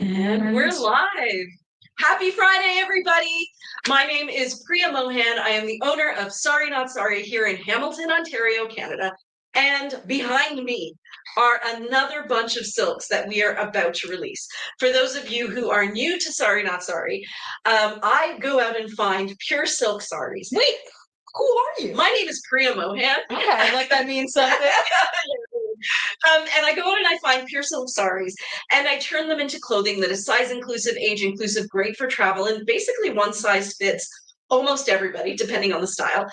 And we're live. Happy Friday, everybody. My name is Priya Mohan. I am the owner of sariKNOTsari here in Hamilton, Ontario, Canada. And behind me are another bunch of silks that we are about to release. For those of you who are new to sariKNOTsari, I go out and find pure silk saris. Wait, who are you? My name is Priya Mohan. Okay, like that means something. And I go out and I find pure silk saris and I turn them into clothing that is size inclusive, age inclusive, great for travel, and basically one size fits almost everybody, depending on the style,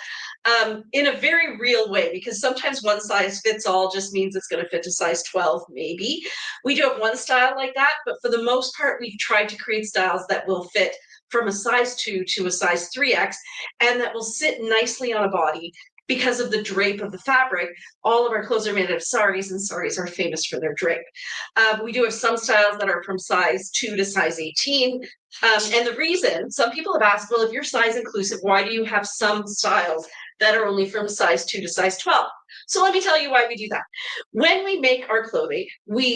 in a very real way, because sometimes one size fits all just means it's going to fit to size 12, maybe. We do have one style like that, but for the most part, we've tried to create styles that will fit from a size 2 to a size 3X, and that will sit nicely on a body. Because of the drape of the fabric, all of our clothes are made out of saris, and saris are famous for their drape. We do have some styles that are from size 2 to size 18. And the reason, some people have asked, well, if you're size inclusive, why do you have some styles that are only from size 2 to size 12? So let me tell you why we do that. When we make our clothing,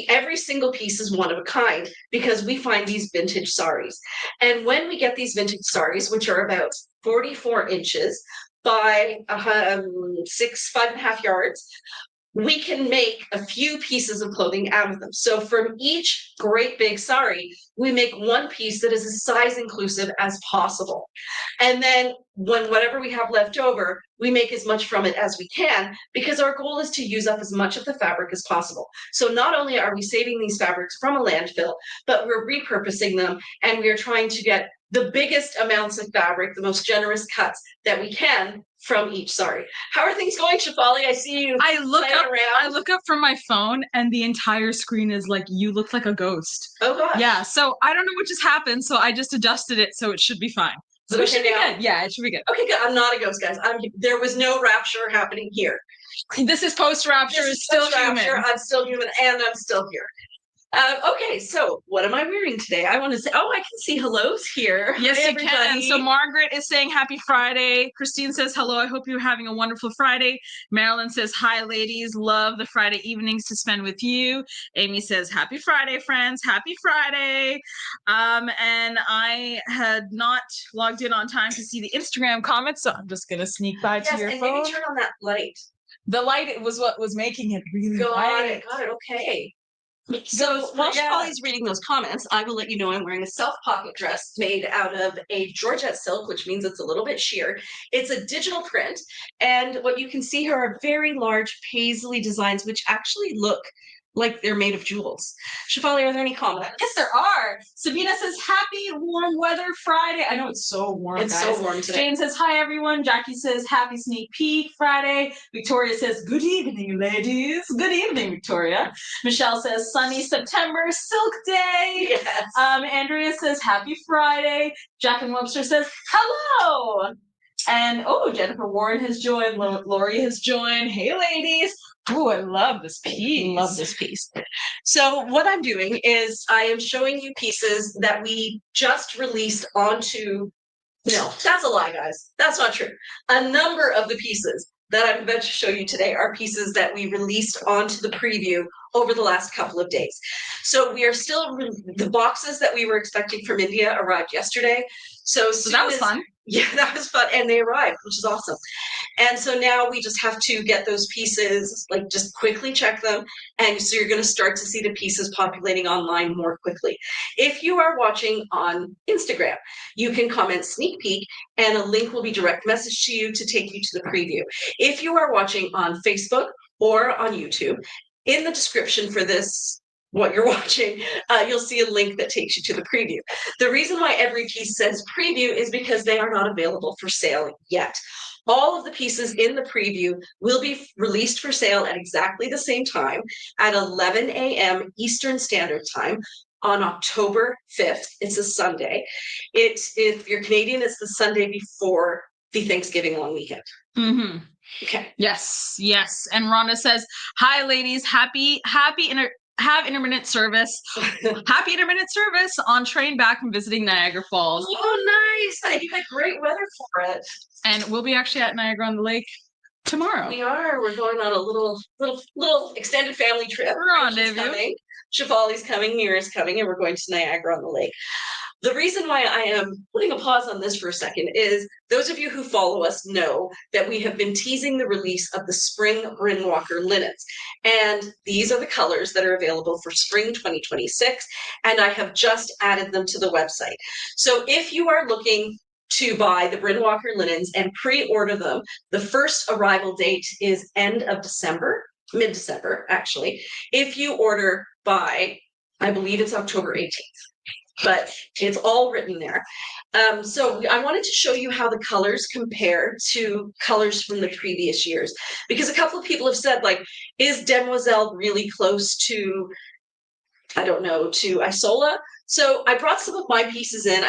every single piece is one of a kind because we find these vintage saris. And when we get these vintage saris, which are about 44 inches, by 5.5 yards, we can make a few pieces of clothing out of them. So from each great big sari, we make one piece that is as size inclusive as possible. And then whatever we have left over, we make as much from it as we can, because our goal is to use up as much of the fabric as possible. So not only are we saving these fabrics from a landfill, but we're repurposing them, and we are trying to get the biggest amounts of fabric, the most generous cuts that we can from each sari. How are things going, Shefali? I see you. I look up from my phone and the entire screen is like, you look like a ghost. Oh gosh. Yeah, so I don't know what just happened, so I just adjusted it so it should be fine. So it should be good. Yeah, it should be good. Okay, good. I'm not a ghost, guys. There was no rapture happening here. This is post-rapture. It's still human. I'm still human, and I'm still here. Okay, so what am I wearing today? I want to say, oh, I can see hellos here. Yes, you can. So Margaret is saying happy Friday. Christine says hello. I hope you're having a wonderful Friday. Marilyn says hi, ladies. Love the Friday evenings to spend with you. Amy says happy Friday, friends. Happy Friday. And I had not logged in on time to see the Instagram comments, so I'm just gonna sneak by to your phone. Maybe turn on that light. The light was what was making it really bright. Got it. Okay. So while Shefali's reading those comments, I will let you know I'm wearing a self-pocket dress made out of a Georgette silk, which means it's a little bit sheer. It's a digital print, and what you can see here are very large paisley designs, which actually look like they're made of jewels. Shefali, are there any comments? Yes, there are. Sabina says, happy warm weather Friday. I know it's so warm, It's guys. so warm today. Jane says, hi, everyone. Jackie says, happy sneak peek Friday. Victoria says, good evening, ladies. Good evening, Victoria. Michelle says, sunny September silk day. Yes. Andrea says, happy Friday. Jack and Webster says, hello. And, oh, Jennifer Warren has joined. Lori has joined. Hey, ladies. Oh, I love this piece. Love this piece. So what I'm doing is I am showing you pieces that we just released onto, no, that's a lie, guys. That's not true. A number of the pieces that I'm about to show you today are pieces that we released onto the preview over the last couple of days. So we are still, the boxes that we were expecting from India arrived yesterday. So that was fun. Yeah, that was fun. And they arrived, which is awesome. And so now we just have to get those pieces, like just quickly check them. And so you're going to start to see the pieces populating online more quickly. If you are watching on Instagram, you can comment sneak peek and a link will be direct message to you to take you to the preview. If you are watching on Facebook or on YouTube, in the description for this, what you're watching, you'll see a link that takes you to the preview. The reason why every piece says preview is because they are not available for sale yet. All of the pieces in the preview will be released for sale at exactly the same time at 11 a.m. Eastern Standard Time on October 5th. It's a Sunday. If you're Canadian, it's the Sunday before the Thanksgiving long weekend. Mm-hmm. Okay. Yes, yes. And Rhonda says, hi, ladies. Have intermittent service. Happy intermittent service on train back from visiting Niagara Falls. Oh, nice. You had great weather for it. And we'll be actually at Niagara-on-the-Lake tomorrow. We are. We're going on a little extended family trip. Rendezvous. Shefali's coming, Mira's coming, and we're going to Niagara on the Lake. The reason why I am putting a pause on this for a second is those of you who follow us know that we have been teasing the release of the spring Brynwalker linens. And these are the colors that are available for spring 2026. And I have just added them to the website. So if you are looking to buy the Brynwalker linens and pre-order them, the first arrival date is end of December, mid-December, actually. If you order by, I believe it's October 18th. But it's all written there. So I wanted to show you how the colors compare to colors from the previous years, because a couple of people have said, like, is Demoiselle really close to, I don't know, to Isola? So I brought some of my pieces in.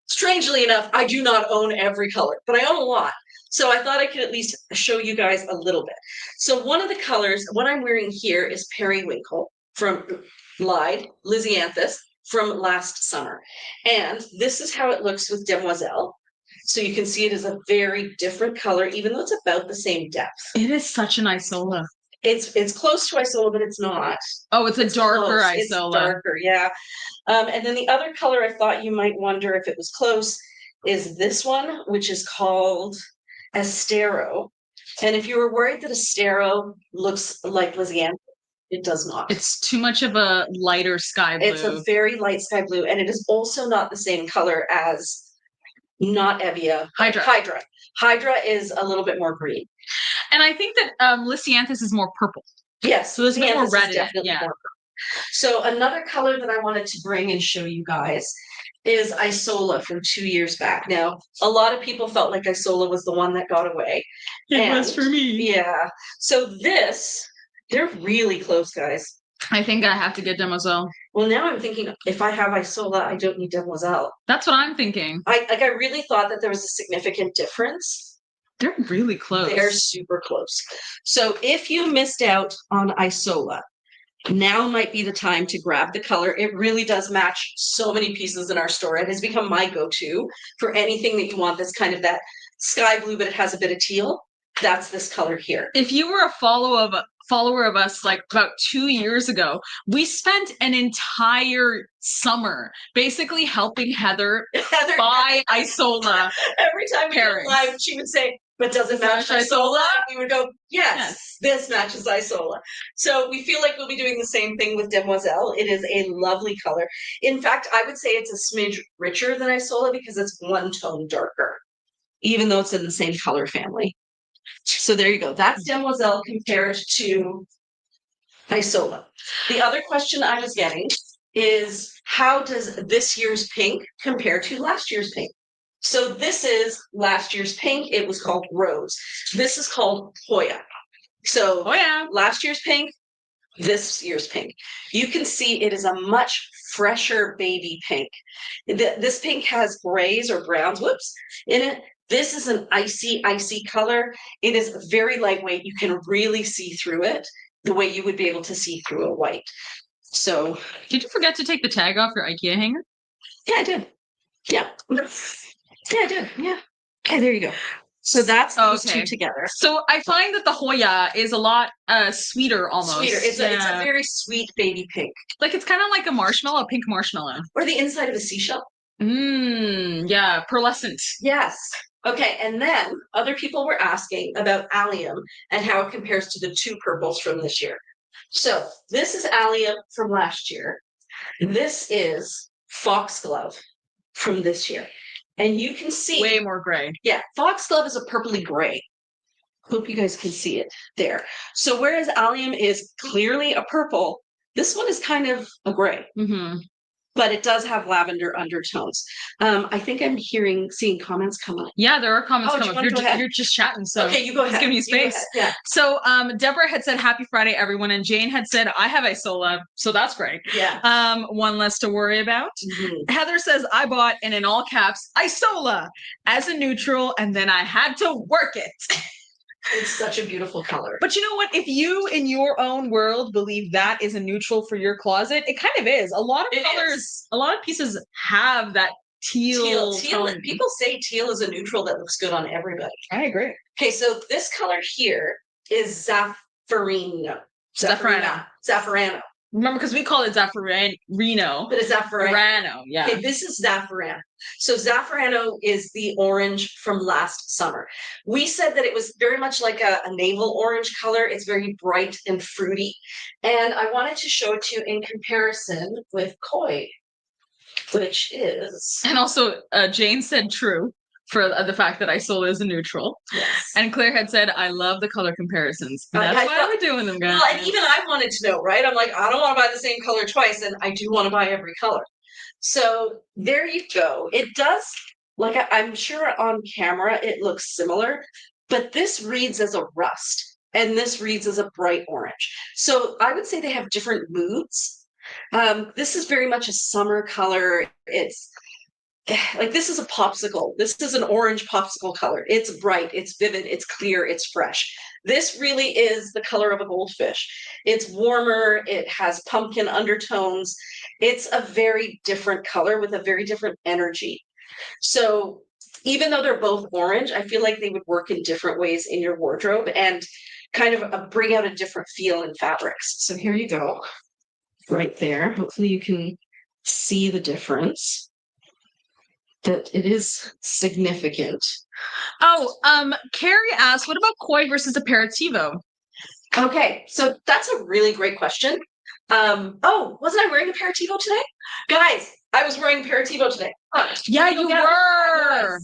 Strangely enough, I do not own every color, but I own a lot. So I thought I could at least show you guys a little bit. So one of the colors, what I'm wearing here is Periwinkle from Lysianthus from last summer. And this is how it looks with Demoiselle. So you can see it is a very different color, even though it's about the same depth. It is such an Isola. It's close to Isola, but it's not. Oh, it's a darker close. Isola. It's darker, yeah. And then the other color I thought you might wonder if it was close is this one, which is called Estero. And if you were worried that Estero looks like Lysianthus, it does not. It's too much of a lighter sky blue. It's a very light sky blue, and it is also not the same color as not Evia. Hydra. Hydra is a little bit more green. And I think that Lysianthus is more purple. Yes. So there's a bit more red in it. Definitely Yeah. more purple. So another color that I wanted to bring and show you guys is Isola from 2 years back. Now, a lot of people felt like Isola was the one that got away. It was for me. Yeah. So this, they're really close, guys. I think I have to get Demoiselle. Well, now I'm thinking if I have Isola, I don't need Demoiselle. That's what I'm thinking. I really thought that there was a significant difference. They're really close. They're super close. So if you missed out on Isola, now might be the time to grab the color. It really does match so many pieces in our store. It has become my go-to for anything that you want that's kind of that sky blue, but it has a bit of teal. That's this color here. If you were a follower of us like about 2 years ago, we spent an entire summer basically helping Heather buy Isola. Every time we went live, she would say, but does it match Isola? We would go, yes, this matches Isola. So we feel like we'll be doing the same thing with Demoiselle. It is a lovely color. In fact, I would say it's a smidge richer than Isola because it's one tone darker, even though it's in the same color family. So there you go. That's Demoiselle compared to Isola. The other question I was getting is, how does this year's pink compare to last year's pink? So this is last year's pink. It was called Rose. This is called Hoya. So last year's pink, this year's pink. You can see it is a much fresher baby pink. This pink has grays or browns, in it. This is an icy color. It is very lightweight. You can really see through it the way you would be able to see through a white. So, did you forget to take the tag off your IKEA hanger? Yeah, I did. Yeah. Yeah, I did. Yeah. Okay, there you go. So that's those two together. So I find that the Hoya is a lot sweeter almost. Sweeter. It's a very sweet baby pink. Like it's kind of like a marshmallow, a pink marshmallow. Or the inside of a seashell. Yeah, pearlescent. Yes. Okay, and then other people were asking about allium and how it compares to the two purples from this year. So this is allium from last year. This is foxglove from this year. And you can see way more gray. Yeah, foxglove is a purpley gray. Hope you guys can see it there. So whereas allium is clearly a purple, this one is kind of a gray. But it does have lavender undertones. I think I'm seeing comments come up. Yeah, there are comments coming up. You're just chatting, so okay, you go ahead. Just giving you space. Yeah. So Deborah had said, "Happy Friday, everyone," and Jane had said, "I have Isola, so that's great." Yeah. One less to worry about. Heather says, "I bought," and in all caps, "Isola as a neutral, and then I had to work it." It's such a beautiful color. But you know what? If you, in your own world, believe that is a neutral for your closet, it kind of is. A lot of colors, a lot of pieces have that teal tone. People say teal is a neutral that looks good on everybody. I agree. Okay, so this color here is Zaffarano. Remember, because we call it Zaffarino. But it's Zaffarano, yeah. Okay, this is Zaffarano. So Zaffarano is the orange from last summer. We said that it was very much like a navel orange color. It's very bright and fruity. And I wanted to show it to you in comparison with Koi, which is... And also, Jane said true for the fact that I sold it as a neutral. Yes. And Claire had said, I love the color comparisons. That's why we're doing them, guys. Well, and even I wanted to know, right? I'm like, I don't want to buy the same color twice, and I do want to buy every color. So there you go. It does, like I'm sure on camera it looks similar, but this reads as a rust, and this reads as a bright orange. So I would say they have different moods. This is very much a summer color. It's like this is a popsicle. This is an orange popsicle color. It's bright, it's vivid, it's clear, it's fresh. This really is the color of a goldfish. It's warmer, it has pumpkin undertones. It's a very different color with a very different energy. So even though they're both orange, I feel like they would work in different ways in your wardrobe and kind of bring out a different feel in fabrics. So here you go, right there. Hopefully you can see the difference. That it is significant. Oh, Carrie asked, what about Koi versus Aperitivo? Okay, so that's a really great question. Oh, wasn't I wearing Aperitivo today? Guys, I was wearing Aperitivo today. Yeah, you were.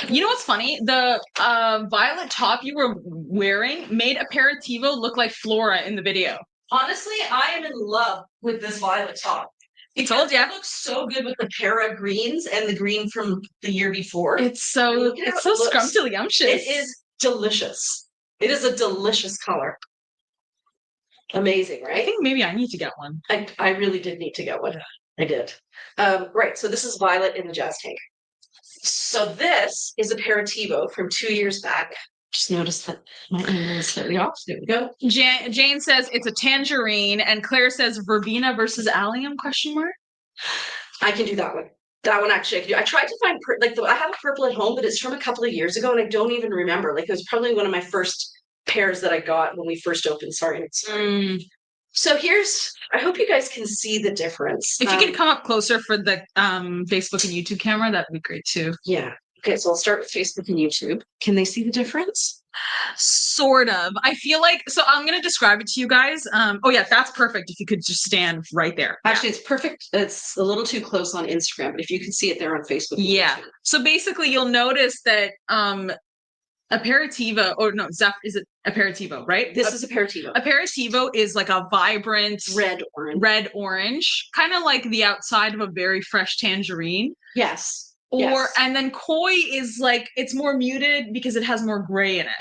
You know what's funny? The violet top you were wearing made Aperitivo look like Flora in the video. Honestly, I am in love with this violet top. It told you. It looks so good with the para greens and the green from the year before. It's so scrumptious. It is delicious. It is a delicious color. Amazing, right? I think maybe I need to get one. I really did need to get one. I did. Right, so this is violet in the jazz tank. So this is Aperitivo from 2 years back. Just notice that my angle is slightly off. There we go. Jane says it's a tangerine, and Claire says verbena versus allium, question mark? I can do that one. That one actually I can do. I tried to find, I have a purple at home, but it's from a couple of years ago, and I don't even remember. Like, it was probably one of my first pairs that I got when we first opened sariKNOTsari. So I hope you guys can see the difference. If you could come up closer for the Facebook and YouTube camera, that'd be great too. Yeah. Okay, so I'll start with Facebook and YouTube. Can they see the difference? Sort of. I feel like, so I'm going to describe it to you guys. Oh yeah, that's perfect. If you could just stand right there. Actually, it's perfect. It's a little too close on Instagram, but if you can see it there on Facebook. Yeah. So basically you'll notice that Aperitivo, or no, is it Aperitivo, right? This is Aperitivo. Aperitivo is like a vibrant red orange, kind of like the outside of a very fresh tangerine. Yes. And then Koi is like, it's more muted because it has more gray in it.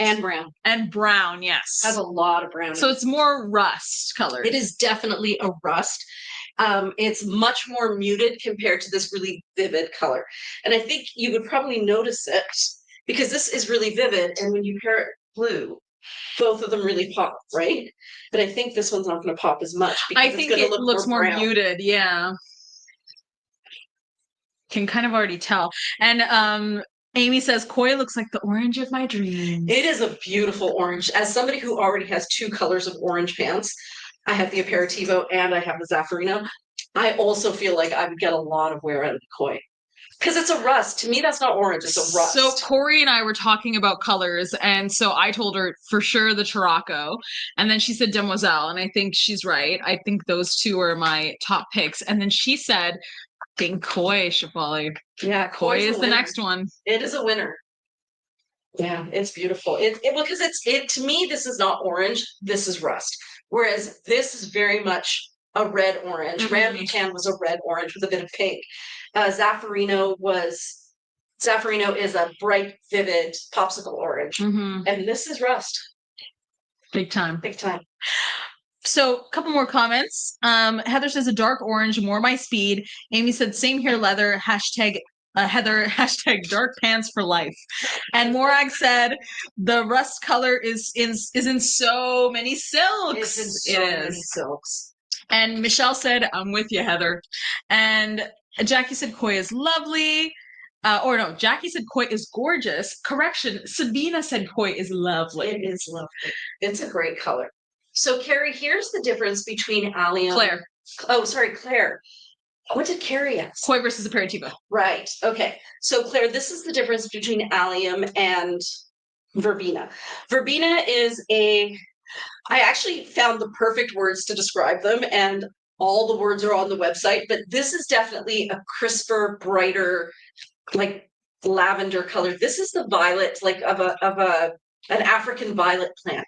And brown, yes. Has a lot of brown. So it's more rust color. It is definitely a rust. It's much more muted compared to this really vivid color. And I think you would probably notice it because this is really vivid. And when you pair it blue, both of them really pop, right? But I think this one's not going to pop as much. Because I think it looks more muted, yeah. Can kind of already tell. And Amy says Koi looks like the orange of my dreams. It is a beautiful orange. As somebody who already has 2 colors of orange pants, I have the Aperitivo and I have the Zaffarino. I also feel like I would get a lot of wear out of the Koi because it's a rust. To me, that's not orange, it's a rust. So Corey and I were talking about colors, and so I told her for sure the Tarocco, and then she said Demoiselle, and I think she's right. I think those 2 are my top picks. And then she said Think Koi, Shafali. Yeah, Koi is the next one. It is a winner. Yeah, it's beautiful. Because to me, this is not orange. This is rust. Whereas this is very much a red orange. Rambutan was a red orange with a bit of pink. Zaffarino is a bright, vivid popsicle orange. And this is rust. Big time. Big time. So a couple more comments. Heather says a dark orange, more my speed. Amy said same here, leather, hashtag Heather, hashtag dark pants for life. And Morag said the rust color is in so many silks. It is many silks. And Michelle said, I'm with you, Heather. And Jackie said Koi is lovely. Jackie said Koi is gorgeous. Correction, Sabina said Koi is lovely. It is lovely. It's a great color. So Carrie, here's the difference between allium. Claire. Oh, sorry, Claire. What did Carrie ask? Koi versus aperitivo. Right. Okay. So Claire, this is the difference between allium and verbena. Verbena is I actually found the perfect words to describe them, and all the words are on the website, but this is definitely a crisper, brighter, like lavender color. This is the violet, like of an African violet plant.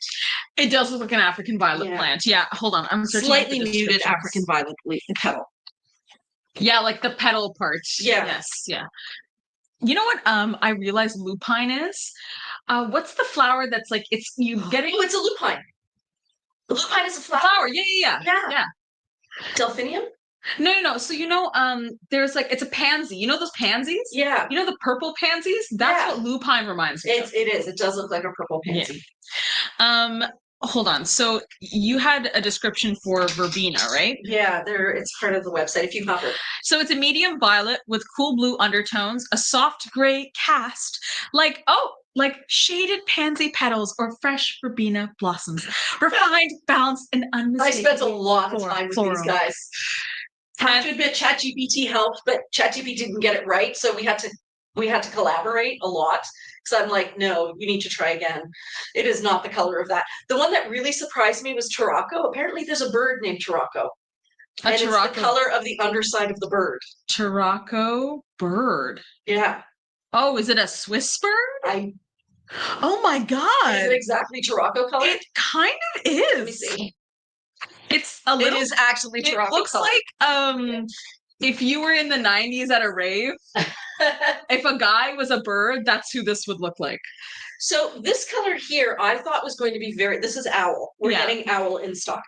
It does look like an African violet plant. Yeah, hold on. I'm searching slightly muted African violet petal. Yeah, like the petal part. Yeah. Yes, yeah. You know what I realized lupine is? What's the flower that's like you get it? Oh, it's a lupine. Lupine is a Flower. Yeah. Delphinium? No. So there's like it's a pansy. You know those pansies? Yeah. You know the purple pansies? That's what lupine reminds me of. It is. It does look like a purple pansy. Yeah. Hold on. So you had a description for verbena, right? Yeah, it's part of the website if you have it. So it's a medium violet with cool blue undertones, a soft gray cast, like shaded pansy petals or fresh verbena blossoms. Refined, balanced, and unmistakable. I spent a lot of time with these guys. Have to admit, ChatGPT helped, but ChatGPT didn't get it right, so we had to collaborate a lot. So I'm like, no, you need to try again. It is not the color of that. The one that really surprised me was Tarocco. Apparently there's a bird named Tarocco. And it's the color of the underside of the bird. Tarocco bird. Yeah. Oh, is it a Swiss bird? Oh my God. Is it exactly Tarocco color? It kind of is. Let me see. It's a little. It is actually Tarocco color. It looks like if you were in the 90s at a rave, if a guy was a bird, that's who this would look like. So this color here, I thought was going to be this is owl. We're getting owl in stock.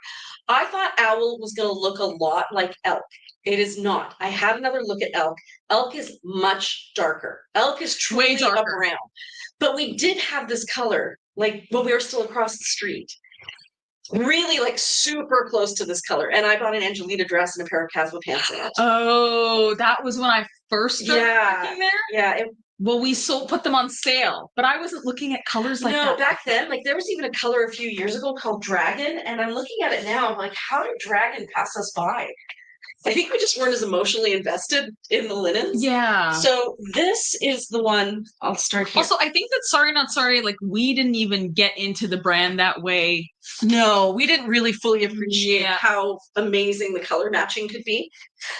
I thought owl was going to look a lot like elk. It is not. I had another look at elk. Elk is much darker. Elk is truly a brown. But we did have this color, like when we were still across the street. Really like super close to this color. And I bought an Angelita dress and a pair of Casmo pants in it. Oh, that was when I first started working there? Yeah. Well, we put them on sale, but I wasn't looking at colors like that. No, back then, like there was even a color a few years ago called Dragon. And I'm looking at it now, I'm like, how did Dragon pass us by? I think we just weren't as emotionally invested in the linens. Yeah. So this is the one. I'll start here. Also, I think that sariKNOTsari, like we didn't even get into the brand that way. No, we didn't really fully appreciate how amazing the color matching could be.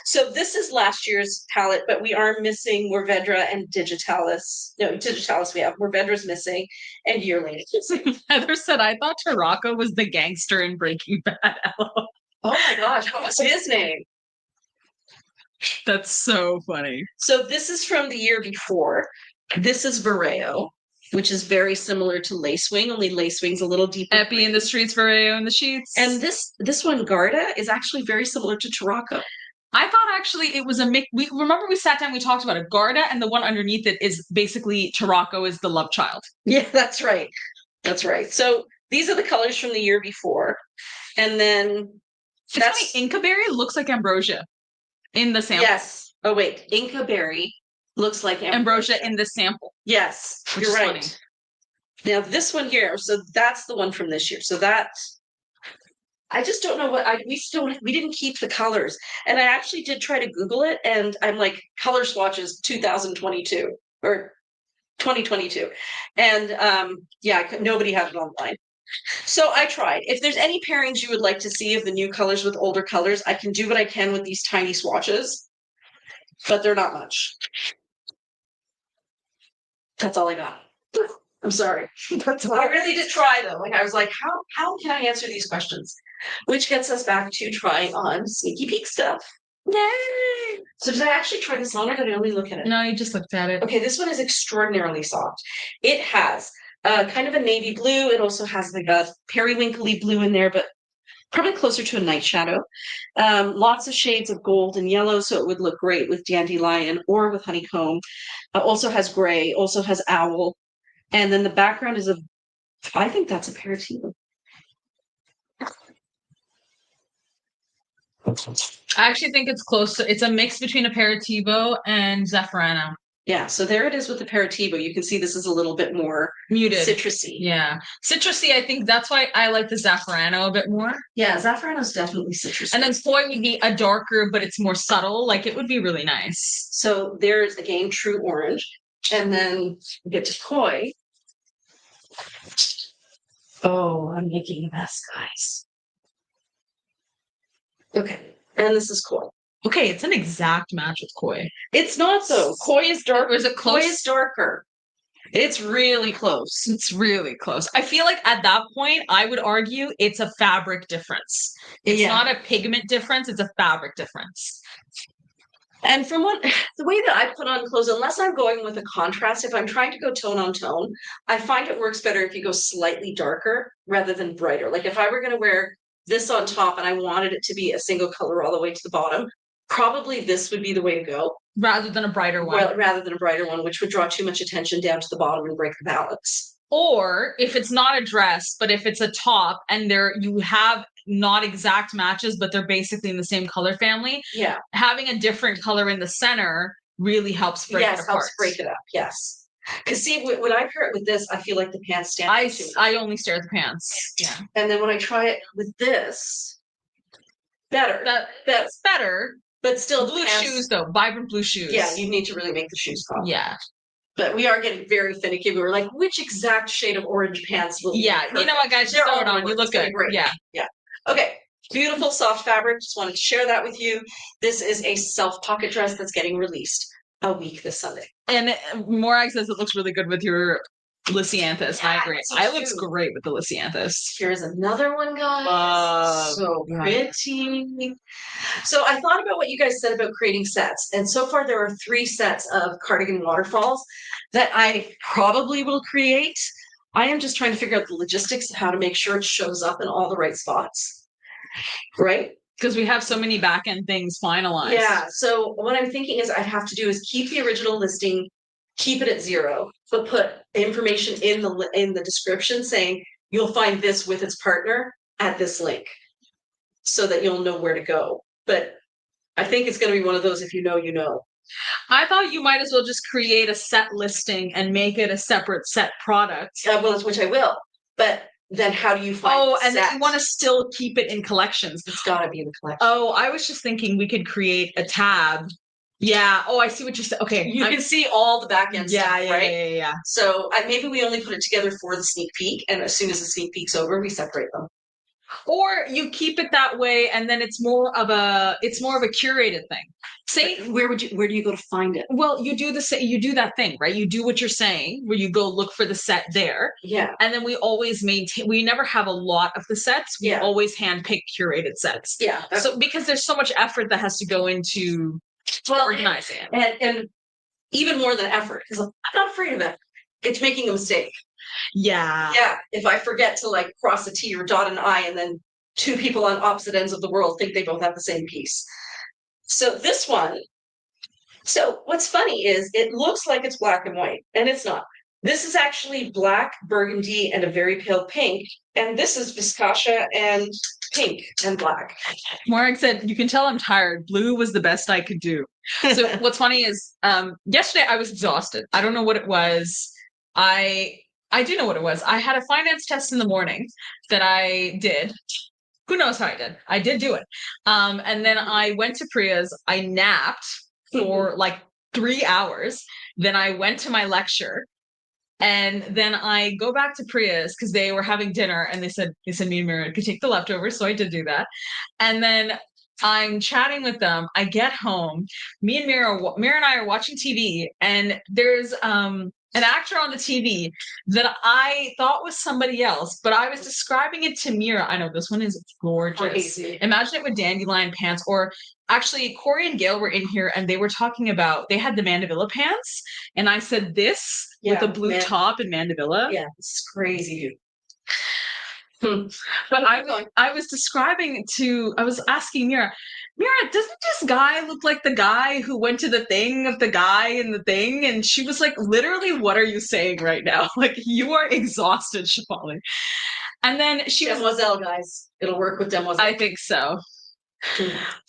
So this is last year's palette, but we are missing Mourvedre and Digitalis. No, Digitalis we have. Mourvedre's missing and Yearling. Heather said, I thought Tarocco was the gangster in Breaking Bad. Oh my gosh, what was his name? That's so funny. So this is from the year before. This is Vareo, which is very similar to Lacewing, only Lacewing's a little deeper. Epi in the streets, Vareo in the sheets. And this one, Garda, is actually very similar to Tarocco. I thought actually it was a mix. We sat down, we talked about it. Garda, and the one underneath it is basically Tarocco is the love child. Yeah, that's right. That's right. So these are the colors from the year before. And then it's funny, Inca Berry looks like Ambrosia in the sample. Yes. Oh, wait. Inca Berry looks like Ambrosia in the sample. Yes, you're right. Funny. Now this one here, so that's the one from this year. So I just don't know we didn't keep the colors. And I actually did try to Google it, and I'm like, color swatches 2022 or 2022. And nobody had it online. So I tried. If there's any pairings you would like to see of the new colors with older colors, I can do what I can with these tiny swatches, but they're not much. That's all I got. I'm sorry. I really did try though. Like I was like, how can I answer these questions? Which gets us back to trying on sneaky peek stuff. Yay! So did I actually try this on, or did I only look at it? No, you just looked at it. Okay, this one is extraordinarily soft. It has kind of a navy blue. It also has like a periwinkly blue in there, but probably closer to a night shadow. Lots of shades of gold and yellow, so it would look great with dandelion or with honeycomb. Also has gray, also has owl. And then the background is I think that's a aperitivo. I actually think it's close to, it's a mix between aperitivo and Zaffarano. Yeah, so there it is with the Aperitivo. You can see this is a little bit more muted, citrusy. Yeah, citrusy. I think that's why I like the Zafferano a bit more. Yeah, Zafferano's definitely citrusy. And then Foy would be a darker, but it's more subtle. Like it would be really nice. So there's again true orange, and then we get to Koi. Oh, I'm making a mess, guys. Okay, and this is Koi. Okay, it's an exact match with Koi. It's not though. Koi is darker. Is it close? Koi is darker. It's really close. It's really close. I feel like at that point, I would argue it's a fabric difference. It's not a pigment difference, it's a fabric difference. And from the way that I put on clothes, unless I'm going with a contrast, if I'm trying to go tone on tone, I find it works better if you go slightly darker rather than brighter. Like if I were going to wear this on top and I wanted it to be a single color all the way to the bottom, probably this would be the way to go. Rather than a brighter one. Well, rather than a brighter one, which would draw too much attention down to the bottom and break the balance. Or if it's not a dress, but if it's a top and you have not exact matches, but they're basically in the same color family. Yeah. Having a different color in the center really helps break it apart. Helps break it up. Yes. Because see, when I pair it with this, I feel like the pants stand out too much. I only stare at the pants. Yeah. And then when I try it with this, better. That's better. But still, blue shoes though, vibrant blue shoes. Yeah, you need to really make the shoes pop. Yeah. But we are getting very finicky. We were like, which exact shade of orange pants will you know what, guys, just throw it on. You look good. Great. Yeah. Okay. Beautiful soft fabric. Just wanted to share that with you. This is a self-pocket dress that's getting released a week this Sunday. And Morag says it looks really good with your Lysianthus. Yeah, I agree. It looks great with the Lysianthus. Here's another one, guys. So pretty. So I thought about what you guys said about creating sets. And so far there are 3 sets of cardigan waterfalls that I probably will create. I am just trying to figure out the logistics of how to make sure it shows up in all the right spots. Right? Because we have so many back end things finalized. Yeah. So what I'm thinking is I'd have to do is keep the original listing, keep it at 0, but put information in the description saying you'll find this with its partner at this link so that you'll know where to go. But I think it's going to be one of those, if you know, you know. I thought you might as well just create a set listing and make it a separate set product. Well, which I will. But then how do you find and then you want to still keep it in collections. It's got to be in the collection. Oh, I was just thinking we could create a tab. Yeah. Oh, I see what you're saying. Okay. You can see all the back end stuff, right? Yeah. So maybe we only put it together for the sneak peek, and as soon as the sneak peek's over, we separate them. Or you keep it that way, and then it's more of a curated thing. Say, where do you go to find it? Well, you do that thing, right? You do what you're saying, where you go look for the set there. Yeah. And then we always we never have a lot of the sets. We always handpick curated sets. Yeah. So because there's so much effort that has to go into organizing it. And even more than effort, because I'm not afraid of it. It's making a mistake. Yeah. Yeah. If I forget to cross a T or dot an I, and then 2 people on opposite ends of the world think they both have the same piece. So this one, so what's funny is it looks like it's black and white, and it's not. This is actually black, burgundy, and a very pale pink. And this is viscosha and pink and black. Mark said, you can tell I'm tired. Blue was the best I could do. So what's funny is yesterday I was exhausted. I don't know what it was. I do know what it was. I had a finance test in the morning that I did. Who knows how I did? I did do it. And then I went to Priya's. I napped for 3 hours. Then I went to my lecture. And then I go back to Priya's because they were having dinner, and they said me and Mira could take the leftovers. So I did do that. And then I'm chatting with them. I get home. Me and Mira and I are watching TV, and there's an actor on the TV that I thought was somebody else, but I was describing it to Mira. I know this one is gorgeous. Crazy. Imagine it with dandelion pants, or actually Corey and Gail were in here and they were talking about, they had the Mandevilla pants. And I said this with a blue top and Mandevilla. Yeah, it's crazy. But I was describing I was asking Mira, doesn't this guy look like the guy who went to the thing of the guy in the thing? And she was like, literally, what are you saying right now? You are exhausted, Shafali. And then Demoiselle, guys. It'll work with Demoiselle. I think so.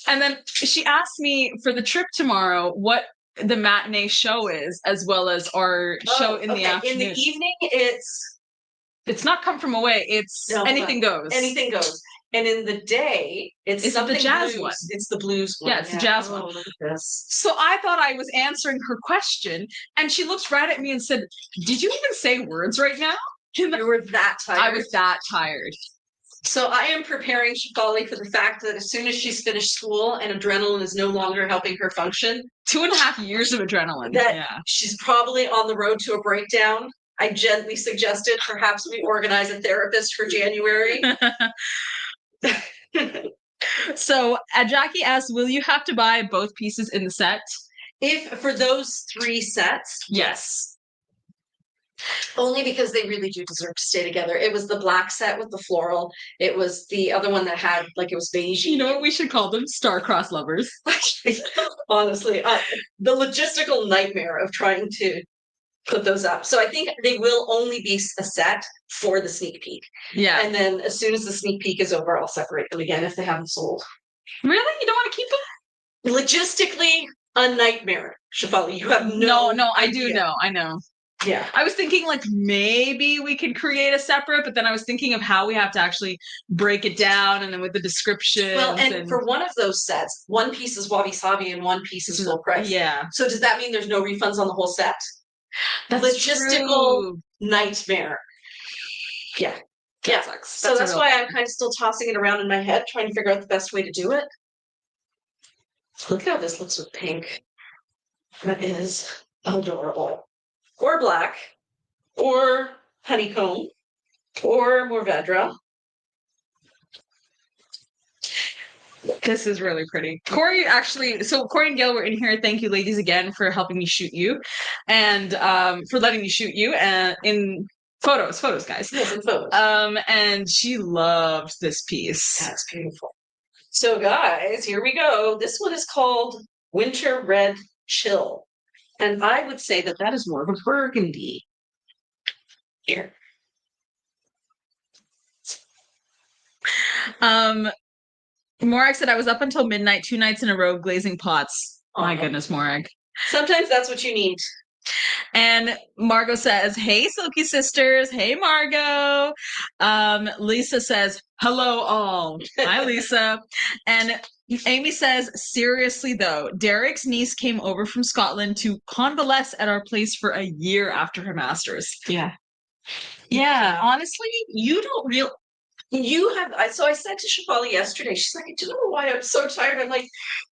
And then she asked me for the trip tomorrow, what the matinee show is, as well as our show in the afternoon. In the evening, it's not come from away. It's anything goes. Anything goes. And in the day, it's something the jazz blues. one. It's the blues one. Yeah, it's the jazz one. Look at this. So I thought I was answering her question, and she looked right at me and said, "Did you even say words right now?" You were that tired. I was that tired. So I am preparing Shefali for the fact that as soon as she's finished school and adrenaline is no longer helping her function, 2.5 years of adrenaline. That she's probably on the road to a breakdown. I gently suggested perhaps we organize a therapist for January. So Jackie asks, will you have to buy both pieces in the set? If for those 3 sets, yes. Only because they really do deserve to stay together. It was the black set with the floral. It was the other one that had, like, it was beige. You know what we should call them? Star-crossed lovers. Honestly, the logistical nightmare of trying to put those up. So I think they will only be a set for the sneak peek. Yeah. And then as soon as the sneak peek is over, I'll separate them again if they haven't sold. Really? You don't want to keep them? Logistically, a nightmare, Shefali. You have no I do know. I know. Yeah. I was thinking, like, maybe we could create a separate, but then I was thinking of how we have to actually break it down, and then with the description. Well, and for one of those sets, one piece is wabi-sabi and one piece is full price. Yeah. So does that mean there's no refunds on the whole set? That's logistical nightmare. Yeah. That sucks. So that's why I'm kind of still tossing it around in my head, trying to figure out the best way to do it. Look how this looks with pink. That is adorable. Or black, or honeycomb, or Morvedra. This is really pretty. Corey Corey and Gail were in here. Thank you, ladies, again for helping me shoot you, and for letting me shoot you in photos, guys. Yes, in photos. And she loved this piece. That's beautiful. So, guys, here we go. This one is called Winter Red Chill. And I would say that that is more of a burgundy. Here. Morag said, I was up until midnight 2 nights in a row glazing pots. Oh my goodness, Morag. Sometimes that's what you need. And Margot says, hey, Silky Sisters. Hey, Margot. Lisa says, hello, all. Hi, Lisa. And Amy says, seriously, though, Derek's niece came over from Scotland to convalesce at our place for a year after her master's. Yeah. Yeah. Honestly, you have, so I said to Shefali yesterday, she's like, do you know why I'm so tired? I'm like,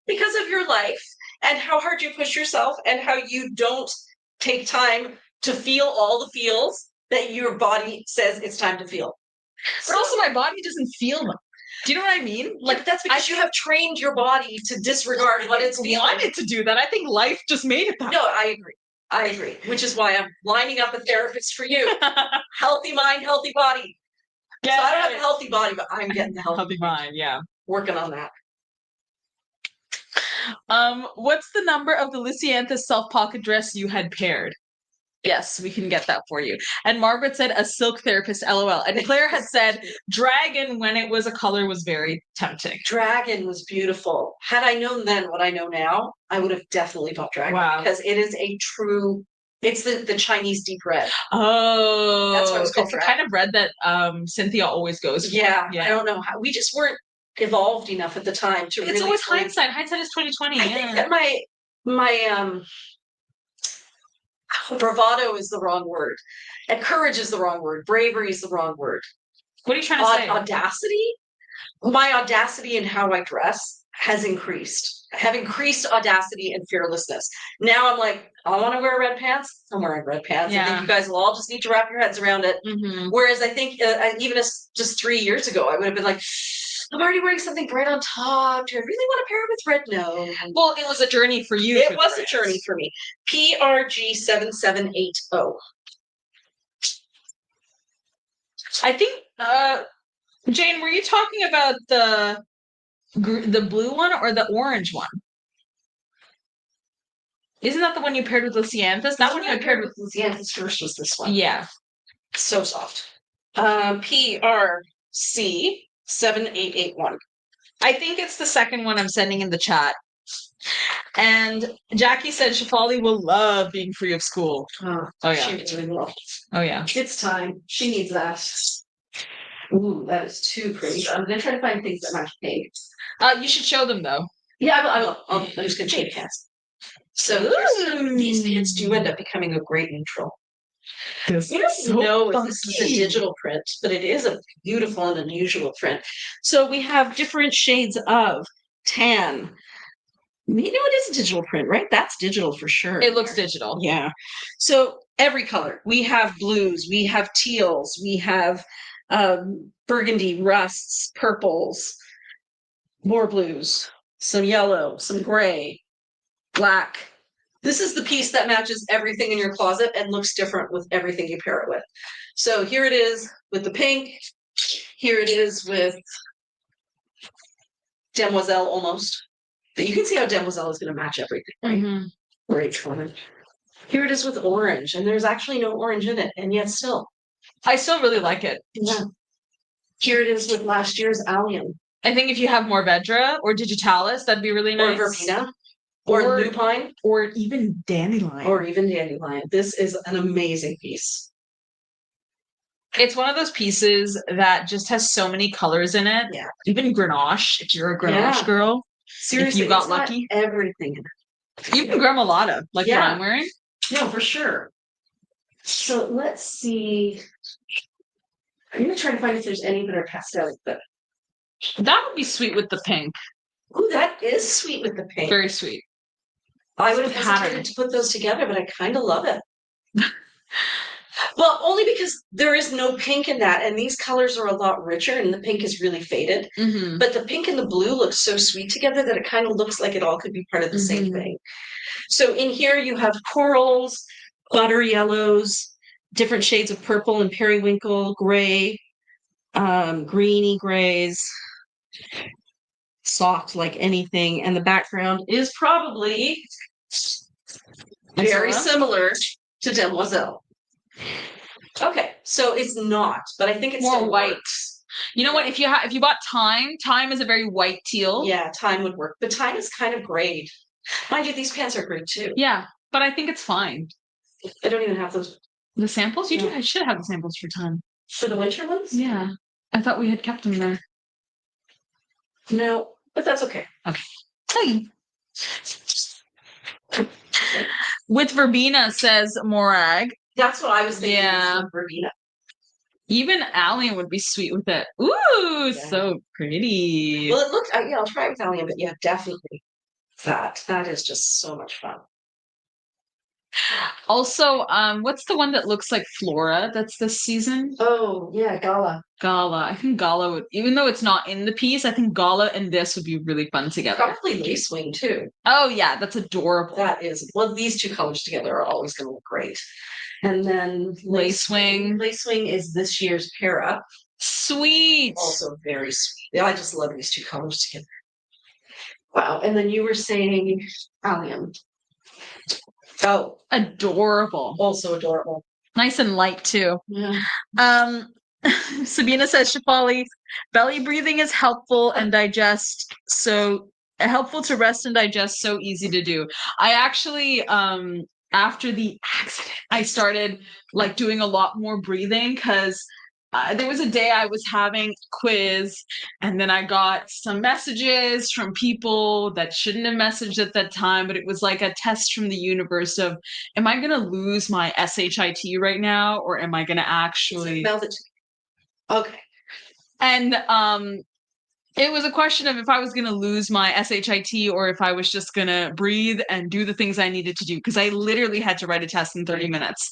because of your life and how hard you push yourself and how you don't take time to feel all the feels that your body says it's time to feel. But also my body doesn't feel them. Do you know what I mean? Like, that's because you have trained your body to disregard what it's feeling. I wanted to do that. I think life just made it that. No, I agree. Which is why I'm lining up a therapist for you. Healthy mind, healthy body. Yeah. So I don't have a healthy body, but I'm getting the healthy mind. Yeah. Working on that. What's the number of the Lysianthus self-pocket dress you had paired? Yes, we can get that for you. And Margaret said a silk therapist, LOL. And Claire had said dragon, when it was a color, was very tempting. Dragon was beautiful. Had I known then what I know now, I would have definitely bought dragon. Wow. Because it is a true, it's the Chinese deep red. Oh, that's what it's called. It's the kind of red that Cynthia always goes for. Yeah, I don't know how. We just weren't evolved enough at the time to really. It's always hindsight. Hindsight is 2020. I think that my bravado is the wrong word, and courage is the wrong word. Bravery is the wrong word. What are you trying to say? Audacity. My audacity in how I dress has increased. I have increased audacity and fearlessness. Now I'm like, I want to wear red pants. I'm wearing red pants. Yeah. I think you guys will all just need to wrap your heads around it. Mm-hmm. Whereas I think even just 3 years ago, I would have been like, I'm already wearing something bright on top. Do I really want to pair it with red? No. Well, it was a journey for you. It was a journey for me. PRG7780. I think, Jane, were you talking about the blue one or the orange one? Isn't that the one you paired with Lysianthus? That one you paired with Lysianthus first was this one. Yeah. So soft. PRC7881. I think it's the second one I'm sending in the chat. And Jackie said Shafali will love being free of school. Oh, Oh, she yeah. really will. Oh, yeah. It's time. She needs that. Ooh, that is too pretty. I'm gonna try to find things that match pink. You should show them, though. Yeah, I will. I'm just gonna change pants. So these pants do end up becoming a great neutral. This You don't know if this is a digital print, but it is a beautiful and unusual print. So we have different shades of tan. You know, it is a digital print, right? That's digital for sure. It looks digital. Yeah. So every color. We have blues, we have teals, we have burgundy, rusts, purples, more blues, some yellow, some gray, black. This is the piece that matches everything in your closet and looks different with everything you pair it with. So here it is with the pink. Here it is with Demoiselle almost. But you can see how Demoiselle is going to match everything, right? Mm-hmm. Great color. Here it is with orange, and there's actually no orange in it, and yet still. I still really like it. Yeah. Here it is with last year's allium. I think if you have more Vedra or Digitalis, that'd be really nice. Or verbena. Or lupine. Or even dandelion. Or even dandelion. This is an amazing piece. It's one of those pieces that just has so many colors in it. Yeah. Even Grenache, if you're a Grenache girl. Seriously, if you got lucky. Everything in it. Even Gremolata, like what I'm wearing. No, for sure. So let's see. I'm going to try to find if there's any that are pastel. But that would be sweet with the pink. Ooh, that is sweet with the pink. Very sweet. I would have hesitated to put those together, but I kind of love it. Well, only because there is no pink in that, and these colors are a lot richer, and the pink is really faded. Mm-hmm. But the pink and the blue look so sweet together that it kind of looks like it all could be part of the same thing. So in here you have corals, butter yellows, different shades of purple and periwinkle, gray, greeny grays, soft like anything, and the background is probably very similar to Demoiselle. Okay, so it's not, but I think it's more white. You know what? If you bought Time is a very white teal. Yeah, Time would work, but Time is kind of grayed. Mind you, these pants are great too. Yeah, but I think it's fine. I don't even have those. The samples? You do. I should have the samples for Time. For the winter ones? Yeah, I thought we had kept them there. No, but that's okay. Okay. Hey. With verbena, says Morag. That's what I was thinking. Yeah, verbena. Even allium would be sweet with it. Ooh, so pretty. Well, it looked. Yeah, I'll try it with allium, but yeah, definitely that. That is just so much fun. Also, what's the one that looks like Flora that's this season? Oh, yeah, Gala. Gala. I think Gala would, even though it's not in the piece, I think Gala and this would be really fun together. Probably lace wing too. Oh yeah, that's adorable. That is. Well, these two colors together are always going to look great. And then lace wing. Lace wing is this year's pair up. Sweet. Also very sweet. Yeah, I just love these two colors together. Wow. And then you were saying allium. Oh, adorable. Also adorable. Nice and light too. Yeah. Sabina says, Shafali, belly breathing is helpful and digest. So helpful to rest and digest. So easy to do. I actually, after the accident, I started like doing a lot more breathing because there was a day I was having a quiz and then I got some messages from people that shouldn't have messaged at that time, but it was like a test from the universe of, am I going to lose my SHIT right now? Or am I going to actually... Okay. And it was a question of if I was going to lose my SHIT or if I was just going to breathe and do the things I needed to do. Because I literally had to write a test in 30 minutes.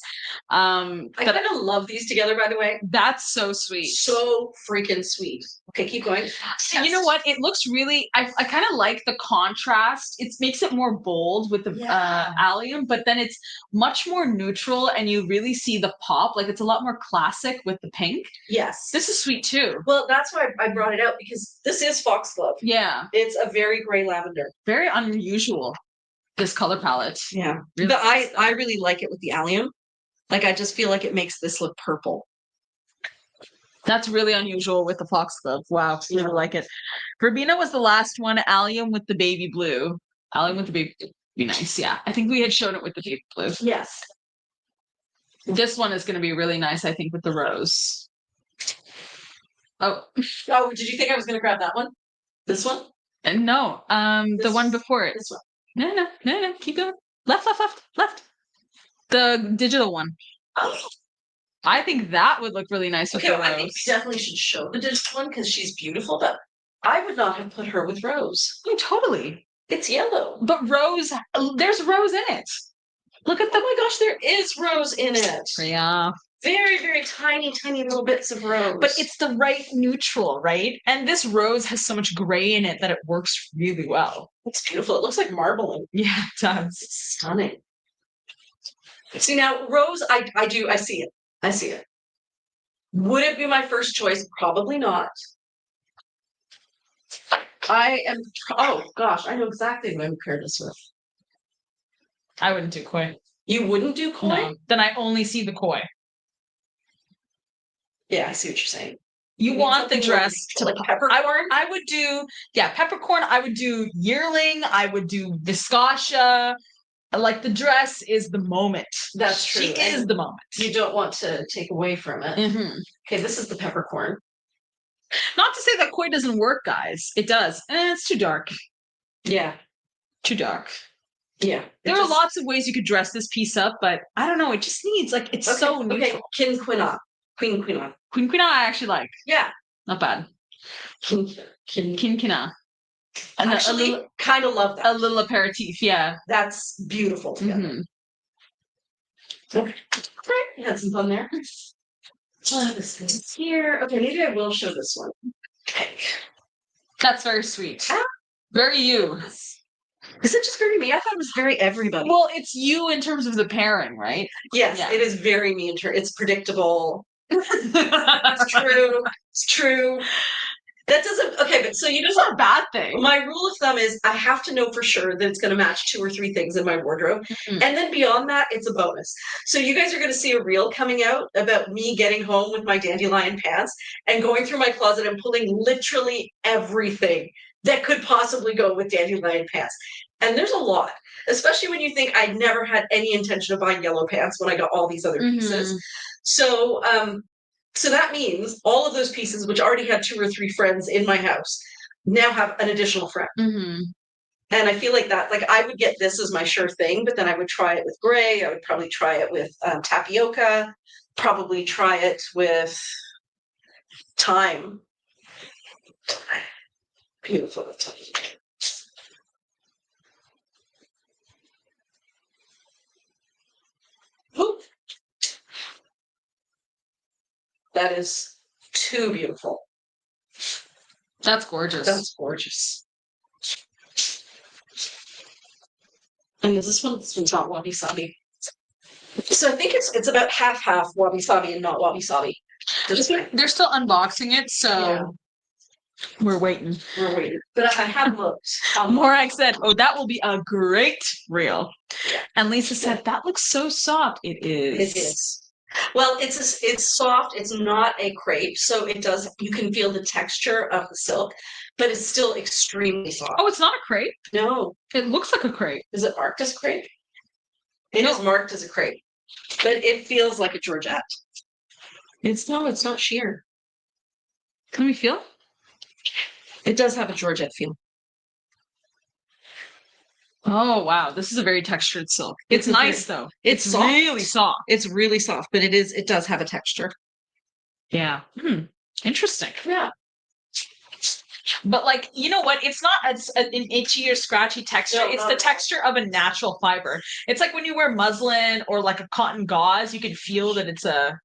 I kind of love these together, by the way. That's so sweet. So freaking sweet. Okay, keep going. Yes. You know what? It looks really, I kind of like the contrast. It makes it more bold with the allium, but then it's much more neutral and you really see the pop. Like it's a lot more classic with the pink. Yes. This is sweet too. Well, that's why I brought it out because this is foxglove. Yeah. It's a very gray lavender. Very unusual, this color palette. Yeah. Really. But I really like it with the allium. Like I just feel like it makes this look purple. That's really unusual with the foxglove. Wow, really like it. Verbena was the last one, allium with the baby blue. Allie with the baby would be nice. Yeah. I think we had shown it with the baby blue. Yes. This one is going to be really nice, I think, with the rose. Oh. Oh, did you think I was going to grab that one? This one? And no, the one before it. This one. No. Keep going. Left. The digital one. Oh. I think that would look really nice with the rose. I think we definitely should show the digital one because she's beautiful, but I would not have put her with rose. Oh, totally. It's yellow. But rose, there's rose in it. Look at Oh my gosh, there is rose in it. Yeah. Very, very tiny little bits of rose. But it's the right neutral, right? And this rose has so much gray in it that it works really well. It's beautiful. It looks like marbling. Yeah, it does. It's stunning. See, now, rose, I see it. I see it. Would it be my first choice? Probably not. Oh gosh, I know exactly what I would pair this with. I wouldn't do koi. You wouldn't do koi? No. Then I only see the koi. Yeah, I see what you're saying. You want the dress to like peppercorn? I would do, peppercorn. I would do yearling. I would do viscosha. Like the dress is the moment. That's true. She is the moment. You don't want to take away from it. Mm-hmm. Okay, this is the peppercorn. Not to say that koi doesn't work, guys. It does. It's too dark. Yeah. Too dark. Yeah. There are lots of ways you could dress this piece up, but I don't know. It just needs, like, it's so neutral. Okay, quinoa. Quinoa I actually like. Yeah. Not bad. Quinoa. And actually, kind of love that. A little aperitif, yeah. That's beautiful together. Mm-hmm. Okay. Great. We had some fun there. This is here. Okay, maybe I will show this one. Okay. That's very sweet. Very you. Is it just very me? I thought it was very everybody. Well, it's you in terms of the pairing, right? Yes, it is very me. It's predictable. It's true. It's true. That doesn't, okay, but so you know, it's not a bad thing. My rule of thumb is I have to know for sure that it's going to match 2 or 3 things in my wardrobe. Mm-hmm. And then beyond that, it's a bonus. So you guys are going to see a reel coming out about me getting home with my dandelion pants and going through my closet and pulling literally everything that could possibly go with dandelion pants. And there's a lot, especially when you think I never had any intention of buying yellow pants when I got all these other pieces. So, so that means all of those pieces, which already had 2 or 3 friends in my house, now have an additional friend. Mm-hmm. And I feel like that, like I would get this as my sure thing, but then I would try it with gray. I would probably try it with tapioca, probably try it with thyme. Beautiful with thyme. Oop. That is too beautiful. That's gorgeous. That's gorgeous. And is this one? This one's not wabi sabi. So I think it's about half wabi sabi and not wabi sabi. They're still unboxing it, so we're waiting. But I have looked. Morag said, "Oh, that will be a great reel." Yeah. And Lisa said, "That looks so soft." It is. It is. Well, it's soft. It's not a crepe, so it does. You can feel the texture of the silk, but it's still extremely soft. Oh, it's not a crepe? No, it looks like a crepe. Is it marked as crepe? It is marked as a crepe, but it feels like a georgette. It's not sheer. Can we feel? It does have a georgette feel. Oh wow, this is a very textured silk. It's nice though. It's soft. Really soft. It's really soft, but it does have a texture. Yeah. Interesting. Yeah. But like, you know what? It's not an itchy or scratchy texture. It's the texture of a natural fiber. It's like when you wear muslin or like a cotton gauze, you can feel that it's a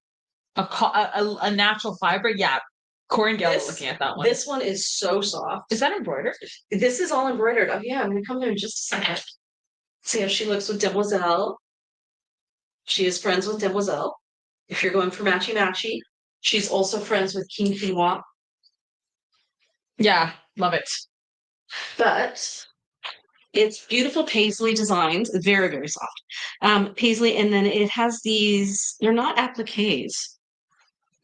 natural fiber. Yeah. Corey and Gail are looking at that one. This one is so soft. Is that embroidered? This is all embroidered. Oh yeah, I'm gonna come there in just a second. See how she looks with Demoiselle. She is friends with Demoiselle. If you're going for matchy, she's also friends with King Quinoa. Yeah, love it. But it's beautiful paisley designs. It's very, very soft. Paisley, and then it has these, they're not appliques.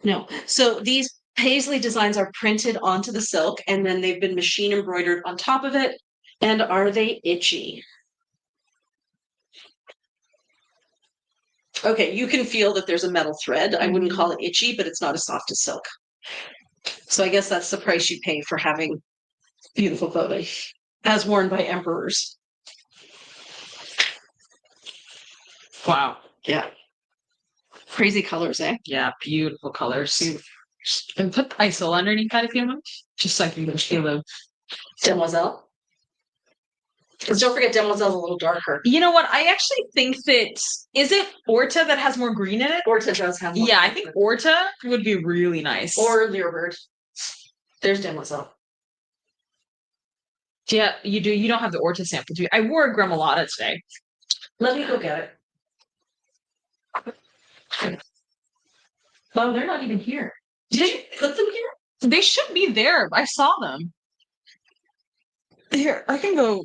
No. So these paisley designs are printed onto the silk, and then they've been machine embroidered on top of it. And are they itchy? Okay, you can feel that there's a metal thread. I wouldn't call it itchy, but it's not as soft as silk. So I guess that's the price you pay for having beautiful clothing, as worn by emperors. Wow. Yeah. Crazy colors, eh? Yeah, beautiful colors. And put ISO underneath that if you want, just so I can get a feel of Demoiselle. Because don't forget, Demoiselle's a little darker. You know what? I actually think that is it Orta that has more green in it? Orta does have more. Yeah, I think Orta would be really nice. Or Leerbird. There's Demoiselle. Yeah, you do. You don't have the Orta sample, do you? I wore a Gremolata today. Let me go get it. Oh, they're not even here. Did you put them here? They should be there. I saw them. Here, I can go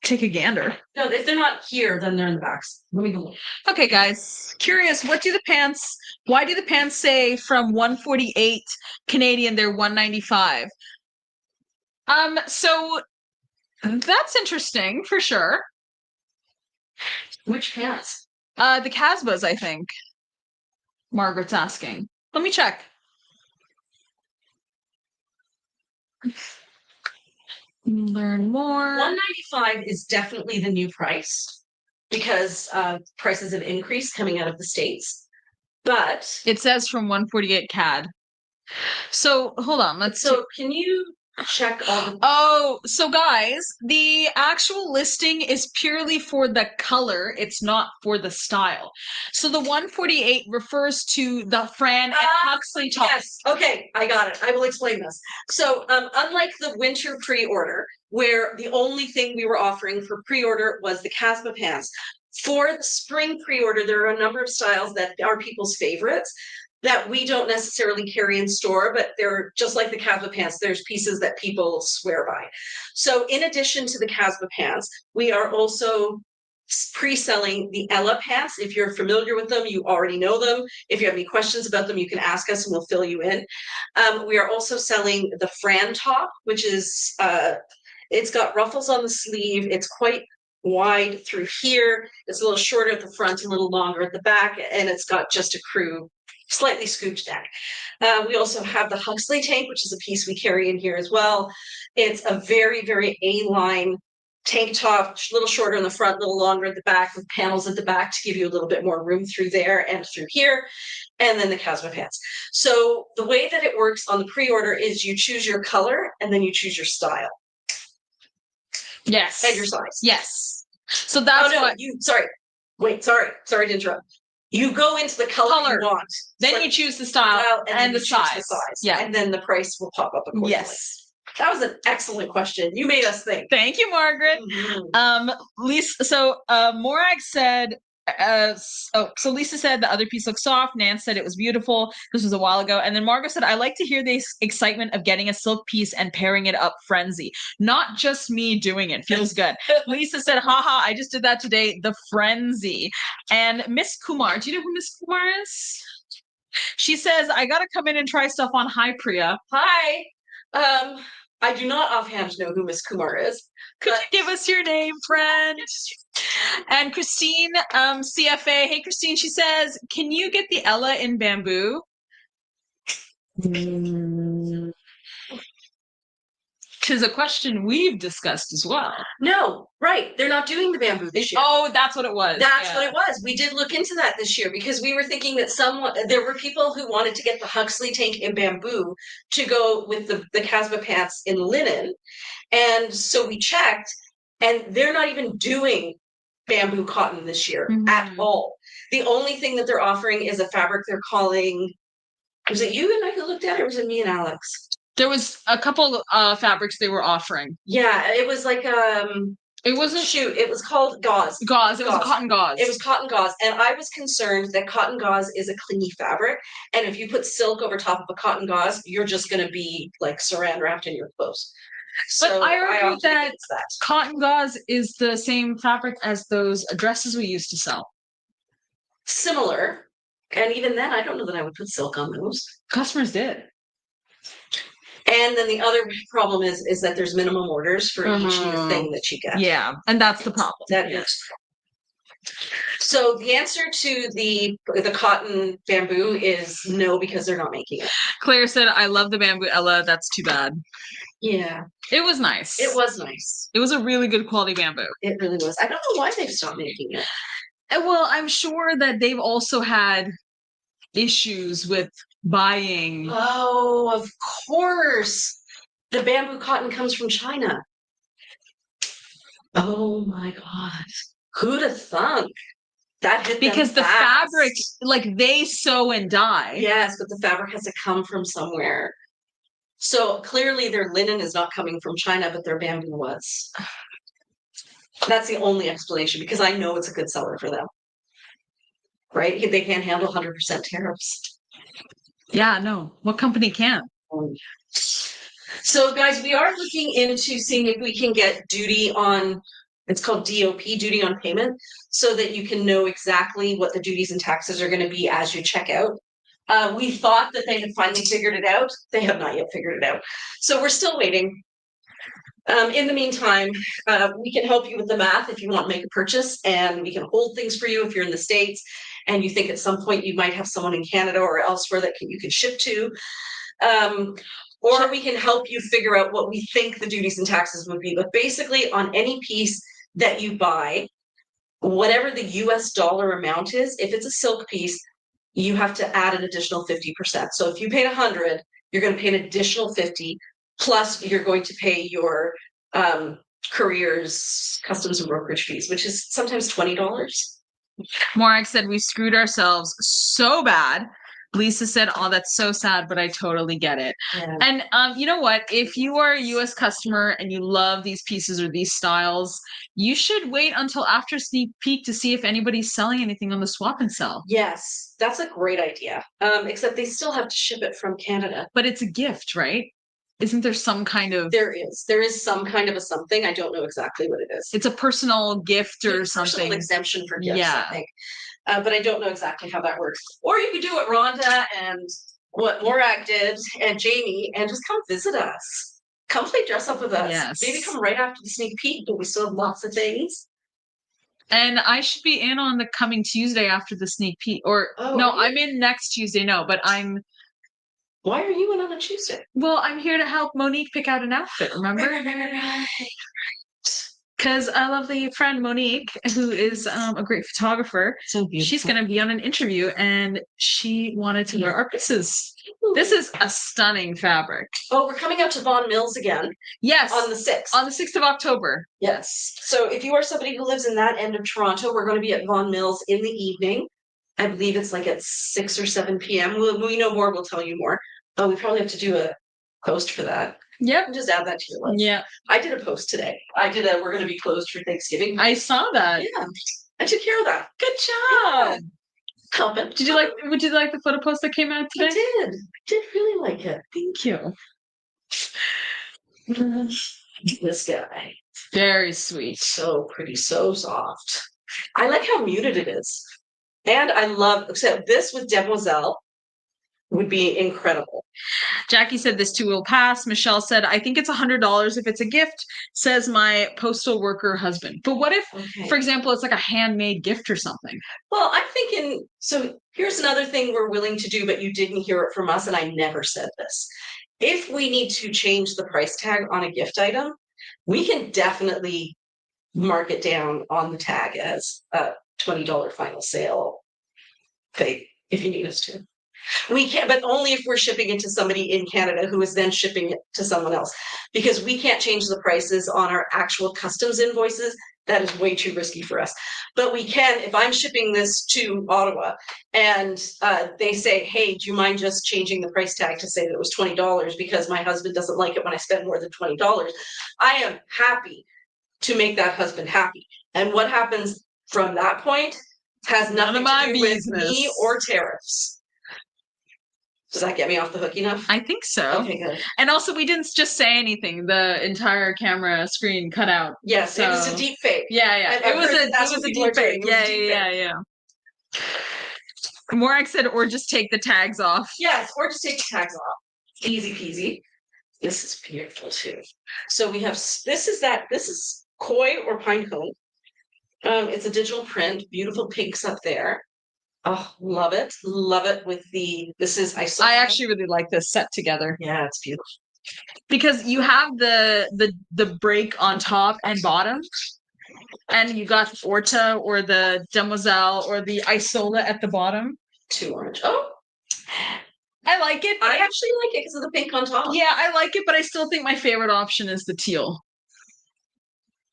take a gander. No, if they're not here, then they're in the box. Let me go look. Okay, guys. Curious, why do the pants say from 148 Canadian, they're 195? So that's interesting for sure. Which pants? The Casbahs, I think. Margaret's asking. Let me check. Learn more. 195 is definitely the new price because prices have increased coming out of the States. But it says from 148 CAD. So hold on. So can you check all the... Oh, so guys, the actual listing is purely for the color. It's not for the style. So the 148 refers to the Fran and Huxley top. Yes. Okay, I got it. I will explain this. So unlike the winter pre-order, where the only thing we were offering for pre-order was the Casbah pants, for the spring pre-order, there are a number of styles that are people's favorites that we don't necessarily carry in store, but they're just like the Casbah pants. There's pieces that people swear by. So in addition to the Casbah pants, we are also pre-selling the Ella pants. If you're familiar with them, you already know them. If you have any questions about them, you can ask us and we'll fill you in. We are also selling the Fran top, which is, it's got ruffles on the sleeve. It's quite wide through here. It's a little shorter at the front, a little longer at the back, and it's got just a crew slightly scooped neck. We also have the Huxley tank, which is a piece we carry in here as well. It's a very, very A-line tank top, a little shorter in the front, a little longer at the back, with panels at the back to give you a little bit more room through there and through here. And then the Casbah pants. So the way that it works on the pre-order is you choose your color and then you choose your style. Yes. And your size. Yes. So that's what sorry to interrupt. You go into the color you want. Then you choose the style and the size. Yeah. And then the price will pop up accordingly. Yes. That was an excellent question. You made us think. Thank you, Margaret. Lisa, so Morag said, so Lisa said the other piece looks soft. Nance said it was beautiful. This was a while ago. And then Margaret said, I like to hear the excitement of getting a silk piece and pairing it up frenzy. Not just me doing it. Feels good. Lisa said, haha, I just did that today. The frenzy. And Miss Kumar, do you know who Miss Kumar is? She says, I got to come in and try stuff on. Hi, Priya. Hi. I do not offhand know who Miss Kumar is. Could you give us your name, friend? And Christine, CFA. Hey, Christine, she says, can you get the Ella in bamboo? Tis a question we've discussed as well. No, right. They're not doing the bamboo this year. Oh, that's what it was. That's what it was. We did look into that this year because we were thinking that there were people who wanted to get the Huxley tank in bamboo to go with the Casbah pants in linen. And so we checked, and they're not even doing bamboo cotton this year at all. The only thing that they're offering is a fabric they're calling, was it you and I who looked at it, or was it me and Alex? There was a couple fabrics they were offering. Yeah, it was like it wasn't it was called gauze. Gauze. It was a cotton gauze. It was cotton gauze. And I was concerned that cotton gauze is a clingy fabric. And if you put silk over top of a cotton gauze, you're just gonna be like saran wrapped in your clothes. So but I argue that cotton gauze is the same fabric as those dresses we used to sell. Similar. And even then, I don't know that I would put silk on those. Customers did. And then the other problem is that there's minimum orders for each new thing that you get. Yeah, and that's the problem. That is. So the answer to the cotton bamboo is no, because they're not making it. Claire said, I love the bamboo, Ella. That's too bad. Yeah. It was nice. It was nice. It was a really good quality bamboo. It really was. I don't know why they've stopped making it. Well, I'm sure that they've also had issues with buying. Oh, of course. The bamboo cotton comes from China. Oh my God. Who'd have thunk? That hit them Because the fast. fabric, like they sew and dye. Yes, but the fabric has to come from somewhere. So clearly their linen is not coming from China, but their bamboo was. That's the only explanation, because I know it's a good seller for them. Right? They can't handle 100% tariffs. Yeah, no. What company can? So guys, we are looking into seeing if we can get duty on, it's called DOP, duty on payment, so that you can know exactly what the duties and taxes are going to be as you check out. We thought that they had finally figured it out. They have not yet figured it out. So we're still waiting. In the meantime, we can help you with the math if you want to make a purchase, and we can hold things for you if you're in the States and you think at some point you might have someone in Canada or elsewhere that you can ship to. Or we can help you figure out what we think the duties and taxes would be. But basically, on any piece that you buy, whatever the US dollar amount is, if it's a silk piece, you have to add an additional 50%. So if you paid 100, you're going to pay an additional 50, plus you're going to pay your couriers, customs and brokerage fees, which is sometimes $20. Morak said, we screwed ourselves so bad. Lisa said, oh, that's so sad, but I totally get it. Yeah. And you know what? If you are a US customer and you love these pieces or these styles, you should wait until after sneak peek to see if anybody's selling anything on the swap and sell. Yes, that's a great idea. Except they still have to ship it from Canada. But it's a gift, right? Isn't there some kind of... There is some kind of a something. I don't know exactly what it is. It's a personal gift or something. Personal exemption for gifts, Yeah. I think. But I don't know exactly how that works. Or you could do what Rhonda and what Morag did and Jamie and just come visit us. Come play dress up with us. Yes. Maybe come right after the sneak peek, but we still have lots of things. And I should be in on the coming Tuesday after the sneak peek. Or no, I'm in next Tuesday. No, but I'm... Why are you in on a Tuesday? Well, I'm here to help Monique pick out an outfit, remember? Right. Because I love the friend Monique, who is a great photographer. So beautiful. She's going to be on an interview, and she wanted to wear our pieces. This is a stunning fabric. Oh, we're coming out to Vaughan Mills again. Yes. On the 6th. On the 6th of October. Yes. So if you are somebody who lives in that end of Toronto, we're going to be at Vaughan Mills in the evening. I believe it's like at 6 or 7 p.m. We know more. We'll tell you more. Oh, we probably have to do a post for that. Yep. Just add that to your list. Yeah. I did a post today. We're going to be closed for Thanksgiving. I saw that. Yeah. I took care of that. Good job. Helping. Would you like the photo post that came out today? I did really like it. Thank you. This guy. Very sweet. So pretty, so soft. I like how muted it is. And I love, so this with Demoiselle would be incredible. Jackie said this too will pass. Michelle said, I think it's $100 if it's a gift, says my postal worker husband. But what if, for example, it's like a handmade gift or something? Well, I'm thinking, so here's another thing we're willing to do, but you didn't hear it from us, and I never said this. If we need to change the price tag on a gift item, we can definitely mark it down on the tag as a $20 final sale fee if you need us to. We can't, but only if we're shipping it to somebody in Canada who is then shipping it to someone else, because we can't change the prices on our actual customs invoices. That is way too risky for us. But we can, if I'm shipping this to Ottawa and they say, hey, do you mind just changing the price tag to say that it was $20 because my husband doesn't like it when I spend more than $20. I am happy to make that husband happy. And what happens from that point has nothing to do with me or tariffs. Does that get me off the hook enough? I think so. Okay, good. And also, we didn't just say anything. The entire camera screen cut out. Yes, so. It was a deep fake. Yeah, yeah. It was a deep fake. Yeah. Morak said, or just take the tags off. Yes, or just take the tags off. Easy peasy. This is beautiful too. So we have, this is koi or pine cone. It's a digital print, beautiful pinks up there. Oh, love it. Love it with this is I actually really like this set together. Yeah, it's beautiful. Because you have the break on top and bottom, and you got Orta or the Demoiselle or the Isola at the bottom. Too orange. Oh, I like it. I actually like it because of the pink on top. Yeah, I like it, but I still think my favorite option is the teal.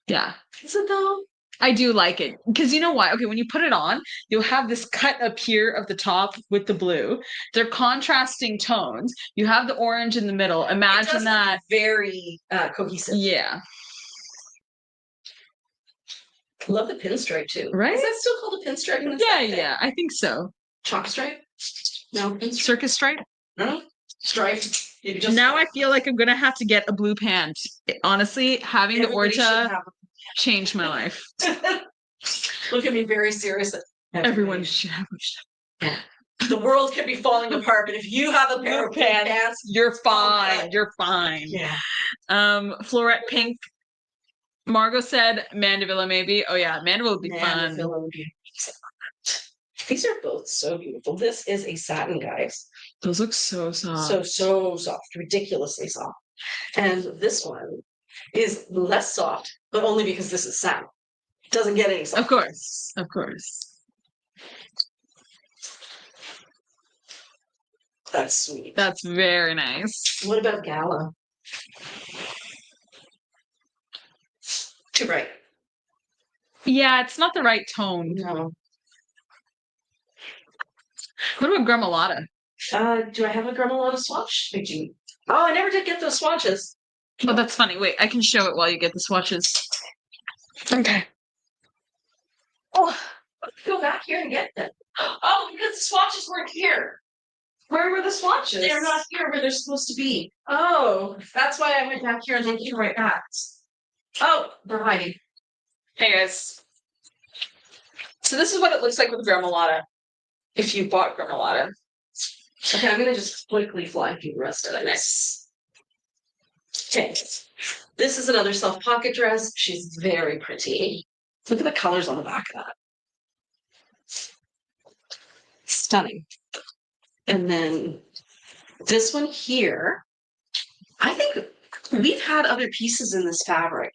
Yeah. Is it though? I do like it because you know why? Okay, when you put it on, you'll have this cut up here of the top with the blue. They're contrasting tones. You have the orange in the middle. Imagine that. Very cohesive. Yeah. Love the pinstripe too. Right? Is that still called a pinstripe? In Yeah, I think so. Chalk stripe? No. Circus stripe? No. Stripe. Now I feel like I'm gonna have to get a blue pant. Honestly, having the Orta changed my life. Look at me very serious. Everyone should have the world could be falling apart, but if you have a pair of pants, you're fine. You're fine. Yeah. Floret pink. Margot said Mandevilla maybe. Oh yeah, Mandevilla would be fun. Would be These are both so beautiful. This is a satin, guys. Those look so soft. So soft, ridiculously soft. And this one is less soft, but only because this is satin. It doesn't get any soft. Of course. That's sweet. That's very nice. What about Gala? Too bright. Yeah, it's not the right tone. No. What about Gremolata? Do I have a Gremolata swatch? Oh, I never did get those swatches. Oh, that's funny. Wait, I can show it while you get the swatches. Okay. Oh, go back here and get them. Oh, because the swatches weren't here. Where were the swatches? They're not here where they're supposed to be. Oh, that's why I went back here and then came right back. Oh, they're hiding. Hey guys. So this is what it looks like with Gremolata. If you bought Gremolata. Okay, I'm gonna just quickly fly through the rest of it. Nice. Okay. This is another self-pocket dress. She's very pretty. Look at the colors on the back of that. Stunning. And then this one here, I think we've had other pieces in this fabric.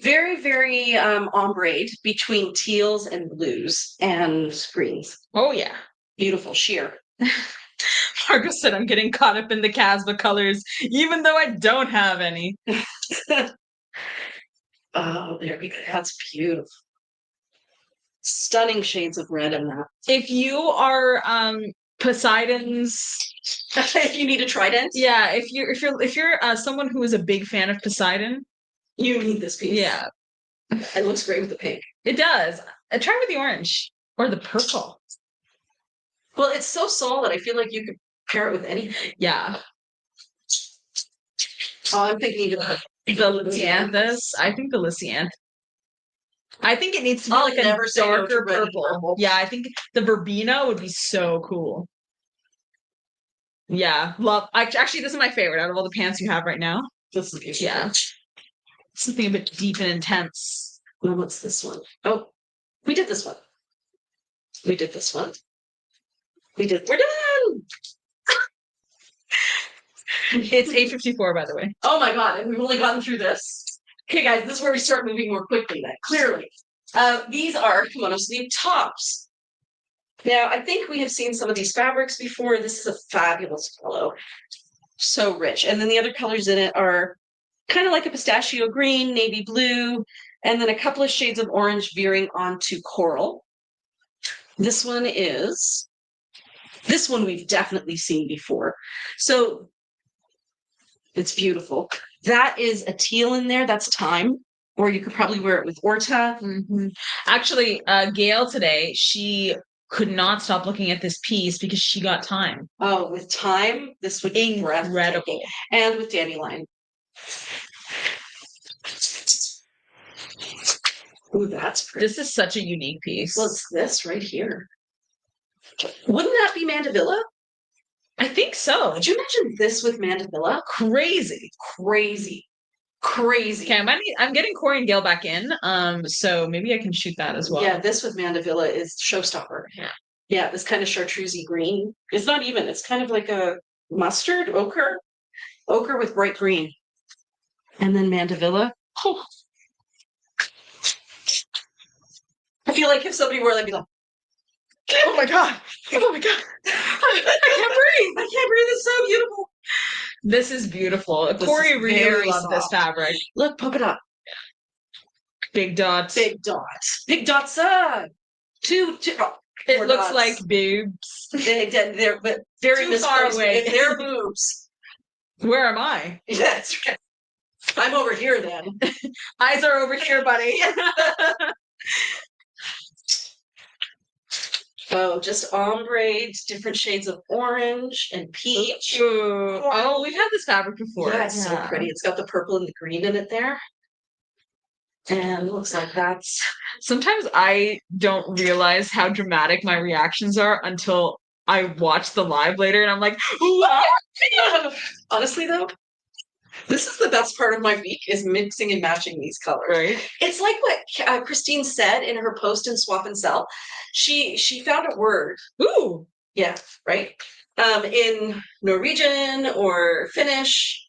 Very, very ombre between teals and blues and greens. Oh yeah. Beautiful sheer. Margot said I'm getting caught up in the Casbah colors, even though I don't have any. Oh, there we go. That's beautiful. Stunning shades of red in that. If you are Poseidon's, if you need a trident, yeah. If you're someone who is a big fan of Poseidon, you need this piece. Yeah, it looks great with the pink. It does. Try with the orange or the purple. Well, it's so solid. I feel like you could pair it with anything. Yeah. Oh, I'm thinking of the Lysianthus. I think the Lysianth. I think it needs to be like a darker purple. Yeah, I think the Verbena would be so cool. Yeah, love. Actually, this is my favorite out of all the pants you have right now. This is beautiful. Yeah, something a bit deep and intense. Well, what's this one? Oh, we did this one. We did this one. We're done. It's 8:54, by the way. Oh my god, and we've only gotten through this. Okay, guys, this is where we start moving more quickly then, clearly. These are kimono sleeve tops. Now, I think we have seen some of these fabrics before. This is a fabulous color. So rich. And then the other colors in it are kind of like a pistachio green, navy blue, and then a couple of shades of orange veering onto coral. This one we've definitely seen before. So it's beautiful. That is a teal in there. That's thyme. Or you could probably wear it with Orta. Mm-hmm. Actually, Gail today, she could not stop looking at this piece because she got thyme. Oh, with thyme, this would be incredible. And with dandelion. Ooh, that's pretty. This is such a unique piece. Well, it's this right here. Wouldn't that be Mandevilla? I think so. Could you imagine this with Mandevilla? Crazy. Crazy. Crazy. Okay, I'm getting Corey and Gail back in. So maybe I can shoot that as well. Yeah, this with Mandevilla is showstopper. Yeah. Yeah, this kind of chartreusey green. It's not even, it's kind of like a mustard, ochre with bright green. And then Mandevilla. Oh. I feel like if somebody wore that, I'd be like, Oh my god. Oh my god. I can't breathe. I can't breathe. It's so beautiful. This is beautiful. This Corey is really very loved this soft. fabric. Look, polka dot. Big dots. Big dots. Big dots. Two. It More looks dots. like boobs. They're but very Too far misplaced. away. If they're boobs. Where am I? That's right. I'm over here then. Eyes are over here, buddy. Oh, just ombre, different shades of orange and peach. Ooh. Oh, we've had this fabric before. Yeah, it's so pretty. It's got the purple and the green in it there. And it looks like that's... Sometimes I don't realize how dramatic my reactions are until I watch the live later and I'm like, wow. Honestly, though, this is the best part of my week is mixing and matching these colors. Right? It's like what Christine said in her post in Swap and Sell. She found a word. Ooh. Yeah, right. In Norwegian or Finnish.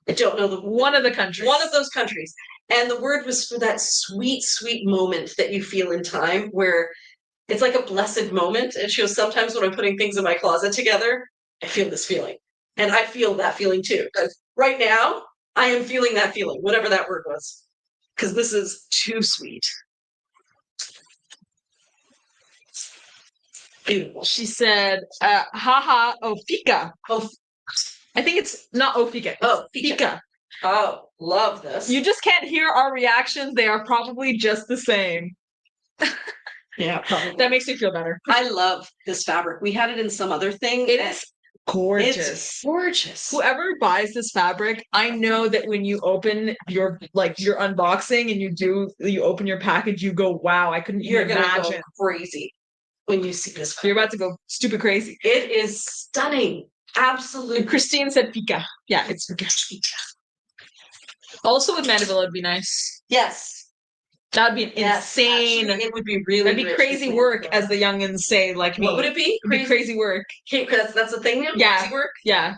I don't know One of the countries. One of those countries. And the word was for that sweet, sweet moment that you feel in time where it's like a blessed moment. And she goes, sometimes when I'm putting things in my closet together, I feel this feeling. And I feel that feeling too. Because right now, I am feeling that feeling, whatever that word was. Because this is too sweet. Beautiful. She said, haha, ofika. Oh, I think it's not ofika. oh, Fika. Oh, love this. You just can't hear our reactions. They are probably just the same. Yeah, probably. That makes me feel better. I love this fabric. We had it in some other thing. It is gorgeous. It's gorgeous. Whoever buys this fabric, I know that when you open your unboxing and you open your package, you go, wow, I couldn't You're even gonna imagine. go crazy when you see this. You're about to go stupid crazy. It is stunning. Absolutely. Christine said Pika. Yeah, it's Pika. Also with Mandevilla would be nice. Yes. That'd be insane. Actually, it would be really. That'd be crazy work, as the youngins say, like me. What would it be? It'd be crazy work. Okay, that's the thing now? Yeah. Crazy work? Yeah.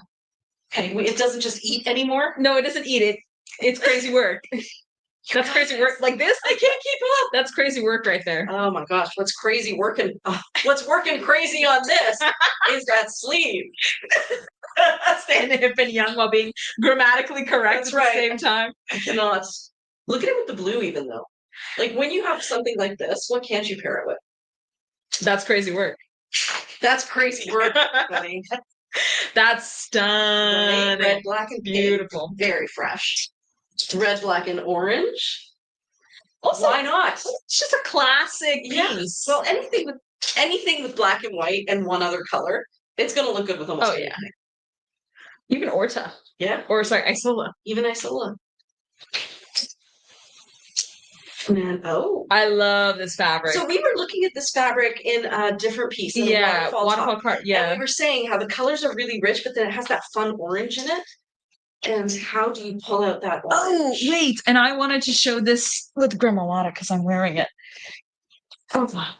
Okay, it doesn't just eat anymore? No, it doesn't eat it. It's crazy work. That's crazy work. Like this, I can't keep up. That's crazy work right there. Oh my gosh, what's crazy working? What's working crazy on this is that sleeve. Stand hip and young while being grammatically correct at the same time. I cannot. Look at it with the blue even though. Like when you have something like this, what can't you pair it with? That's crazy work. That's crazy work, buddy. That's stunning. Red, black, and beautiful. Pink. Very fresh. Red, black, and orange. Also, why not? It's just a classic piece. Well, anything with black and white and one other color, it's gonna look good with almost anything. Even Orta. Yeah. Or sorry, Isola. Even Isola. Man, I love this fabric. So we were looking at this fabric in a different piece. Waterfall card. Yeah. And we were saying how the colors are really rich, but then it has that fun orange in it. And how do you pull out that orange? Oh, wait. And I wanted to show this with Gremolata because I'm wearing it. Oh, wow.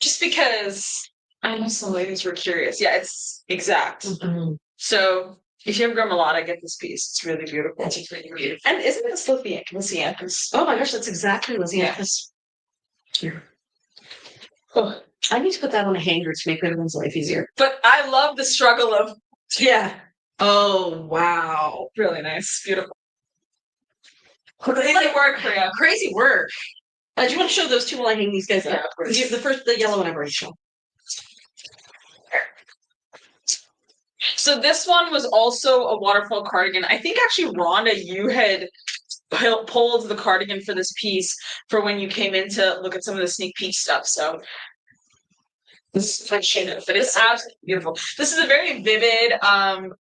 Just because I know some ladies were curious. Yeah, it's exact. Mm-hmm. So if you have Gremolata, get this piece. It's really beautiful. It's really beautiful. And isn't this Lysianthus? Oh my gosh, that's exactly Lysianthus. Yeah. Oh, I need to put that on a hanger to make everyone's life easier. But I love the struggle of Oh wow. Really nice. Beautiful. Crazy work, Priya. Crazy work. Do you want to show those two while I hang these guys up? Yeah, of course. The yellow one I've already shown. So this one was also a waterfall cardigan. I think actually, Rhonda, you had pulled the cardigan for this piece for when you came in to look at some of the sneak peek stuff. So This is my shade of it. It's absolutely beautiful. This is a very vivid,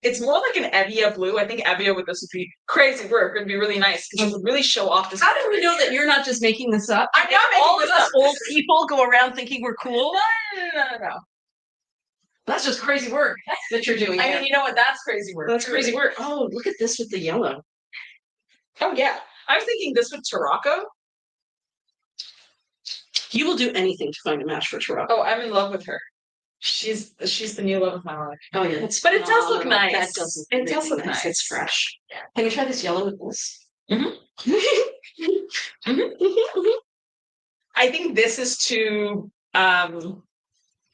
it's more like an Evia blue. I think Evia with this would be crazy work. It'd be really nice because it would really show off this. How do we know that you're not just making this up? I'm not making all of this us up. old people go around thinking we're cool. No. That's just crazy work that you're doing. I mean, you know what? That's crazy work. That's crazy work. Oh, look at this with the yellow. Oh yeah. I was thinking this with Tarako. You will do anything to find a match for Tarako. Oh, I'm in love with her. She's the new love of my life. Oh yeah, but it does look nice. That does It does look nice. It's fresh. Can you try this yellow with this? I think this is too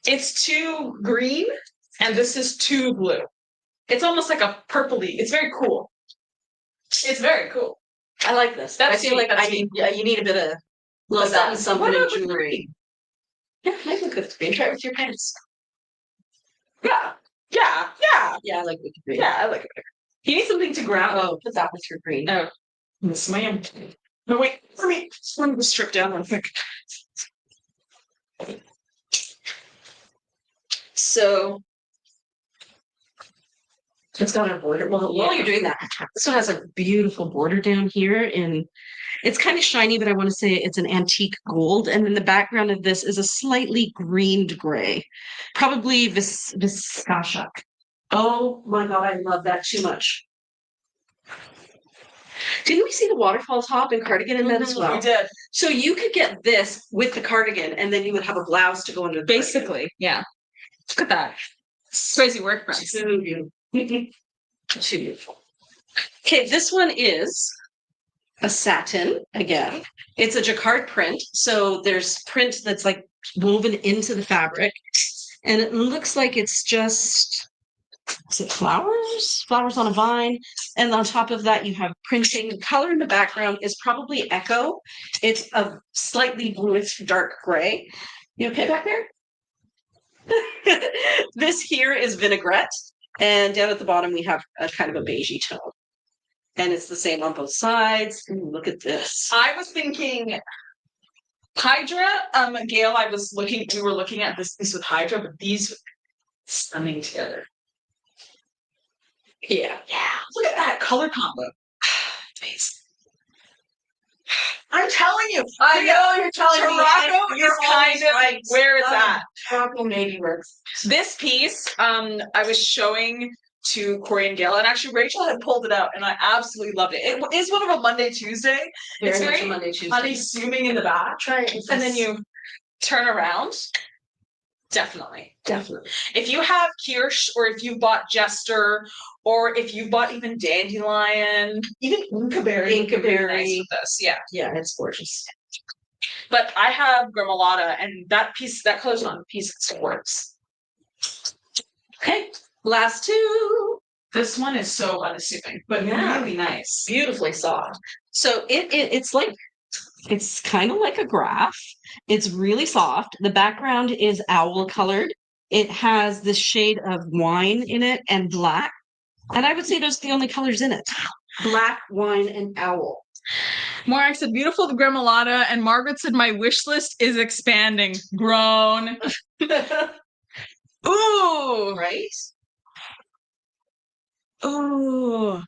it's too green and this is too blue. It's almost like a purpley. It's very cool. It's very cool. I like this. That's I feel like you need a bit of little something What in about jewelry. Yeah, maybe look at the green. Try it with your pants. Yeah. Yeah, I like the green. Yeah, I like it. You need something to ground. Oh, put that with your green. Oh, yes, ma'am. No, wait, let me just strip down real quick. So it's got a border. Well, while you're doing that, this one has a beautiful border down here, and it's kind of shiny, but I want to say it's an antique gold. And then the background of this is a slightly greened gray, probably Viscashak. Oh my god, I love that too much. Didn't we see the waterfall top and cardigan in that as well? We did. So you could get this with the cardigan, and then you would have a blouse to go under the Basically, yeah. Look at that. It's crazy work, friends. Too beautiful. Too beautiful. Okay, this one is a satin again. It's a jacquard print, so there's print that's like woven into the fabric, and it looks like it's just, is it flowers? Flowers on a vine, and on top of that you have printing. The color in the background is probably Echo. It's a slightly bluish dark gray. You okay back there? This here is vinaigrette, and down at the bottom we have a kind of a beigey tone. And it's the same on both sides. Ooh, look at this. I was thinking Hydra, Gail, we were looking at this piece with Hydra, but these stunning together. Yeah. Look at that color combo. I'm telling you. I know you're telling me. Tarako is kind of right. where it's at. Tarako maybe works. This piece, I was showing to Corey and Gail, and actually Rachel had pulled it out, and I absolutely loved it. It is one of a Monday, Tuesday. It's very Monday, Tuesday. unassuming in the back. Try it. And then you turn around. Definitely. If you have Kirsch, or if you bought Jester, or if you bought even Dandelion, even Incaberry. Nice with this. Yeah, it's gorgeous. but I have Gremolata, and that color's on a piece that still works. Okay, last two. This one is so unassuming, but really nice. Beautifully soft. So it's like, it's kind of like a graph. It's really soft. The background is owl colored. It has this shade of wine in it and black. And I would say those are the only colors in it. Black, wine, and owl. Mark said, beautiful Gremolata, and Margaret said, my wish list is expanding. Grown. Ooh. Right? Ooh.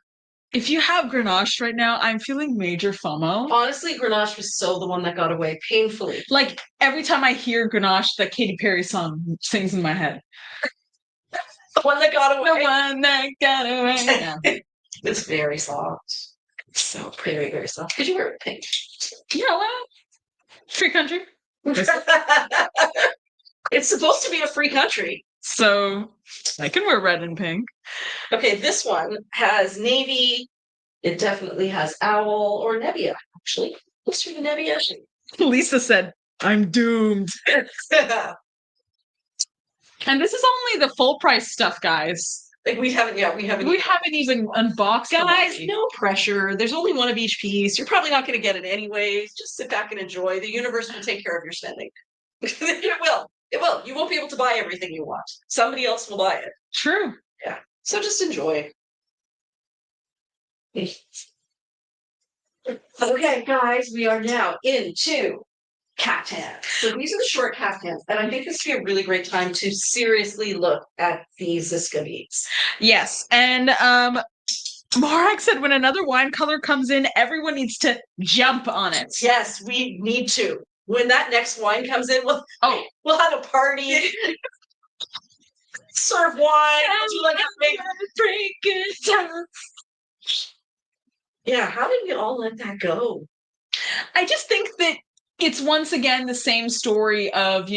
If you have Grenache right now, I'm feeling major FOMO. Honestly, Grenache was so the one that got away painfully. Like, every time I hear Grenache, that Katy Perry song sings in my head. The one that got away. The one that got away. Yeah. It's very soft. So pretty, very, very soft. Could you wear it pink? Yeah, well, free country. It's supposed to be a free country. So I can wear red and pink. Okay, this one has navy. It definitely has owl or Nebia, actually. Let's do the Nebia. Lisa said, I'm doomed. And this is only the full price stuff, guys. Like we haven't even unboxed. Guys, no pressure. There's only one of each piece. You're probably not going to get it anyways. Just sit back and enjoy. The universe will take care of your spending. It will. It will. You won't be able to buy everything you want. Somebody else will buy it. True. Yeah. So just enjoy. Okay, guys, we are now into kaftans. So these are the short kaftans, and I think this would be a really great time to seriously look at these ZSISKA beads. Yes, and Marek said when another wine color comes in, everyone needs to jump on it. Yes, we need to. When that next wine comes in, we'll have a party. Serve wine. Do like a big drink it. Yeah, how did we all let that go? I just think that it's once again the same story of,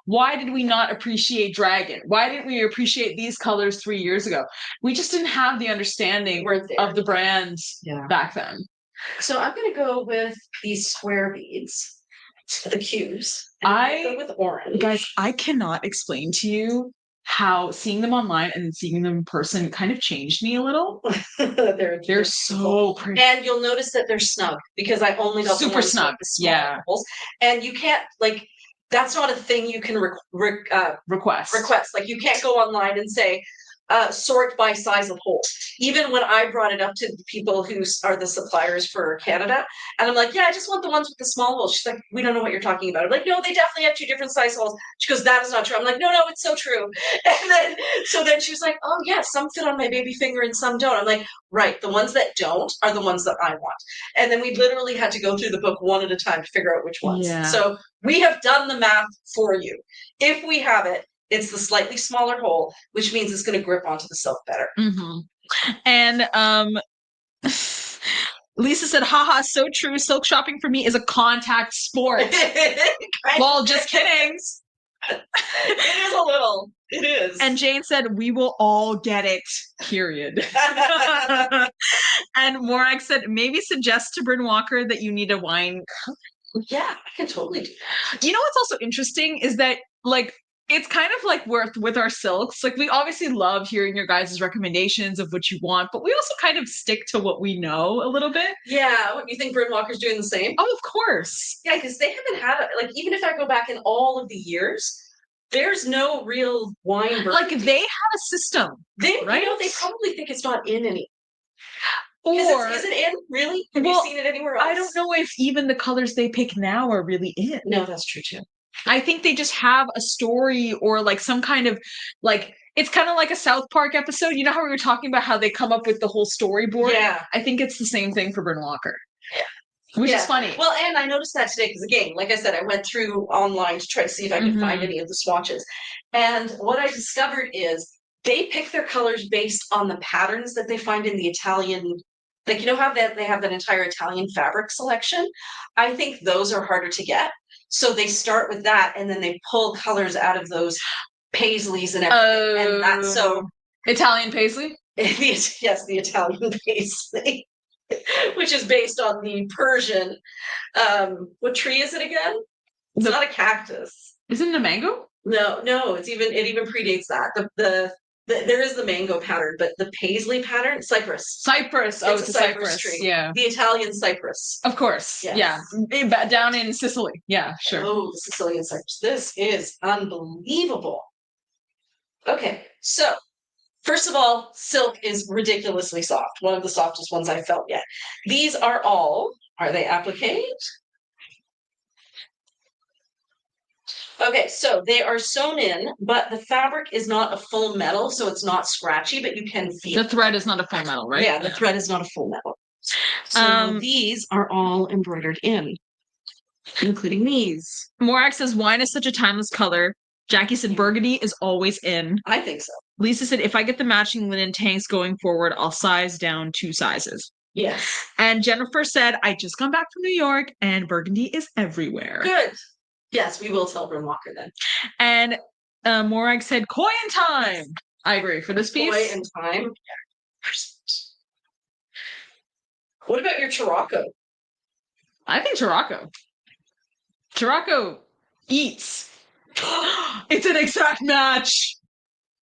why did we not appreciate dragon? Why didn't we appreciate these colors 3 years ago? We just didn't have the understanding of the brands back then. So I'm going to go with these square beads, the Qs. I go with orange. Guys, I cannot explain to you how seeing them online and seeing them in person kind of changed me a little. They're so pretty. And you'll notice that they're snug because I only got super snug. Yeah. Holes. And you can't that's not a thing you can request. Like you can't go online and say, sort by size of hole. Even when I brought it up to the people who are the suppliers for Canada, and I'm like, yeah, I just want the ones with the small holes. She's like, we don't know what you're talking about. I'm like, no, they definitely have 2 different size holes. She goes, that is not true. I'm like, no, it's so true. And then she was like, oh yeah, some fit on my baby finger and some don't. I'm like, right, the ones that don't are the ones that I want. And then we literally had to go through the book one at a time to figure out which ones. Yeah. So we have done the math for you. If we have it, it's the slightly smaller hole, which means it's going to grip onto the silk better. Mm-hmm. And Lisa said, haha, so true. Silk shopping for me is a contact sport. Well, just kidding. It is a little. It is. And Jane said, we will all get it, period. And Morak said, maybe suggest to Bryn Walker that you need a wine. Yeah, I can totally do that. You know what's also interesting is that, it's kind of like with our silks. We obviously love hearing your guys' recommendations of what you want, but we also kind of stick to what we know a little bit. Yeah. What, you think Bryn Walker's doing the same? Oh, of course. Yeah, because they haven't had even if I go back in all of the years, there's no real wine. They have a system. They probably think it's not in any. Or is it in really? Have you seen it anywhere else? I don't know if even the colors they pick now are really in. No, that's true too. I think they just have a story or some kind of it's kind of like a South Park episode. You know how we were talking about how they come up with the whole storyboard? Yeah. I think it's the same thing for Bryn Walker. Yeah. Which is funny. Well, and I noticed that today because, again, like I said, I went through online to try to see if I could find any of the swatches. And what I discovered is they pick their colors based on the patterns that they find in the Italian. You know how they have that entire Italian fabric selection? I think those are harder to get. So they start with that, and then they pull colors out of those paisleys and everything. And that's so Italian paisley? Yes, the Italian paisley, which is based on the Persian. What tree is it again? It's not a cactus. Isn't it a mango? No, it even predates that. There is the mango pattern, but the paisley pattern, cypress. Cypress. Oh, it's a cypress tree. Yeah. The Italian cypress. Of course. Yes. Yeah. Down in Sicily. Yeah, sure. Oh, the Sicilian cypress. This is unbelievable. Okay, so first of all, silk is ridiculously soft. One of the softest ones I've felt yet. These are they appliqued? Okay, so they are sewn in, but the fabric is not a full metal, so it's not scratchy, but you can feel the thread is not a full metal, right? Yeah, the thread is not a full metal. So these are all embroidered in, including these. Morak says, wine is such a timeless color. Jackie said, burgundy is always in. I think so. Lisa said, if I get the matching linen tanks going forward, I'll size down 2 sizes. Yes. And Jennifer said, I just come back from New York and burgundy is everywhere. Good. Yes, we will tell Bryn Walker then. And Morag said, koi in time. I agree for this piece. Koi in time. What about your Tarocco? I think Tarocco eats. It's an exact match.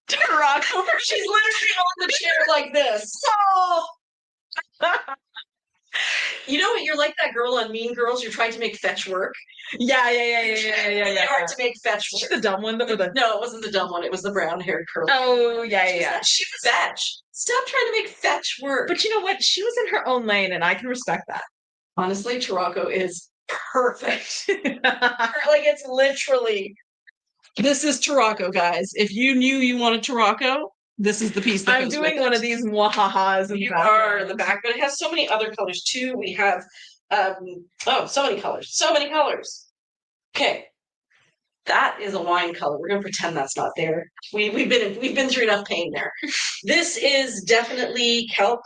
Tarocco, she's literally on the chair like this. Oh. You know what? You're like that girl on Mean Girls. You're trying to make fetch work. Yeah. It's hard to make fetch work. The dumb one. No, it wasn't the dumb one. It was the brown-haired girl. Oh, yeah. She was fetch. Stop trying to make fetch work. But you know what? She was in her own lane, and I can respect that. Honestly, Tarocco is perfect. Like it's literally. This is Tarocco, guys. If you knew you wanted Tarocco, this is the piece that I'm goes doing with one it. of these mwahahas in the back. Are in the back, but it has so many other colors too. We have so many colors. So many colors. Okay. That is a wine color. We're gonna pretend that's not there. We've been through enough pain there. This is definitely kelp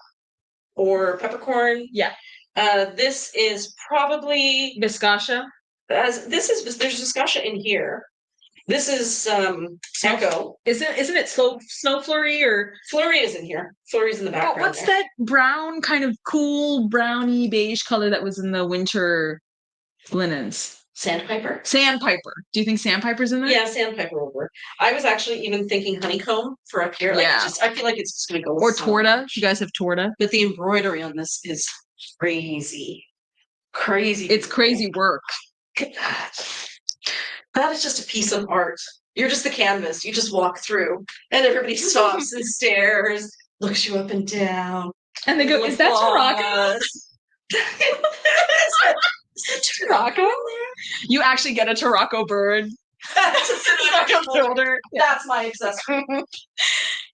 or peppercorn. Yeah. This is probably Biscaccia. there's Viscascia in here. This is Echo. Isn't it Snow Flurry or Flurry is in here. Flurry's in the background. But what's that brown kind of cool browny beige color that was in the winter linens? Sandpiper. Sandpiper. Do you think Sandpiper's in there? Yeah, Sandpiper will work. I was actually even thinking honeycomb for up here. Like, Yeah. I feel like it's just gonna go with Or Torta. You guys have Torta. But the embroidery on this is crazy. Crazy. It's crazy work. Look at that. That is just a piece of art. You're just the canvas. You just walk through and everybody stops and stares, looks you up and down. And they go, is that Tarocco? Is that Tarocco? You actually get a Tarocco bird. Shoulder. That's my accessory.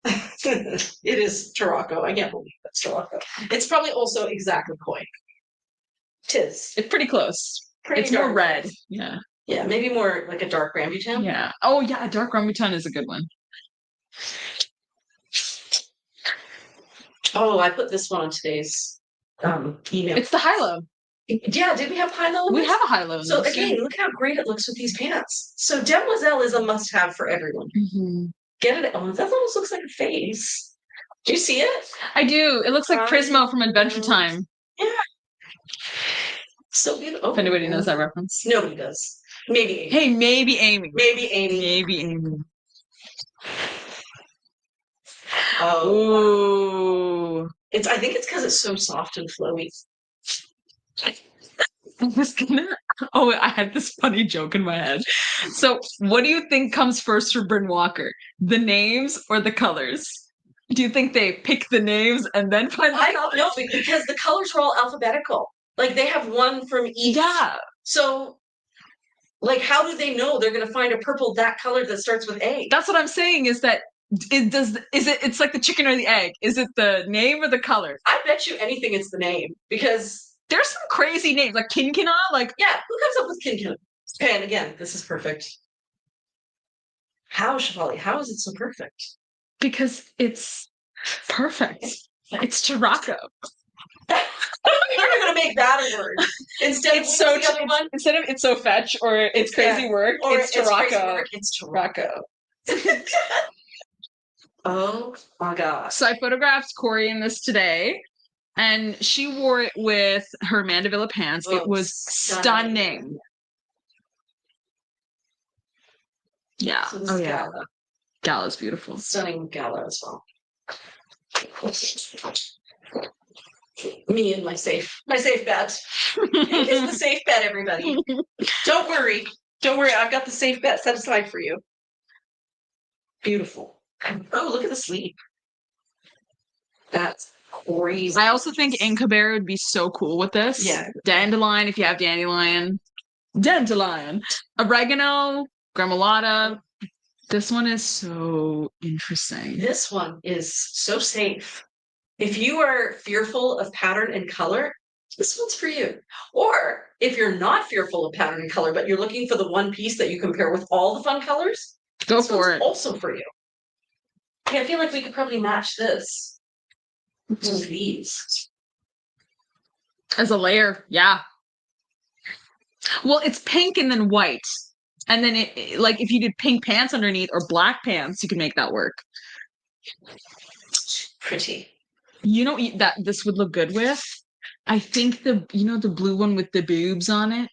It is Tarocco. I can't believe that's Tarocco. It's probably also exactly koi. Tis. It's pretty close. Pretty it's more dark red. Yeah. Yeah, maybe more like a dark rambutan. Yeah. Oh, yeah. A dark rambutan is a good one. Oh, I put this one on today's email. It's the high-low. Yeah, did we have high-low? We have a high-low. So again, look how great it looks with these pants. So Demoiselle is a must-have for everyone. Mm-hmm. Get it on. That almost looks like a face. Do you see it? I do. It looks like Prismo from Adventure Time. Yeah. So beautiful. If anybody knows that reference. Nobody does. Maybe Amy. Hey, maybe Amy. Maybe Amy. Maybe Amy. Oh. I think it's because it's so soft and flowy. I had this funny joke in my head. So, what do you think comes first for Bryn Walker? The names or the colors? Do you think they pick the names and then find the I don't know, because the colors are all alphabetical. Like, they have one from each. Yeah. So, like, how do they know they're going to find a purple that color that starts with A? That's what I'm saying, is that it's like the chicken or the egg. Is it the name or the color? I bet you anything it's the name, because there's some crazy names, like Kinkina, yeah, who comes up with Kinkina? Okay, and again, this is perfect. How, Shefali? How is it so perfect? Because it's perfect. It's Tarocco. You're gonna make that a word instead. It's so the other one. Instead of it's so fetch or it's crazy work, or it's Tarocco. It's Tarocco. Oh my god! So I photographed Corey in this today, and she wore it with her Mandevilla pants. It was stunning. Yeah. So yeah. Gala's beautiful. Stunning gala as well. Me and my safe bet. Pink is the safe bet, everybody. Don't worry. I've got the safe bet set aside for you. Beautiful. Oh, look at the sleeve. That's crazy. I also think Incabear would be so cool with this. Yeah. Dandelion, if you have dandelion. Oregano, gremolata. This one is so interesting. This one is so safe. If you are fearful of pattern and color, this one's for you. Or if you're not fearful of pattern and color, but you're looking for the one piece that you compare with all the fun colors, go for it. Also for you. Okay, I feel like we could probably match this with these. As a layer, yeah. Well, it's pink and then white. And then it like if you did pink pants underneath or black pants, you can make that work. Pretty. You know that this would look good with? I think the blue one with the boobs on it.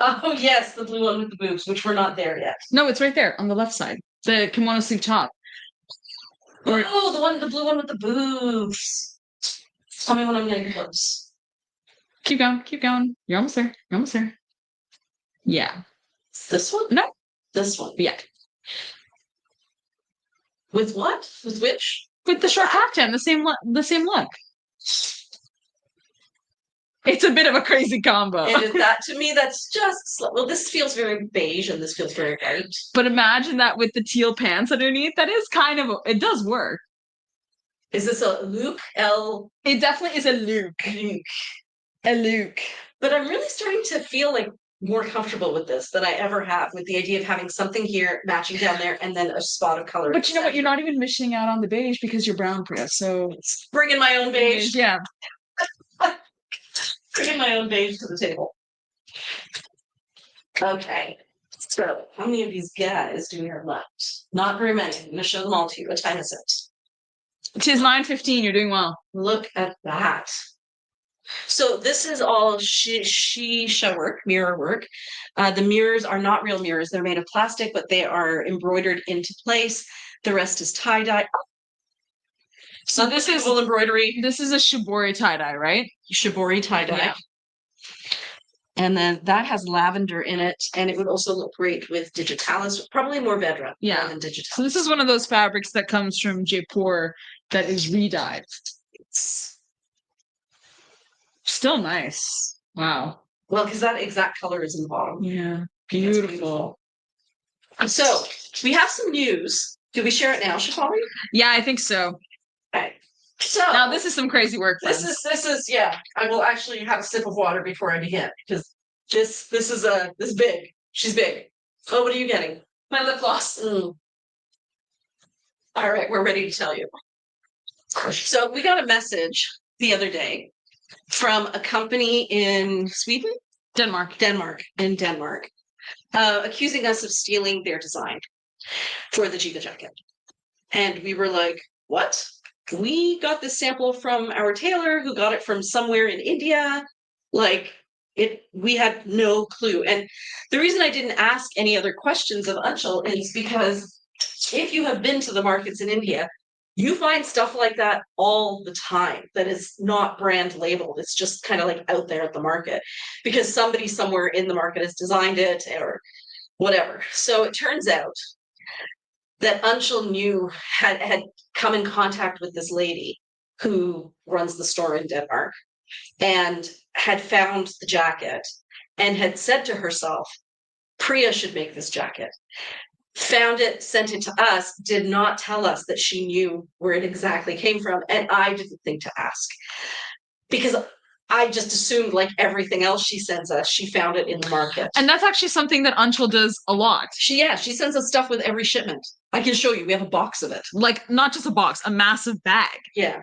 Oh yes, the blue one with the boobs, which we're not there yet. No, it's right there on the left side. The kimono sleeve top. The blue one with the boobs. Tell me when I'm getting close. Keep going. You're almost there. Yeah. This one? No. This one. Yeah. With what? With which? With the short caftan, the same look. It's a bit of a crazy combo. And that, to me, that's just, well, this feels very beige and this feels very white. But imagine that with the teal pants underneath. That is kind of, it does work. Is this a Luke L? It definitely is a Luke. A Luke. But I'm really starting to feel like more comfortable with this than I ever have, with the idea of having something here matching down there and then a spot of color. But you know what? You're not even missing out on the beige because you're brown, Priya. So bringing my own beige. Yeah. Bringing my own beige to the table. Okay. So how many of these guys do we have left? Not very many. I'm going to show them all to you. What time is it? It is 9:15. You're doing well. Look at that. So this is all shisha work, mirror work. The mirrors are not real mirrors. They're made of plastic, but they are embroidered into place. The rest is tie-dye. So this is embroidery. This is a shibori tie-dye, right? Shibori tie-dye. Yeah. And then that has lavender in it, and it would also look great with digitalis, probably more Vedra than digitalis. So this is one of those fabrics that comes from Jaipur that is re-dyed. It's still nice. Wow. Well, because that exact color is in the bottom. Yeah. Beautiful. So we have some news. Do we share it now, Shafali? Yeah, I think so. Okay. So now this is some crazy work. This is yeah. I will actually have a sip of water before I begin, because this is big. She's big. Oh, what are you getting? My lip gloss. All right, we're ready to tell you. So we got a message the other day from a company in Sweden? Denmark, accusing us of stealing their design for the Jiva jacket. And we were like, what? We got this sample from our tailor who got it from somewhere in India. We had no clue. And the reason I didn't ask any other questions of Anshul is because if you have been to the markets in India, you find stuff like that all the time that is not brand labeled. It's just kind of like out there at the market because somebody somewhere in the market has designed it or whatever. So it turns out that Anshul had come in contact with this lady who runs the store in Denmark and had found the jacket and had said to herself, Priya should make this jacket. Found it, sent it to us, did not tell us that she knew where it exactly came from. And I didn't think to ask because I just assumed, like everything else she sends us, she found it in the market. And that's actually something that Anshul does a lot. She sends us stuff with every shipment. I can show you. We have a box of it. Like not just a box, a massive bag. Yeah.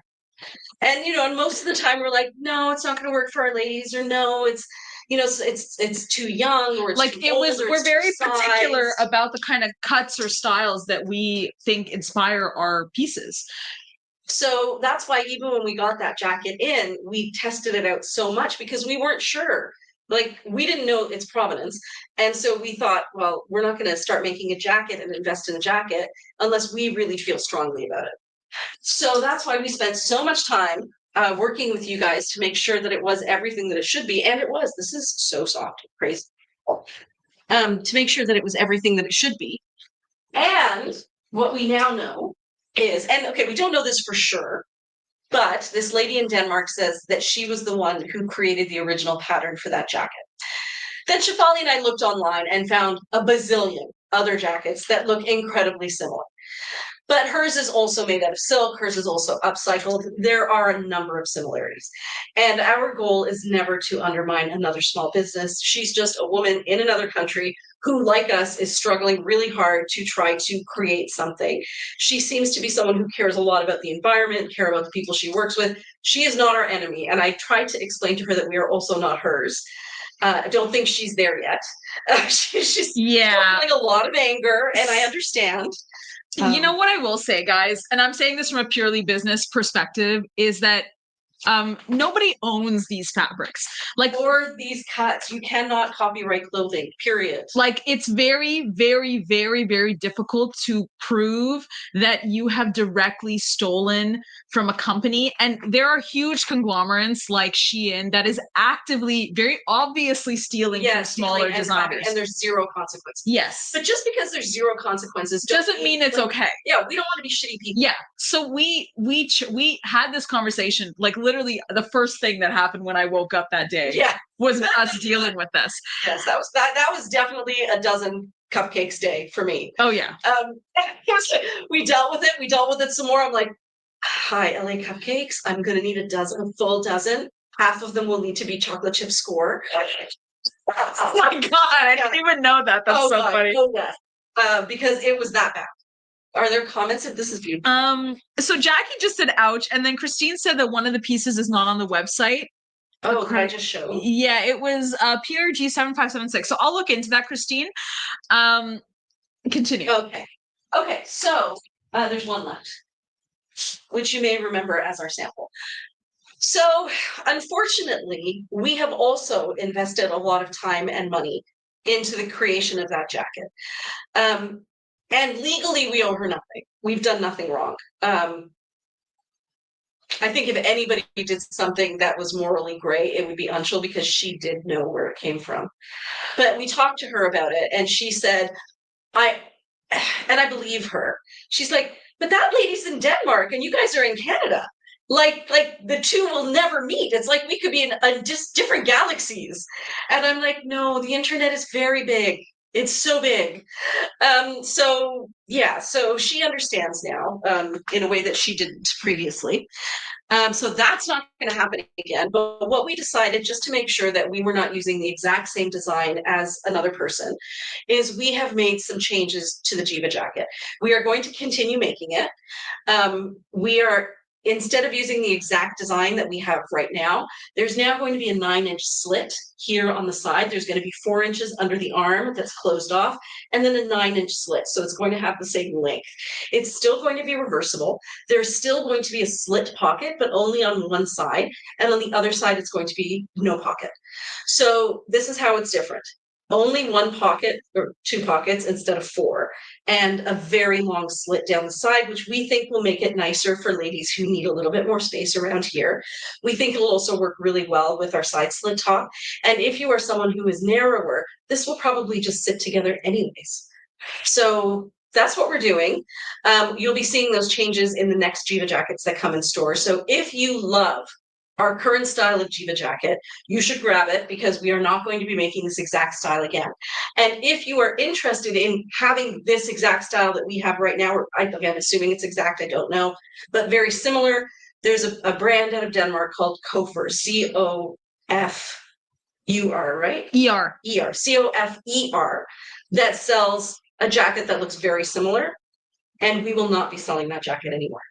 And, and most of the time we're like, no, it's not going to work for our ladies, or no, it's, it's too young, or it's like too old, we're very particular about the kind of cuts or styles that we think inspire our pieces. So that's why even when we got that jacket in, we tested it out so much because we weren't sure. Like, we didn't know its provenance. And so we thought, well, we're not going to start making a jacket and invest in a jacket unless we really feel strongly about it. So that's why we spent so much time working with you guys to make sure that it was everything that it should be. And it was. This is so soft and crazy. To make sure that it was everything that it should be. And what we now know is, and okay, we don't know this for sure, but this lady in Denmark says that she was the one who created the original pattern for that jacket. Then Shafali and I looked online and found a bazillion other jackets that look incredibly similar. But hers is also made out of silk. Hers is also upcycled. There are a number of similarities. And our goal is never to undermine another small business. She's just a woman in another country who, like us, is struggling really hard to try to create something. She seems to be someone who cares a lot about the environment, care about the people she works with. She is not our enemy. And I tried to explain to her that we are also not hers. I don't think she's there yet. She's feeling a lot of anger, and I understand. You know what I will say, guys, and I'm saying this from a purely business perspective, is that nobody owns these fabrics, or these cuts. You cannot copyright clothing, period. Like, it's very, very, very, very difficult to prove that you have directly stolen from a company. And there are huge conglomerates like Shein that is actively, very obviously stealing from smaller designers. And there's zero consequences. Yes. But just because there's zero consequences doesn't mean it's okay. Yeah, we don't want to be shitty people. Yeah. So we had this conversation, like, literally literally the first thing that happened when I woke up that day. Yeah. Was us dealing with this. Yes, that was definitely a dozen cupcakes day for me. Oh yeah. We dealt with it. We dealt with it some more. I'm like, hi, LA Cupcakes. I'm gonna need a full dozen. Half of them will need to be chocolate chip score. Oh my God, I didn't even know that. That's so funny. Oh yeah. Because it was that bad. Are there comments if this is beautiful? So Jackie just said ouch, and then Christine said that one of the pieces is not on the website. Oh, can I just show? Yeah, it was PRG 7576. So I'll look into that, Christine. Continue. Okay, so there's one left, which you may remember as our sample. So unfortunately, we have also invested a lot of time and money into the creation of that jacket. And legally, we owe her nothing. We've done nothing wrong. I think if anybody did something that was morally gray, it would be Anshul, because she did know where it came from. But we talked to her about it, and she said, and I believe her. She's like, but that lady's in Denmark and you guys are in Canada. Like the two will never meet. It's like we could be in just different galaxies. And I'm like, no, the internet is very big. It's so big. So yeah, so she understands now in a way that she didn't previously. So that's not going to happen again. But what we decided, just to make sure that we were not using the exact same design as another person, is we have made some changes to the Jiva jacket. We are going to continue making it. We are, instead of using the exact design that we have right now, there's now going to be a 9-inch slit here on the side. There's going to be 4 inches under the arm that's closed off, and then a 9-inch slit. So it's going to have the same length. It's still going to be reversible. There's still going to be a slit pocket, but only on one side. And on the other side, it's going to be no pocket. So this is how it's different. Only one pocket or 2 pockets instead of 4, and a very long slit down the side, which we think will make it nicer for ladies who need a little bit more space around here. We think it'll also work really well with our side slit top. And if you are someone who is narrower, this will probably just sit together anyways. So that's what we're doing. You'll be seeing those changes in the next Jiva jackets that come in store. So if you love our current style of Jiva jacket, you should grab it, because we are not going to be making this exact style again. And if you are interested in having this exact style that we have right now, or again, assuming it's exact, I don't know, but very similar, there's a brand out of Denmark called Kofer, Cofur, right? ER. Cofer, that sells a jacket that looks very similar, and we will not be selling that jacket anymore.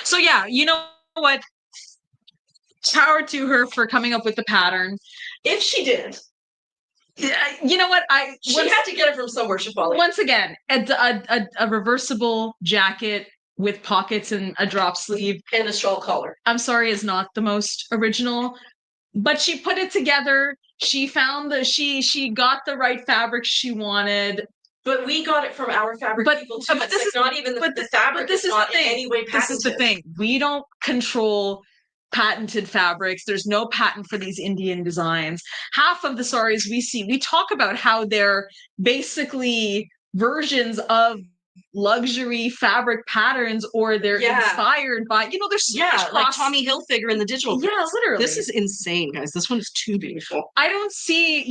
So yeah, you know what? Power to her for coming up with the pattern. If she did. You know what? She had to get it from somewhere, Shafali. Once again, a reversible jacket with pockets and a drop sleeve. And a shawl collar. I'm sorry, is not the most original, but she put it together. She found she got the right fabric she wanted. But we got it from our fabric people too. But this is not even the fabric. This is not in any way patented. This is the thing. We don't control patented fabrics. There's no patent for these Indian designs. Half of the saris we see, we talk about how they're basically versions of luxury fabric patterns, or they're inspired by, there's so much like Tommy Hilfiger in the digital press. Literally. This is insane, guys. This one is too beautiful. I don't see,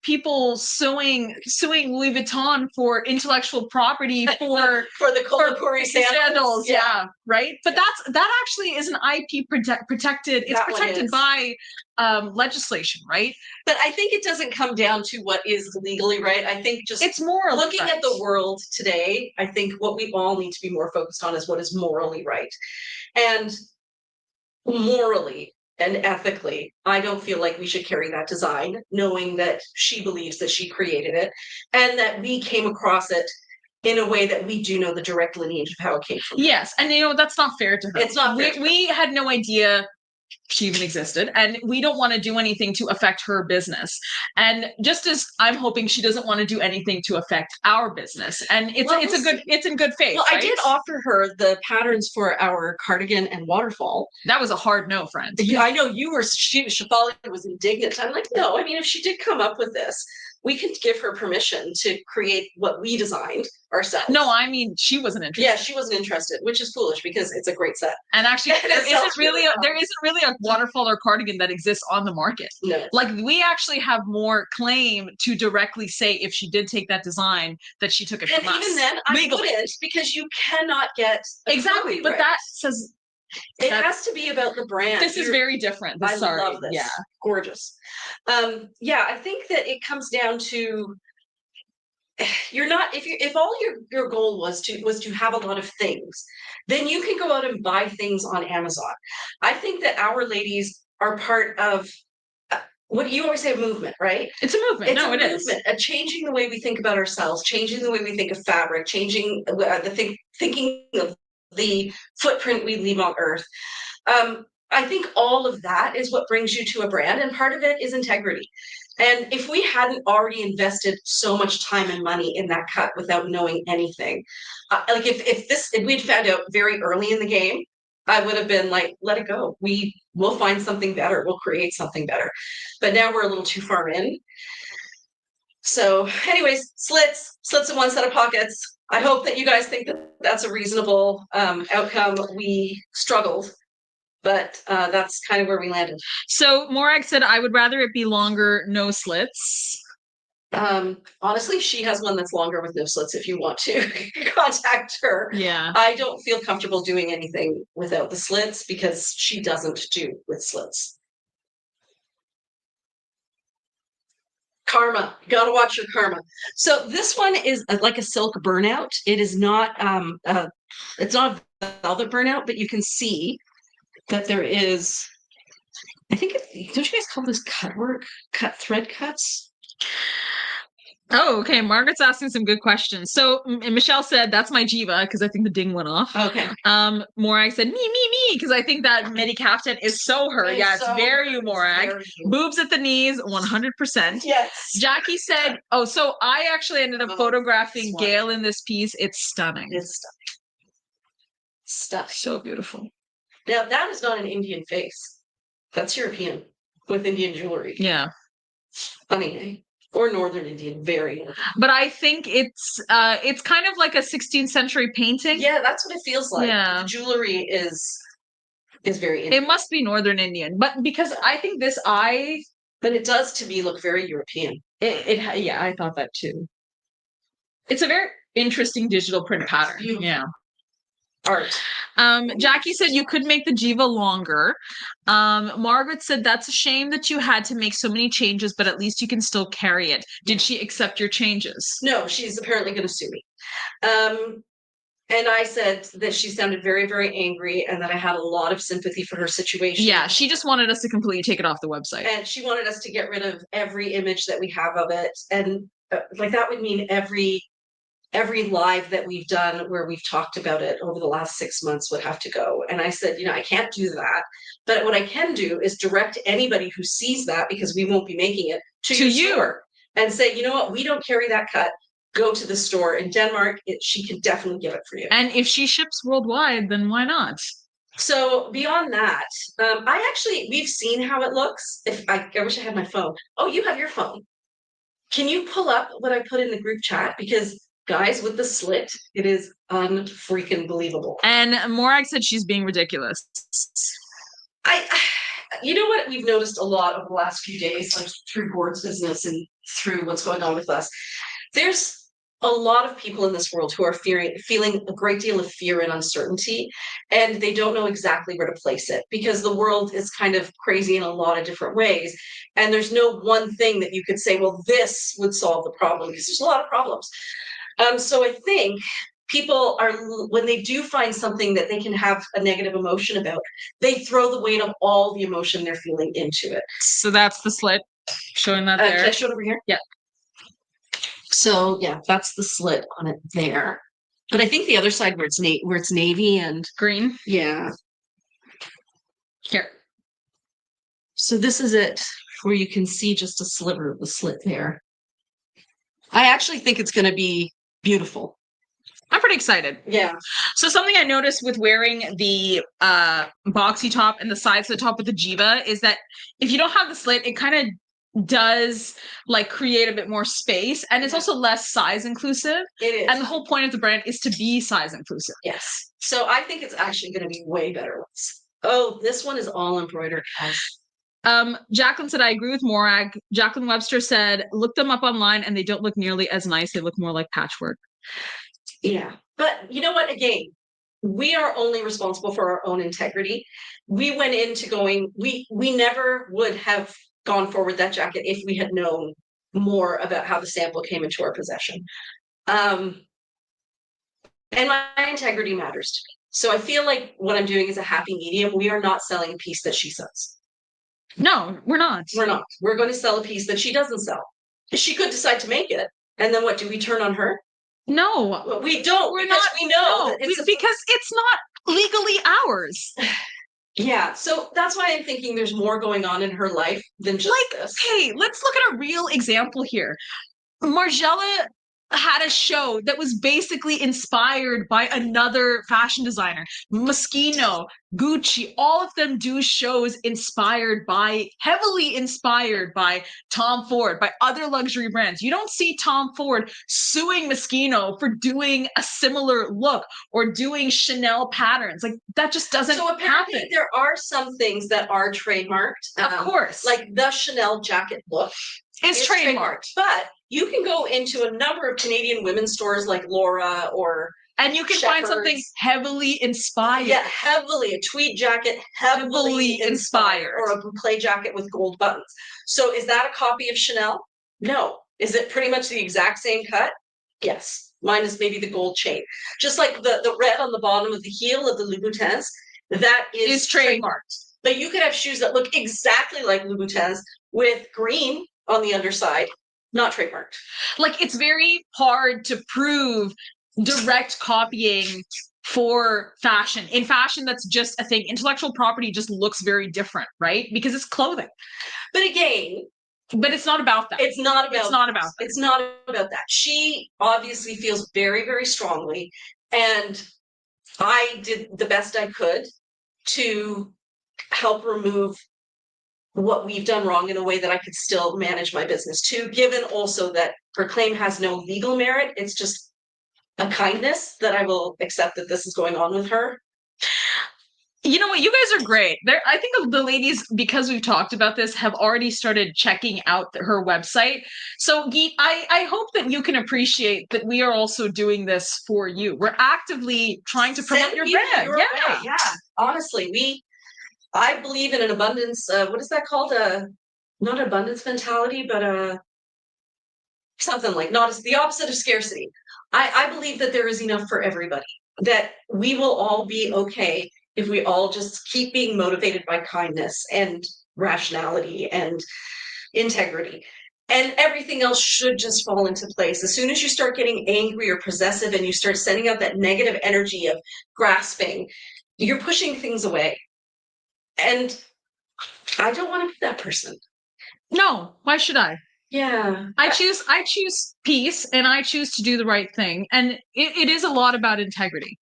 people suing Louis Vuitton for intellectual property for the Kolhapuri sandals. Yeah, right. But that actually is an IP protected. It's protected by legislation, right? But I think it doesn't come down to what is legally right. I think just it's more looking at the world today. I think what we all need to be more focused on is what is morally right. And morally and ethically, I don't feel like we should carry that design, knowing that she believes that she created it and that we came across it in a way that we do know the direct lineage of how it came from. Yes, and that's not fair to her. It's not fair. We had no idea she even existed, and we don't want to do anything to affect her business. And just as I'm hoping she doesn't want to do anything to affect our business, and it's in good faith. Well, right? I did offer her the patterns for our cardigan and waterfall. That was a hard no, friend. I know you were. Shafali was indignant. I'm like, no. I mean, if she did come up with this, we can give her permission to create what we designed ourselves. No, I mean, she wasn't interested. Yeah, she wasn't interested, which is foolish because it's a great set. And actually, there isn't really a waterfall or cardigan that exists on the market. No. Like, we actually have more claim to directly say if she did take that design that she took it from us. And even then, I wouldn't, because you cannot get exactly. But that says it has to be about the brand. This is very different. I love this. Yeah, gorgeous. Yeah, I think that it comes down to you're not if all your goal was to have a lot of things, then you can go out and buy things on Amazon. I think that our ladies are part of what do you always say, a movement, right? It's a movement. It is a changing the way we think about ourselves, changing the way we think of fabric, changing thinking of the footprint we leave on earth. I think all of that is what brings you to a brand, and part of it is integrity. And if we hadn't already invested so much time and money in that cut without knowing anything, like if we'd found out very early in the game, I would have been like, let it go. We'll find something better. We'll create something better. But now we're a little too far in. So anyways, slits in one set of pockets. I hope that you guys think that that's a reasonable outcome. We struggled, but that's kind of where we landed. So Morag said, I would rather it be longer, no slits. Honestly, she has one that's longer with no slits if you want to contact her. Yeah. I don't feel comfortable doing anything without the slits because she doesn't do with slits. Karma, you gotta watch your karma. So this one is like a silk burnout. It is not it's not velvet burnout, but you can see that there is, I think don't you guys call this cut work, thread cuts? Oh, okay. Margaret's asking some good questions. So Michelle said, that's my Jiva, because I think the ding went off. Okay. Morag said, me, because I think that midi kaftan is so her. It's very you, Morag. Boobs at the knees, 100%. Yes. Jackie said, oh, so I actually ended up photographing Gail in this piece. It's stunning. It's stunning. So beautiful. Now, that is not an Indian face. That's European with Indian jewelry. Yeah. Funny, eh? Or Northern Indian, very. But I think it's kind of like a 16th century painting. Yeah, that's what it feels like. Yeah. The jewelry is very Indian. It must be Northern Indian, but because I think this eye. But it does to me look very European. Yeah, I thought that too. It's a very interesting digital print pattern. Beautiful. Yeah. Art. Jackie said you could make the Jiva longer. Margaret said that's a shame that you had to make so many changes, but at least you can still carry it. Did she accept your changes? No, she's apparently going to sue me. And I said that she sounded very, very angry and that I had a lot of sympathy for her situation. Yeah, she just wanted us to completely take it off the website. And she wanted us to get rid of every image that we have of it. And like that would mean every live that we've done where we've talked about it over the last 6 months would have to go. And I said, I can't do that. But what I can do is direct anybody who sees that, because we won't be making it, to your store and say, you know what, we don't carry that cut. Go to the store in Denmark. She can definitely get it for you. And if she ships worldwide, then why not? So beyond that, we've seen how it looks. I wish I had my phone. Oh, you have your phone. Can you pull up what I put in the group chat? Because guys, with the slit, it is unfreaking believable. And Morag said she's being ridiculous. You know what we've noticed a lot over the last few days, like through boards business and through what's going on with us. There's a lot of people in this world who are feeling a great deal of fear and uncertainty, and they don't know exactly where to place it because the world is kind of crazy in a lot of different ways. And there's no one thing that you could say, well, this would solve the problem, because there's a lot of problems. So I think people are, when they do find something that they can have a negative emotion about, they throw the weight of all the emotion they're feeling into it. So that's the slit. Showing that there. Can I show it over here? Yeah. So yeah, that's the slit on it there. But I think the other side where it's navy and green. Yeah. Here. So this is it, where you can see just a sliver of the slit there. I actually think it's going to be beautiful. I'm pretty excited. Yeah. So something I noticed with wearing the boxy top and the sides of the top with the Jiva is that if you don't have the slit, it kind of does like create a bit more space, and it's also less size inclusive. It is. And the whole point of the brand is to be size inclusive. Yes. So I think it's actually going to be way better ones. Oh, this one is all embroidered. Jacqueline said, I agree with Morag. Jacqueline Webster said, look them up online and they don't look nearly as nice. They look more like patchwork. Yeah. But you know what? Again, we are only responsible for our own integrity. We went into going, we never would have gone forward that jacket if we had known more about how the sample came into our possession. And my integrity matters to me. So I feel like what I'm doing is a happy medium. We are not selling a piece that she sells. No, we're not. We're not. We're going to sell a piece that she doesn't sell. She could decide to make it. And then what, do we turn on her? No. Well, we don't. We're because not. we know No, that it's because it's not legally ours. Yeah, so that's why I'm thinking there's more going on in her life than just this. Okay, let's look at a real example here. Margiela had a show that was basically inspired by another fashion designer. Moschino, Gucci, all of them do shows heavily inspired by Tom Ford, by other luxury brands. You don't see Tom Ford suing Moschino for doing a similar look or doing Chanel patterns. Like, that just doesn't happen. There are some things that are trademarked. Of course. Like the Chanel jacket look. It's trademarked. But you can go into a number of Canadian women's stores like Laura and you can find something heavily inspired. Yeah, heavily. A tweed jacket, heavily inspired. Or a boucle jacket with gold buttons. So is that a copy of Chanel? No. Is it pretty much the exact same cut? Yes. Minus maybe the gold chain. Just like the red on the bottom of the heel of the Louboutins, that is trademarked. But you could have shoes that look exactly like Louboutins with green on the underside, not trademarked. Like, it's very hard to prove direct copying for fashion. In fashion, that's just a thing. Intellectual property just looks very different, right? Because it's clothing. But again, it's not about that. It's not about that. She obviously feels very, very strongly. And I did the best I could to help remove what we've done wrong in a way that I could still manage my business too, given also that her claim has no legal merit. It's just a kindness that I will accept that this is going on with her. You know what? You guys are great. I think the ladies, because we've talked about this, have already started checking out her website. So, Geet, I hope that you can appreciate that we are also doing this for you. We're actively trying to promote your brand. Yeah. Honestly, I believe in an abundance. What is that called? Not an abundance mentality, but something like the opposite of scarcity. I believe that there is enough for everybody. That we will all be okay if we all just keep being motivated by kindness and rationality and integrity. And everything else should just fall into place. As soon as you start getting angry or possessive and you start sending out that negative energy of grasping, you're pushing things away. And I don't want to be that person. No, why should I? Yeah. I choose peace, and I choose to do the right thing. And it is a lot about integrity.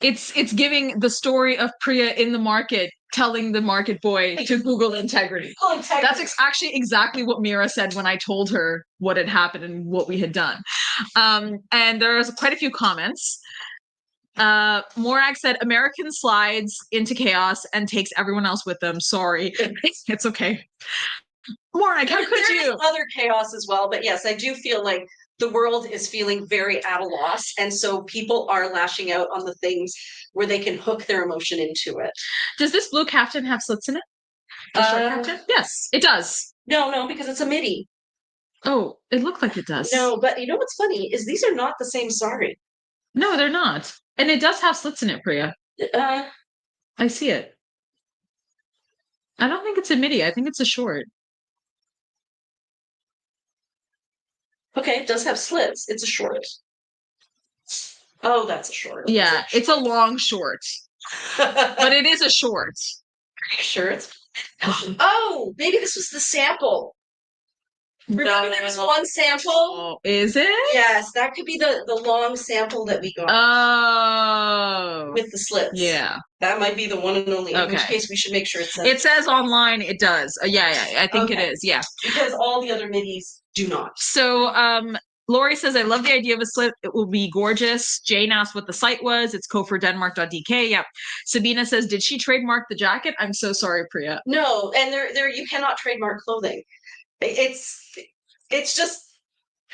It's giving the story of Priya in the market, telling the market boy to Google integrity. That's actually exactly what Mira said when I told her what had happened and what we had done. And there's quite a few comments. Morag said, American slides into chaos and takes everyone else with them. Sorry. It's okay. Morag, how could you? There's other chaos as well, but yes, I do feel like the world is feeling very at a loss, and so people are lashing out on the things where they can hook their emotion into it. Does this blue kaftan have slits in it? Yes, it does. No, because it's a midi. Oh, it looked like it does. No, but you know what's funny is these are not the same sari. No, they're not. And it does have slits in it, Priya. I see it. I don't think it's a midi. I think it's a short. Okay, it does have slits. It's a short. Oh, that's a short. Yeah, it's a long short. But it is a short. Are you sure it's... Oh, maybe this was the sample. Remember there was one sample? Oh, is it? Yes, that could be the long sample that we got Oh. with the slits. Yeah. That might be the one and only, in which Okay. case we should make sure it says. It says online it does. Yeah, I think it Okay. is. Yeah. Because all the other midis do not. So, Lori says, I love the idea of a slit. It will be gorgeous. Jane asked what the site was. It's kofordenmark.dk. Yep. Sabina says, did she trademark the jacket? I'm so sorry, Priya. No, and there you cannot trademark clothing. It's just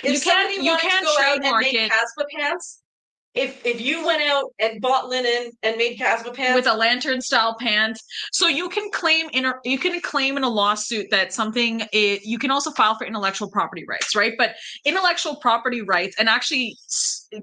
if You can't somebody wanted to go out and trademark make it. Caspa pants. If you went out and bought linen and made Caspa pants with a lantern style pant, so you can claim in a lawsuit that something you can also file for intellectual property rights, right? But intellectual property rights and actually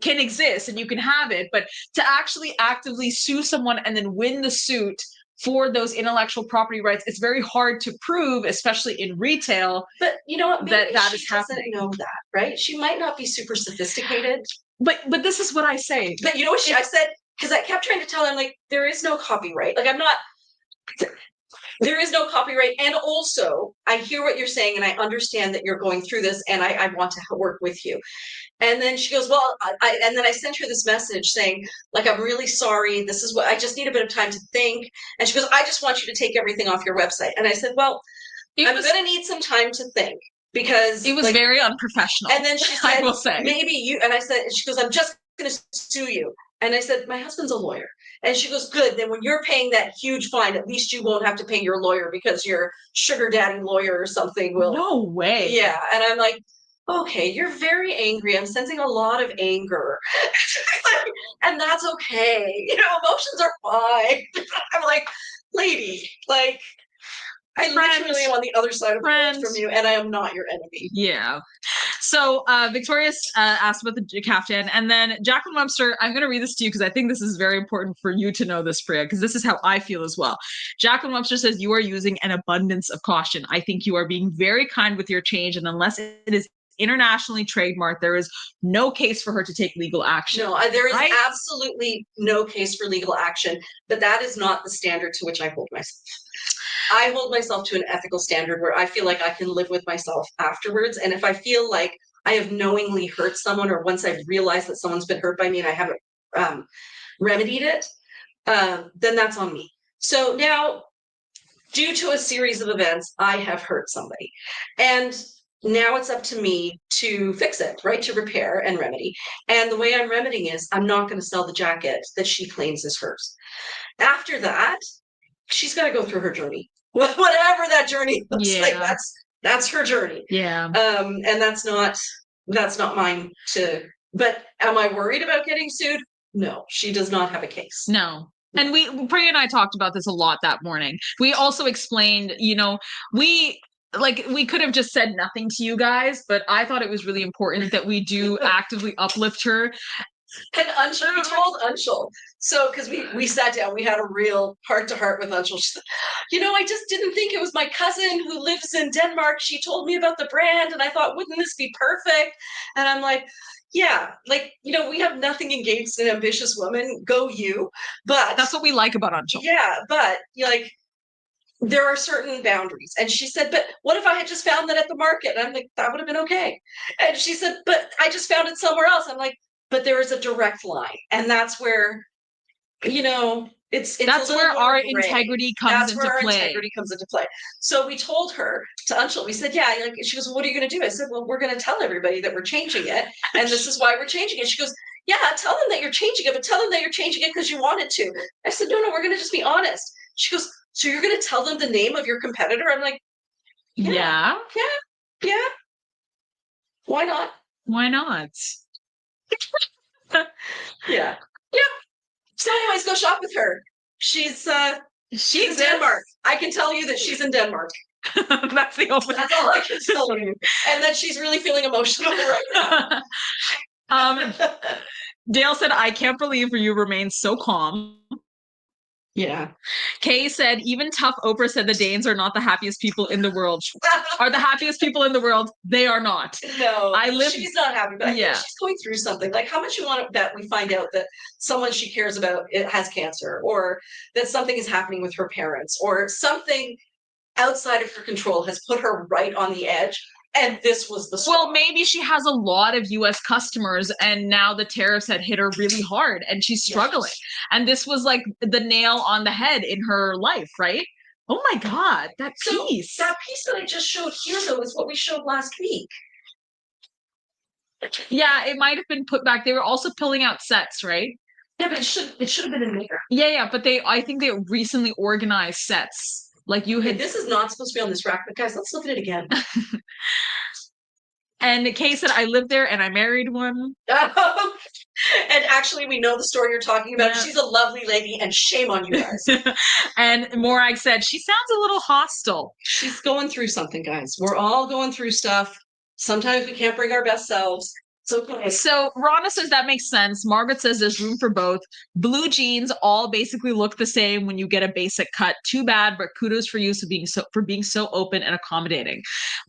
can exist and you can have it, but to actually actively sue someone and then win the suit for those intellectual property rights, it's very hard to prove, especially in retail. But you know what? Maybe that she is doesn't happening. know that, right? She might not be super sophisticated. But this is what I say. But you know what I said? Because I kept trying to tell her, like, there is no copyright. Like, there is no copyright. And also, I hear what you're saying, and I understand that you're going through this, and I want to work with you. And then she goes, well, and then I sent her this message saying, like, I'm really sorry. This is what I just need a bit of time to think. And she goes, I just want you to take everything off your website. And I said, well, I'm going to need some time to think. Because it was very unprofessional. And then she said, I will say, maybe you, and I said, and she goes, I'm just going to sue you. And I said, my husband's a lawyer. And she goes, good. Then when you're paying that huge fine, at least you won't have to pay your lawyer because your sugar daddy lawyer or something will. No way. Yeah. And I'm like, okay, you're very angry. I'm sensing a lot of anger. And that's okay. You know, emotions are fine. I'm like, lady, like, I literally am on the other side of the world from you, and I am not your enemy. Yeah. So Victoria asked about the kaftan, and then Jacqueline Webster, I'm going to read this to you because I think this is very important for you to know this, Priya, because this is how I feel as well. Jacqueline Webster says, you are using an abundance of caution. I think you are being very kind with your change, and unless it is internationally trademarked, there is no case for her to take legal action. No, there is absolutely no case for legal action, but that is not the standard to which I hold myself. I hold myself to an ethical standard where I feel like I can live with myself afterwards. And if I feel like I have knowingly hurt someone, or once I've realized that someone's been hurt by me and I haven't remedied it, then that's on me. So now, due to a series of events, I have hurt somebody. And now it's up to me to fix it, right? To repair and remedy. And the way I'm remedying is I'm not going to sell the jacket that she claims is hers. After that, she's got to go through her journey. Whatever that journey looks like, that's her journey. Yeah. And that's not mine to, but am I worried about getting sued? No, she does not have a case. No. And Priya and I talked about this a lot that morning. We also explained, you know, we could have just said nothing to you guys, but I thought it was really important that we do actively uplift her. And Anshul, we told Anshul. So, because we sat down, we had a real heart-to-heart with Anshul. She said, you know, I just didn't think it was my cousin who lives in Denmark. She told me about the brand, and I thought, wouldn't this be perfect? And I'm like, yeah, like, you know, we have nothing against an ambitious woman. Go you. But that's what we like about Anshul. Yeah, but like, there are certain boundaries. And she said, but what if I had just found that at the market? And I'm like, that would have been okay. And she said, but I just found it somewhere else. I'm like, but there is a direct line. And that's where, you know, it's that's where our integrity comes into play. Integrity comes into play. So we told her, to Anshul, we said, yeah, like, she goes, well, what are you going to do? I said, well, we're going to tell everybody that we're changing it. And this is why we're changing it. She goes, yeah, tell them that you're changing it, but tell them that you're changing it because you wanted to. I said, no, we're going to just be honest. She goes, so you're going to tell them the name of your competitor? I'm like, yeah. Why not? Why not? Yeah. So anyways, go shop with her. She's in Denmark. I can tell you that she's in Denmark. That's all I can tell you. And that she's really feeling emotional right now. Dale said, I can't believe you remain so calm. Yeah. Kay said, even tough Oprah said the Danes are not the happiest people in the world. Are the happiest people in the world? They are not. No, she's not happy, but I think she's going through something. Like, how much you want to bet we find out that someone she cares about has cancer, or that something is happening with her parents, or something outside of her control has put her right on the edge. And this was the straw. Well, maybe she has a lot of US customers and now the tariffs had hit her really hard and she's struggling. Yes. And this was like the nail on the head in her life, right? Oh my God, that piece. So that piece that I just showed here, though, is what we showed last week. Yeah, it might have been put back. They were also pulling out sets, right? Yeah, but it should have been in there. Yeah, but I think they recently organized sets. Like you had. This is not supposed to be on this rack, but guys, let's look at it again. And Kay said, I lived there and I married one. And actually, we know the story you're talking about. Yeah. She's a lovely lady, and shame on you guys. And Morag said, she sounds a little hostile. She's going through something, guys. We're all going through stuff. Sometimes we can't bring our best selves. It's okay. So Rhonda says that makes sense. Margaret says there's room for both. Blue jeans all basically look the same when you get a basic cut. Too bad, but kudos for you for being so open and accommodating.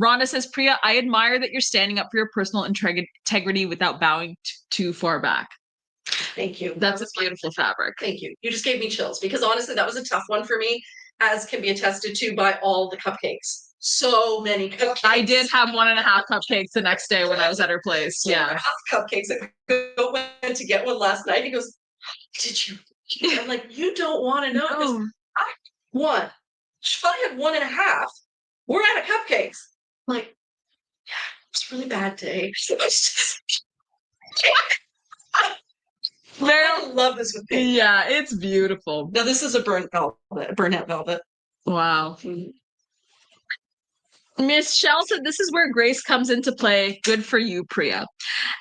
Rhonda says, Priya, I admire that you're standing up for your personal integrity without bowing too far back. Thank you. That's a beautiful fabric. Thank you. You just gave me chills because honestly, that was a tough one for me, as can be attested to by all the cupcakes. So many cupcakes. I did have 1.5 cupcakes the next day when I was at her place. Yeah. Cupcakes. I went to get one last night. He goes, did you? I'm like, you don't want to know. No. I one. She probably had 1.5. We're out of cupcakes. I'm like, yeah, it's a really bad day. I love this with pink. Yeah, it's beautiful. Now this is a burnt velvet. Wow. Miss Shell said, this is where grace comes into play. Good for you, Priya.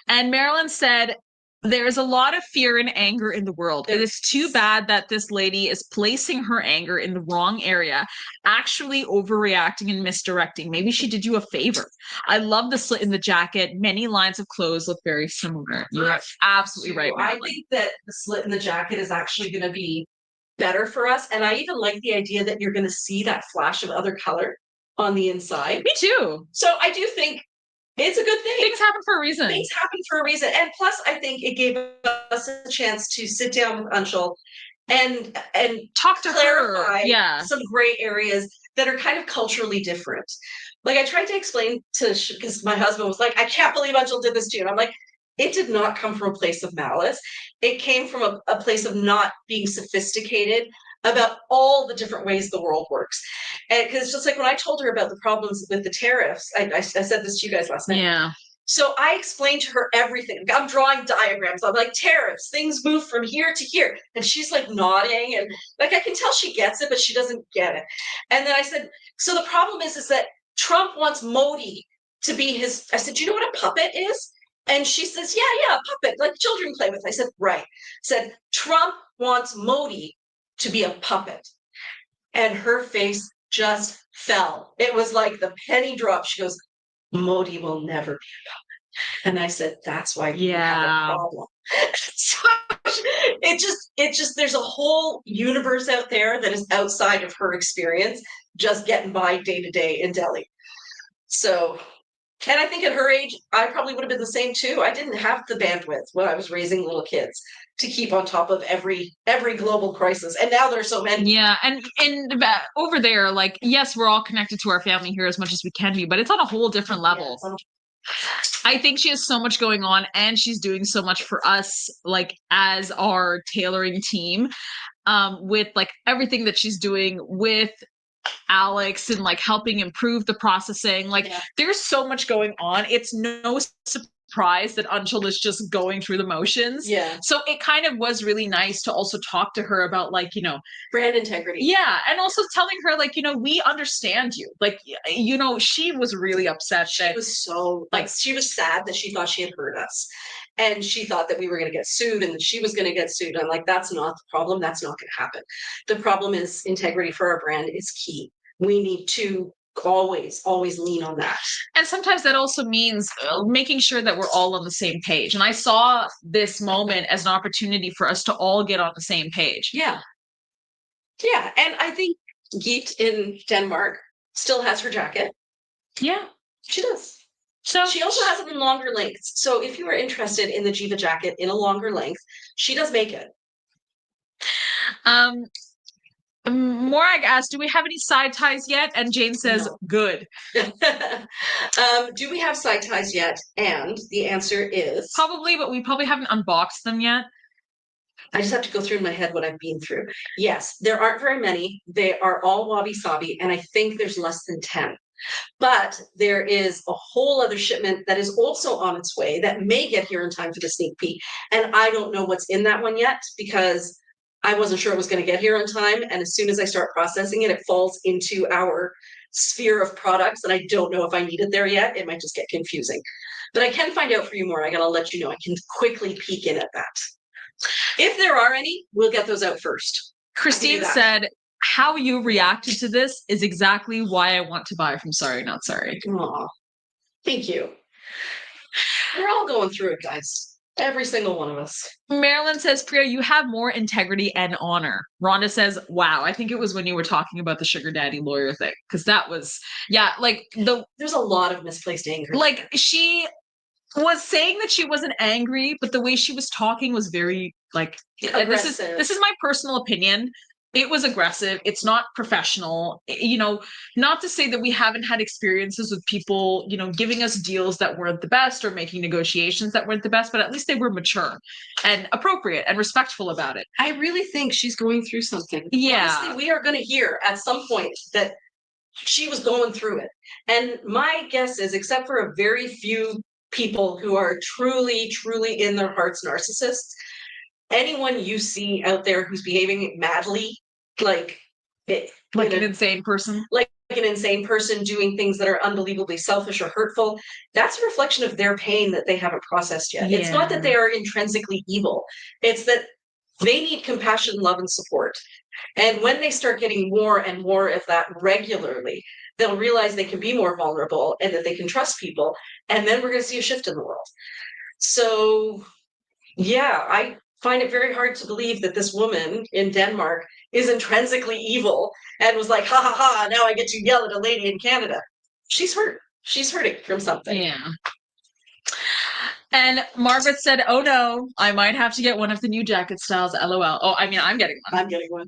And Marilyn said, there's a lot of fear and anger in the world. It is too bad that this lady is placing her anger in the wrong area, actually overreacting and misdirecting. Maybe she did you a favor. I love the slit in the jacket. Many lines of clothes look very similar. You're absolutely right, Marilyn. I think that the slit in the jacket is actually going to be better for us. And I even like the idea that you're going to see that flash of other color on the inside. Me too. So I do think it's a good thing. Things happen for a reason. Things happen for a reason. And plus, I think it gave us a chance to sit down with Anshul and talk to clarify her. Some gray areas that are kind of culturally different. Like I tried to explain because my husband was like, I can't believe Anshul did this to you. And I'm like, it did not come from a place of malice. It came from a place of not being sophisticated about all the different ways the world works. And because just like when I told her about the problems with the tariffs, I said this to you guys last night. Yeah. So I explained to her everything. I'm drawing diagrams. I'm like, tariffs, things move from here to here. And she's like nodding. And like, I can tell she gets it, but she doesn't get it. And then I said, so the problem is that Trump wants Modi to be his, I said, do you know what a puppet is? And she says, yeah, a puppet, like children play with. I said, right. I said, Trump wants Modi to be a puppet. And her face just fell. It was like the penny dropped. She goes, Modi will never be a puppet. And I said, that's why you have a problem. So it just there's a whole universe out there that is outside of her experience, just getting by day to day in Delhi. So, and I think at her age, I probably would have been the same too. I didn't have the bandwidth when I was raising little kids to keep on top of every global crisis. And now there's so many. Yeah. And over there, like, yes, we're all connected to our family here as much as we can be, but it's on a whole different level. Yeah, I think she has so much going on and she's doing so much for us, like as our tailoring team, with like everything that she's doing with Alex and like helping improve the processing. Like there's so much going on. It's no surprise that Anshul is just going through the motions. Yeah. So it kind of was really nice to also talk to her about like, you know, brand integrity. Yeah. And also telling her like, you know, we understand you. Like, you know, she was really upset. She was so like, she was sad that she thought she had hurt us. And she thought that we were going to get sued and that she was going to get sued. I'm like, that's not the problem. That's not going to happen. The problem is integrity for our brand is key. We need to always lean on that. And sometimes that also means making sure that we're all on the same page. And I saw this moment as an opportunity for us to all get on the same page. Yeah. Yeah. And I think Geet in Denmark still has her jacket. Yeah, she does. So she also has it in longer lengths. So if you are interested in the Jiva jacket in a longer length, she does make it. Morag asked, do we have any side ties yet? And Jane says, No. good. Do we have side ties yet? And the answer is Probably, but we probably haven't unboxed them yet. I just have to go through in my head what I've been through. Yes, there aren't very many. They are all wabi-sabi, and I think there's less than 10. But there is a whole other shipment that is also on its way that may get here in time for the sneak peek. And I don't know what's in that one yet because I wasn't sure it was going to get here in time. And as soon as I start processing it, it falls into our sphere of products. And I don't know if I need it there yet. It might just get confusing. But I can find out for you more. I got to let you know. I can quickly peek in at that. If there are any, we'll get those out first. Christine said, how you reacted to this is exactly why I want to buy from sariKNOTsari. Aw, thank you. We're all going through it, guys. Every single one of us. Marilyn says, Priya, you have more integrity and honor. Rhonda says, wow, I think it was when you were talking about the sugar daddy lawyer thing. Because that was, yeah, like there's a lot of misplaced anger. Like she was saying that she wasn't angry, but the way she was talking was very like, this is my personal opinion. It was aggressive. It's not professional. You know, not to say that we haven't had experiences with people, you know, giving us deals that weren't the best or making negotiations that weren't the best, but at least they were mature and appropriate and respectful about it. I really think she's going through something. Yeah. Honestly, we are going to hear at some point that she was going through it. And my guess is, except for a very few people who are truly, truly in their hearts narcissists, anyone you see out there who's behaving madly, like an insane person, like an insane person doing things that are unbelievably selfish or hurtful, that's a reflection of their pain that they haven't processed yet. Yeah. It's not that they are intrinsically evil. It's that they need compassion, love, and support. And when they start getting more and more of that regularly, they'll realize they can be more vulnerable and that they can trust people. And then we're going to see a shift in the world. So, yeah, I find it very hard to believe that this woman in Denmark is intrinsically evil and was like, ha ha ha, now I get to yell at a lady in Canada. She's hurt. She's hurting from something. Yeah. And Margaret said, oh no, I might have to get one of the new jacket styles, LOL. Oh, I mean, I'm getting one. I'm getting one.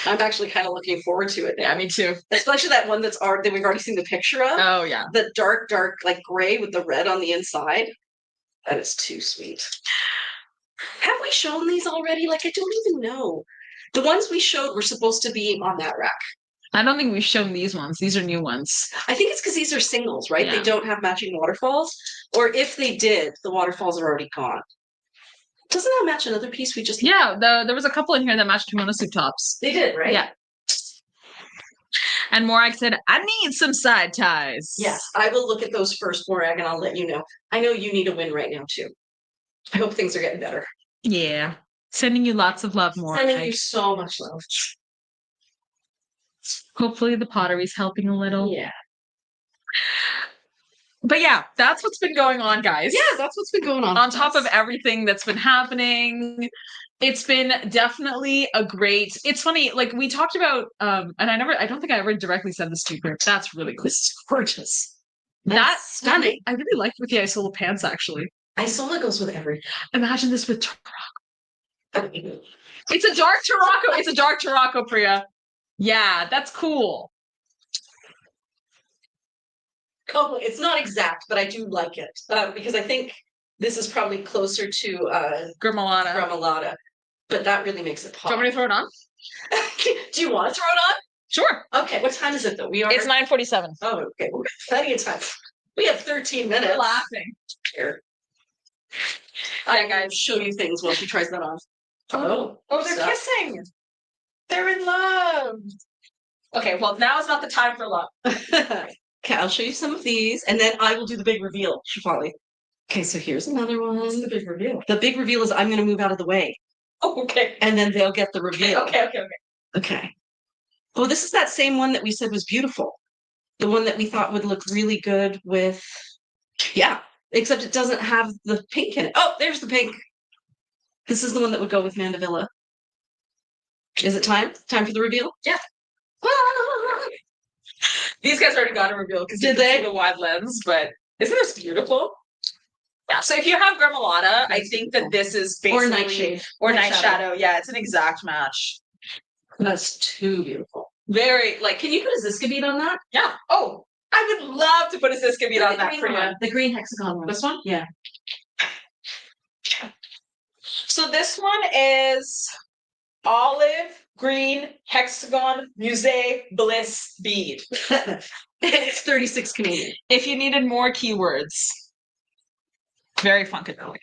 I'm actually kind of looking forward to it now. Yeah, me too. Especially that one that we've already seen the picture of. Oh, yeah. The dark, like gray with the red on the inside. That is too sweet. Have we shown these already? Like, I don't even know. The ones we showed were supposed to be on that rack. I don't think we've shown these ones. These are new ones. I think it's because these are singles, right? Yeah. They don't have matching waterfalls. Or if they did, the waterfalls are already gone. Doesn't that match another piece we just... Yeah, there was a couple in here that matched Kimono Tops. They did, right? Yeah. And Morag said, I need some side ties. Yes, I will look at those first, Morag, and I'll let you know. I know you need a win right now, too. I hope things are getting better. Yeah. Sending you lots of love, Morag. Sending you so much love. Hopefully the pottery's helping a little. Yeah. But yeah, that's what's been going on, guys. Yeah, that's what's been going on. On top of everything that's been happening, it's been definitely a great... It's funny, like we talked about, and I don't think I ever directly said this to you, but that's really cool. This is gorgeous. That's stunning. I really liked with the Isola pants, actually. Isola goes with everything. Imagine this with Tarocco. It's a dark Tarocco. It's a dark Tarocco, Priya. Yeah, that's cool. Oh, it's not exact, but I do like it because I think this is probably closer to Gremolata, but that really makes it pop. Do you want me to throw it on? Do you want to throw it on? Sure. Okay, what time is it though? It's 9:47. Oh, okay, we've got plenty of time. We have 13 minutes. We're laughing. Here. I gotta show you things while she tries that on. Oh, they're kissing. They're in love. Okay, well, now is not the time for love. Okay, I'll show you some of these, and then I will do the big reveal, Shafali. Okay, so here's another one. What's the big reveal? The big reveal is I'm going to move out of the way. Oh, okay. And then they'll get the reveal. Okay. Oh, this is that same one that we said was beautiful. The one that we thought would look really good with... Yeah, except it doesn't have the pink in it. Oh, there's the pink. This is the one that would go with Mandevilla. Is it time? Time for the reveal? Yeah. These guys already got a reveal because did they? The wide lens, but isn't this beautiful? Yeah. So if you have Gremolata, I think that this is basically or Night Shade or Night Shadow. Yeah, it's an exact match. That's too beautiful. Very, like, Can you put a ZSISKA bead on that? yeah. Oh, I would love to put a ZSISKA bead on that for you. The green hexagon one. This one? Yeah. So this one is olive green hexagon musée bliss bead. It's 36 Canadian. If you needed more keywords, very funkadelic.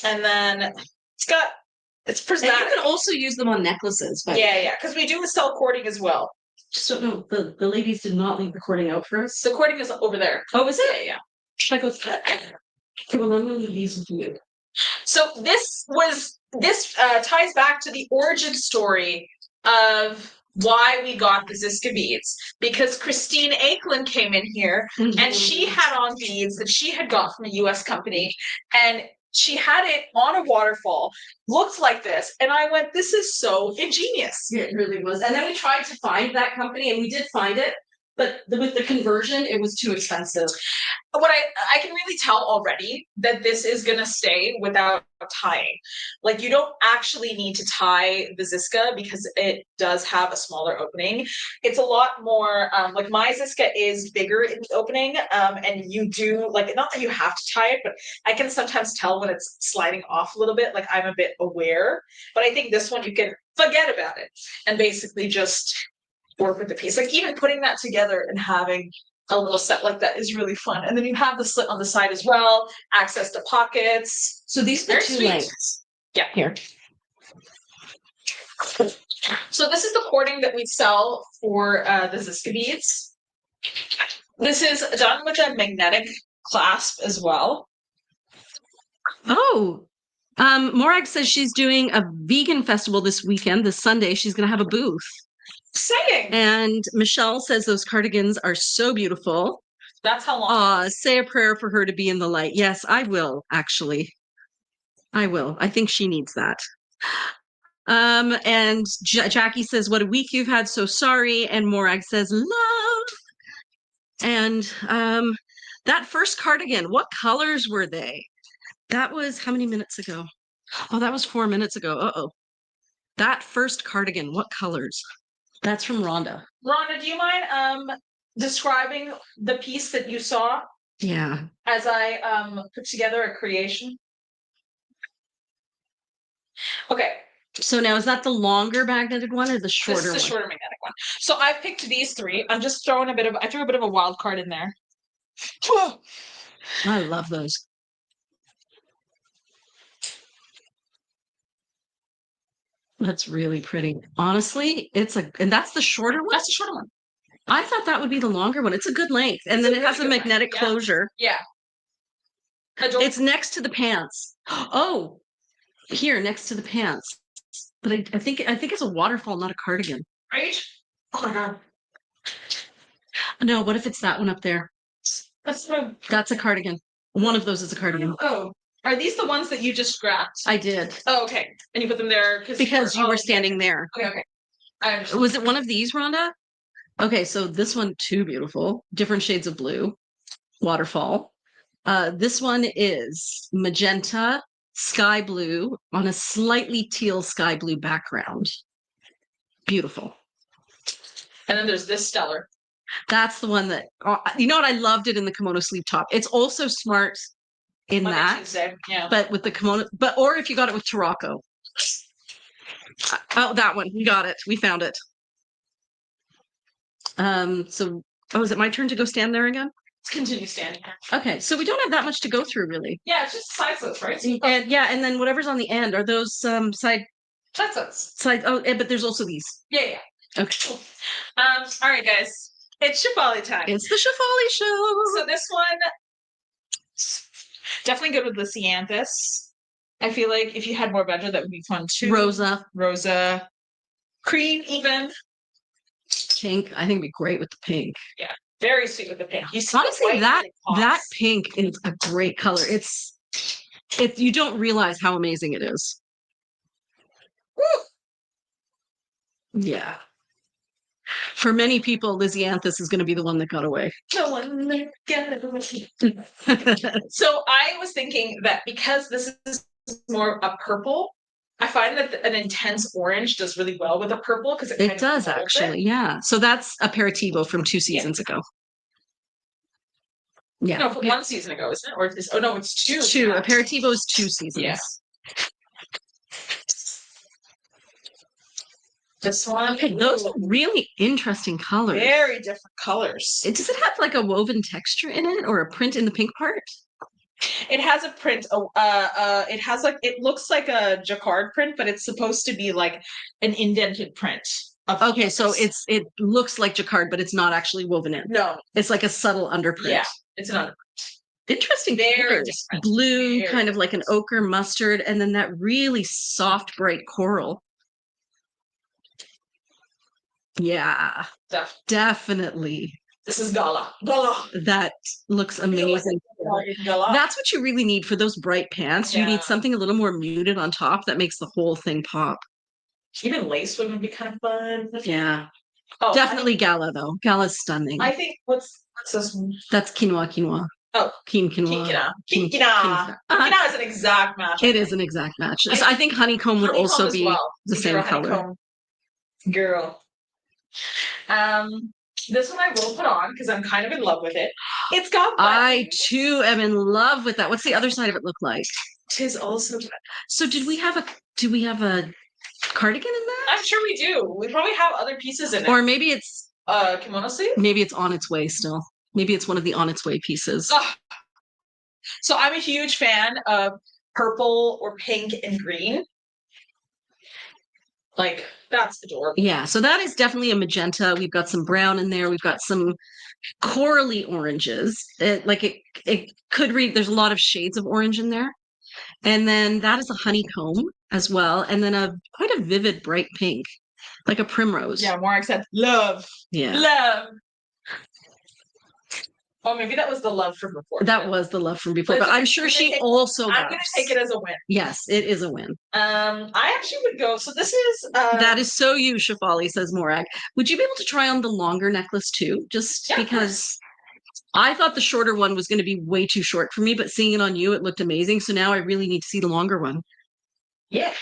And then it's And prismatic. you can also use them on necklaces. But Yeah, because we do sell cording as well. just don't know. The ladies did not leave the cording out for us. The cording is over there. Oh, is it? Yeah. Should I go through that? Okay, well, I'm going to leave these with you. So this ties back to the origin story of why we got the ZSISKA beads, because Christine Aiklin came in here and she had on beads that she had got from a US company, and she had it on a waterfall, looked like this, and I went, this is so ingenious. It really was. And then we tried to find that company, and we did find it, but with the conversion, it was too expensive. What I can really tell already that this is gonna stay without tying. Like, you don't actually need to tie the ZSISKA because it does have a smaller opening. It's a lot more like my ZSISKA is bigger in the opening, and you do, like, not that you have to tie it, but I can sometimes tell when it's sliding off a little bit. Like, I'm a bit aware, but I think this one you can forget about it and basically just work with the piece. Like, even putting that together and having a little set like that is really fun. And then you have the slit on the side as well, access to pockets. So these are Very the two sweet. lengths. Yeah. Here. So this is the cording that we sell for the ZSISKA beads. This is done with a magnetic clasp as well. Oh, Morag says she's doing a vegan festival this weekend, this Sunday. She's going to have a booth. Exciting. And Michelle says those cardigans are so beautiful. That's how long. Say a prayer for her to be in the light. Yes, I will, actually. I will. I think she needs that. And Jackie says, what a week you've had, so sorry. And Morag says, love. And that first cardigan, what colors were they? That was how many minutes ago? Oh, that was 4 minutes ago. Uh-oh. That first cardigan, what colors? That's from Rhonda. Rhonda, do you mind describing the piece that you saw Yeah. as I put together a creation? Okay. So now, is that the longer magneted one or the shorter This is the one? shorter magnetic one. So I've picked these three. I'm just throwing I threw a bit of a wild card in there. I love those. That's really pretty. Honestly, and that's the shorter one? That's the shorter one. I thought that would be the longer one. It's a good length. And It's then a it has a really good magnetic length, yeah. closure. Yeah. It's next to the pants. Oh, here, next to the pants. But I think it's a waterfall, not a cardigan. Right? Oh my god. No, what if it's that one up there? That's a cardigan. One of those is a cardigan. Oh. Are these the ones that you just grabbed? I did. Oh, okay. And you put them there Because you were standing there. Okay. I understand. Was it one of these, Rhonda? Okay, so this one, too beautiful. Different shades of blue. Waterfall. This one is magenta, sky blue on a slightly teal sky blue background. Beautiful. And then there's this stellar. That's the one that, you know what? I loved it in the kimono sleeve top. It's also smart in Monday, that, Tuesday. Yeah. but with the kimono, or if you got it with Tarocco. Oh, that one. We got it. We found it. Is it my turn to go stand there again? Let's continue standing here. Okay, so we don't have that much to go through, really. Yeah, it's just side slits, right? And yeah, and then whatever's on the end are those side Side slits. Oh, but there's also these. Yeah. Okay, Cool. All right, guys. It's Shafali time. it's the Shafali show. So this one, definitely good with the Cianthus. I feel like if you had more budget, that would be fun too. Rosa, cream, even. Pink. I think it'd be great with the pink. Very sweet with the pink. You see Honestly, the white that and it pops. that pink is a great color. It's you don't realize how amazing it is. Woo! Yeah. For many people, the Zianthus is going to be the one that got away. No one get it. So I was thinking that because this is more a purple, I find that an intense orange does really well with a purple because It does actually, yeah. So that's aperitivo from 2 seasons ago. Yeah. No, from 1 season ago, isn't it? Or is, oh no, it's 2. 2. Yeah. Aperitivo is 2 seasons. Yeah. This one. Okay, those are really interesting colors. Very different colors. Does it have like a woven texture in it or a print in the pink part? It has a print. It has like, it looks like a jacquard print, but it's supposed to be like an indented print. Okay, so it looks like jacquard, but it's not actually woven in. No, it's like a subtle underprint. Yeah, it's an underprint. Interesting. Very different. Blue, very kind of like an ochre mustard, and then that really soft, bright coral. Yeah, definitely. This is Gala. Gala. That looks amazing. That's what you really need for those bright pants. You need something a little more muted on top that makes the whole thing pop. Even lace would be kind of fun. Yeah. Oh, definitely Gala though. Gala's stunning. I think what's this one? That's quinoa. Oh, quinoa. Quinoa is an exact match. It is an exact match. I think honeycomb would also be the same color. Girl. This one I will put on because I'm kind of in love with it. It's got buttons. I too am in love with that. What's the other side of it look like? Tis also. So do we have a cardigan in that? I'm sure we do. We probably have other pieces in it. Or maybe it's kimono sleeve? Maybe it's on its way still. Maybe it's one of the on its way pieces. So I'm a huge fan of purple or pink and green. Like, that's adorable. Yeah, so that is definitely a magenta. We've got some brown in there. We've got some corally oranges. It could read, there's a lot of shades of orange in there. And then that is a honeycomb as well. And then quite a vivid bright pink, like a primrose. Yeah, more except love. Yeah. Love. Oh, maybe that was the love from before. That was the love from before, but I'm sure she also I'm going to take it as a win. Yes, it is a win. I actually would go, so this is... that is so you, Shafali, says Morag. Would you be able to try on the longer necklace too? Just because I thought the shorter one was going to be way too short for me, but seeing it on you, it looked amazing. So now I really need to see the longer one. Yeah, of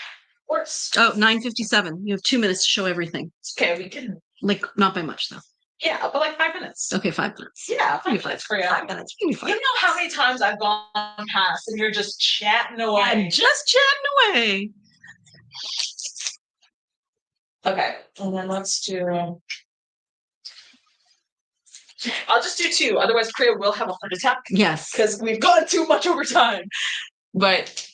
course. Oh, 9:57. You have 2 minutes to show everything. Okay, we can... Like, not by much, though. Yeah, but like 5 minutes. Okay, 5 minutes. Yeah, 5 minutes for you. 5 minutes. Give me 5. You know how many times I've gone past and you're just chatting away. I'm just chatting away. Okay, and then let's do... I'll just do 2. Otherwise, Priya will have a heart attack. Yes. Because we've gone too much over time. But...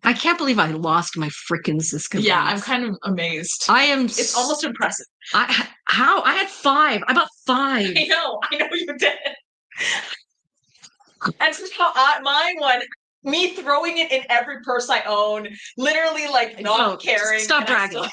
I can't believe I lost my frickin' ZSISKA. Yeah, I'm kind of amazed. I am. It's almost impressive. How? I had 5. I bought 5. I know you did. And somehow my one, me throwing it in every purse I own, literally like not caring. Stop bragging.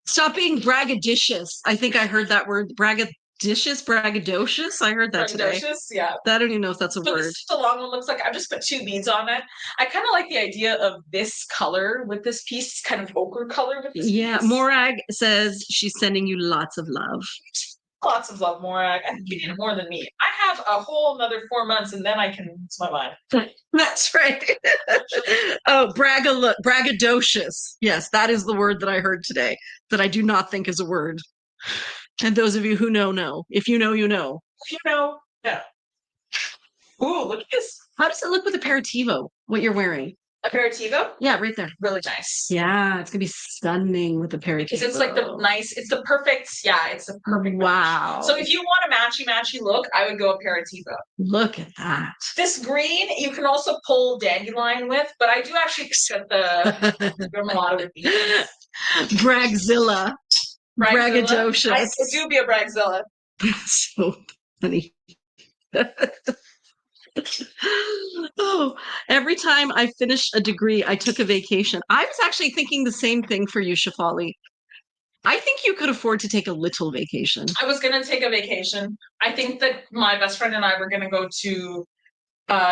Stop being braggadocious. I think I heard that word. Braggadocious. I heard that today. Yeah. I don't even know if that's a word. This is the long one looks like. I've just put 2 beads on it. I kind of like the idea of this color with this piece, kind of ochre color with this piece. Morag says she's sending you lots of love. Lots of love, Morag. I think you need more than me. I have a whole another 4 months and then I can lose my mind. That's right. Oh, braggadocious. Yes, that is the word that I heard today that I do not think is a word. And those of you who know. If you know, you know. If you know, yeah. Ooh, look at this. How does it look with aperitivo, what you're wearing? Aperitivo? Yeah, right there. Really nice. Yeah, it's going to be stunning with aperitivo. Because it's like it's the perfect, it's the perfect wow. Match. So if you want a matchy look, I would go aperitivo. Look at that. This green, you can also pull dandelion with, but I do actually accept the remoulade with these. Bragzilla. Braggadocious. I do be a bragzilla. So funny. Oh, every time I finished a degree, I took a vacation. I was actually thinking the same thing for you, Shafali. I think you could afford to take a little vacation. I was going to take a vacation. I think that my best friend and I were going to go to,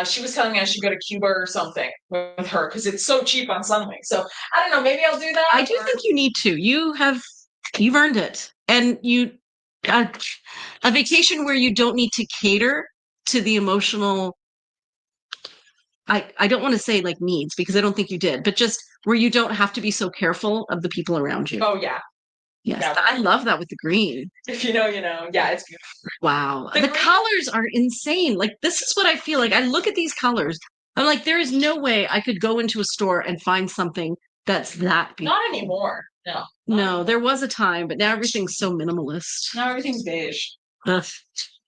she was telling me I should go to Cuba or something with her because it's so cheap on Sunwing. So I don't know, maybe I'll do that. I do think you need to. You've earned it. And a vacation where you don't need to cater to the emotional I don't want to say like needs because I don't think you did, but just where you don't have to be so careful of the people around you. Oh yeah. Yes, Yeah. I love that with the green. If you know, you know. Yeah, it's beautiful. Wow. The The green- colors are insane. Like, this is what I feel like. I look at these colors. I'm like, there is no way I could go into a store and find something that's that beautiful. Not anymore. No. No, there was a time, but now everything's so minimalist. Now everything's beige. Ugh.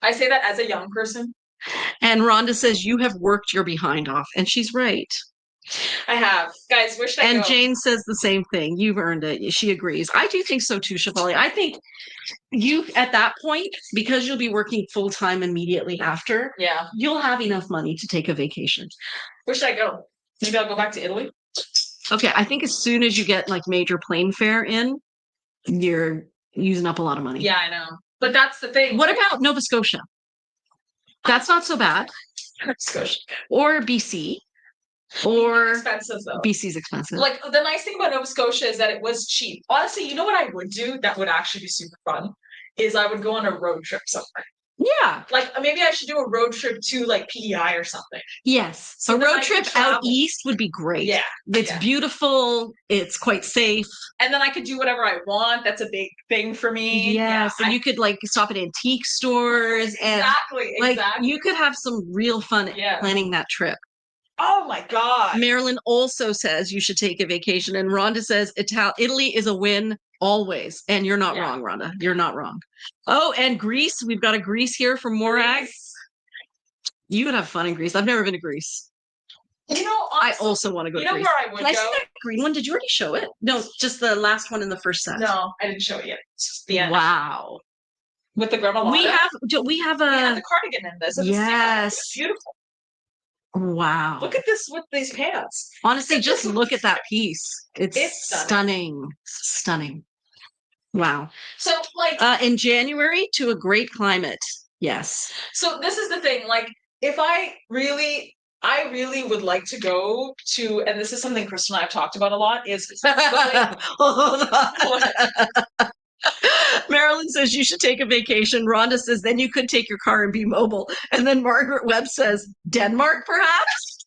I say that as a young person. And Rhonda says, you have worked your behind off. And she's right. I have. Guys, where should I And go? Jane says the same thing. You've earned it. She agrees. I do think so too, Shefali. I think you, at that point, because you'll be working full time immediately after, Yeah. you'll have enough money to take a vacation. Where should I go? Maybe I'll go back to Italy. Okay, I think as soon as you get like major plane fare in, you're using up a lot of money. Yeah, I know. But that's the thing. What about Nova Scotia? That's not so bad. Nova Scotia? Or BC. Or Expensive though. BC's expensive. Like the nice thing about Nova Scotia is that it was cheap. Honestly, you know what I would do that would actually be super fun is I would go on a road trip somewhere. Yeah. Like maybe I should do a road trip to like PEI or something. Yes. So a then I road could trip out travel. east would be great. Yeah. It's yeah. beautiful. It's quite safe. And then I could do whatever I want. That's a big thing for me. Yes. Yeah, And you could like stop at antique stores and exactly. like Exactly. you could have some real fun Yeah. planning that trip. Oh my God. Marilyn also says you should take a vacation. And Rhonda says Italy is a win always. And you're not Yeah. wrong, Rhonda. You're not wrong. Oh, and Greece. We've got a Greece here from Morag. You would have fun in Greece. I've never been to Greece. You know, I honestly, also want to go you to know Greece. where I would Can I see go? that green one? Did you already show it? No, just the last one in the first set. No, I didn't show it yet. It's just the end. Wow. With the grandma. We have a We had the cardigan in this. And the Yes. it's beautiful. wow. Look at this with these pants. Honestly, just look at that piece. It's It's stunning. Stunning. Wow. So like In January to a great climate. Yes. so this is the thing, like if I really would like to go to, and this is something Crystal and I have talked about a lot, is Hold on. Marilyn says you should take a vacation. Rhonda says then you could take your car and be mobile. And then Margaret Webb says Denmark, perhaps.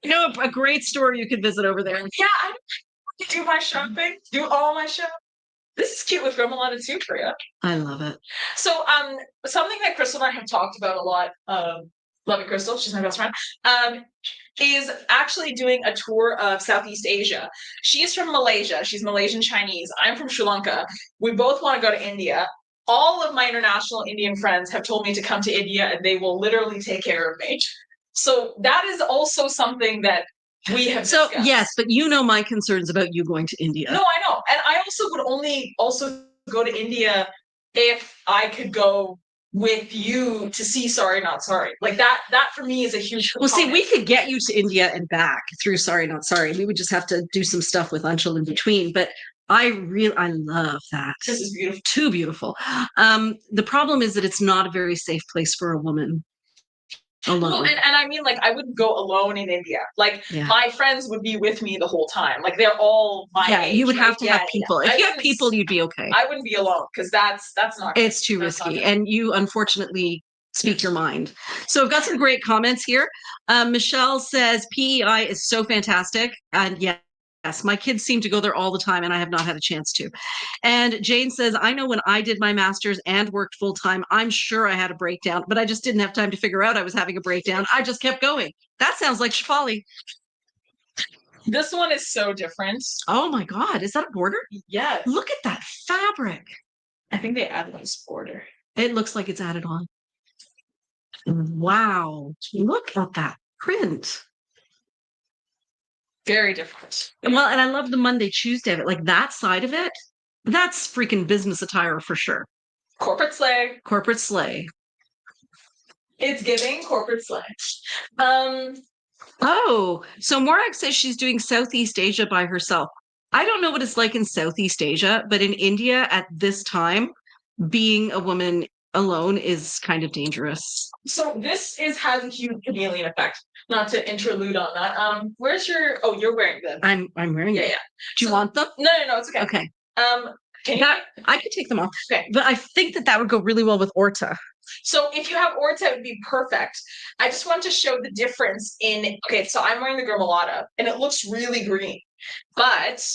You know, a great store you could visit over there. yeah, I do my shopping, do all my shopping. This is cute with grandma Lana too, Priya. I love it. So something that Crystal and I have talked about a lot, love you Crystal, she's my best friend, is actually doing a tour of Southeast Asia. She's from Malaysia, she's Malaysian Chinese. I'm from Sri Lanka. We both want to go to India. All of my international Indian friends have told me to come to India and they will literally take care of me. So that is also something that we have So discussed. yes, but you know my concerns about you going to India. No, I know. And I also would only also go to India if I could go with you to see sariKNOTsari. Like that for me is a huge Well, see, we component. could get you to India and back through sariKNOTsari. We would just have to do some stuff with Anshul in between. But I love that. This is beautiful. Too beautiful. The problem is that it's not a very safe place for a woman alone. Well, and I mean, like, I wouldn't go alone in India. Like, Yeah. my friends would be with me the whole time. Like, they're all my Yeah, age, you would right? have to have people. I If you have wouldn't- people, you'd be okay. I wouldn't be alone because that's not. It's too that's not risky. good. And you unfortunately speak your mind. So I've got some great comments here. Michelle says PEI is so fantastic. And yes, my kids seem to go there all the time and I have not had a chance to. And Jane says, I know when I did my master's and worked full time, I'm sure I had a breakdown, but I just didn't have time to figure out I was having a breakdown. I just kept going. That sounds like Shefali. This one is so different. Oh my God. Is that a border? Yeah, Look at that fabric. I think they added this border. It looks like it's added on. Wow. Look at that print. Very different. Well, and I love the Monday, Tuesday of it. Like that side of it, that's freaking business attire for sure. Corporate slay. Corporate slay. It's giving corporate slay. Oh, so Morag says she's doing Southeast Asia by herself. I don't know what it's like in Southeast Asia, but in India at this time, being a woman alone is kind of dangerous. So this has a huge chameleon effect. Not to interlude on that. Where's your? Oh, you're wearing them. I'm wearing Yeah, it. yeah. Do you So- want them? No, it's okay. Okay. Can you? That I could take them off. Okay. But I think that would go really well with Orta. So if you have Orta, it would be perfect. I just want to show the difference in, okay, so I'm wearing the Grimolata and it looks really green, but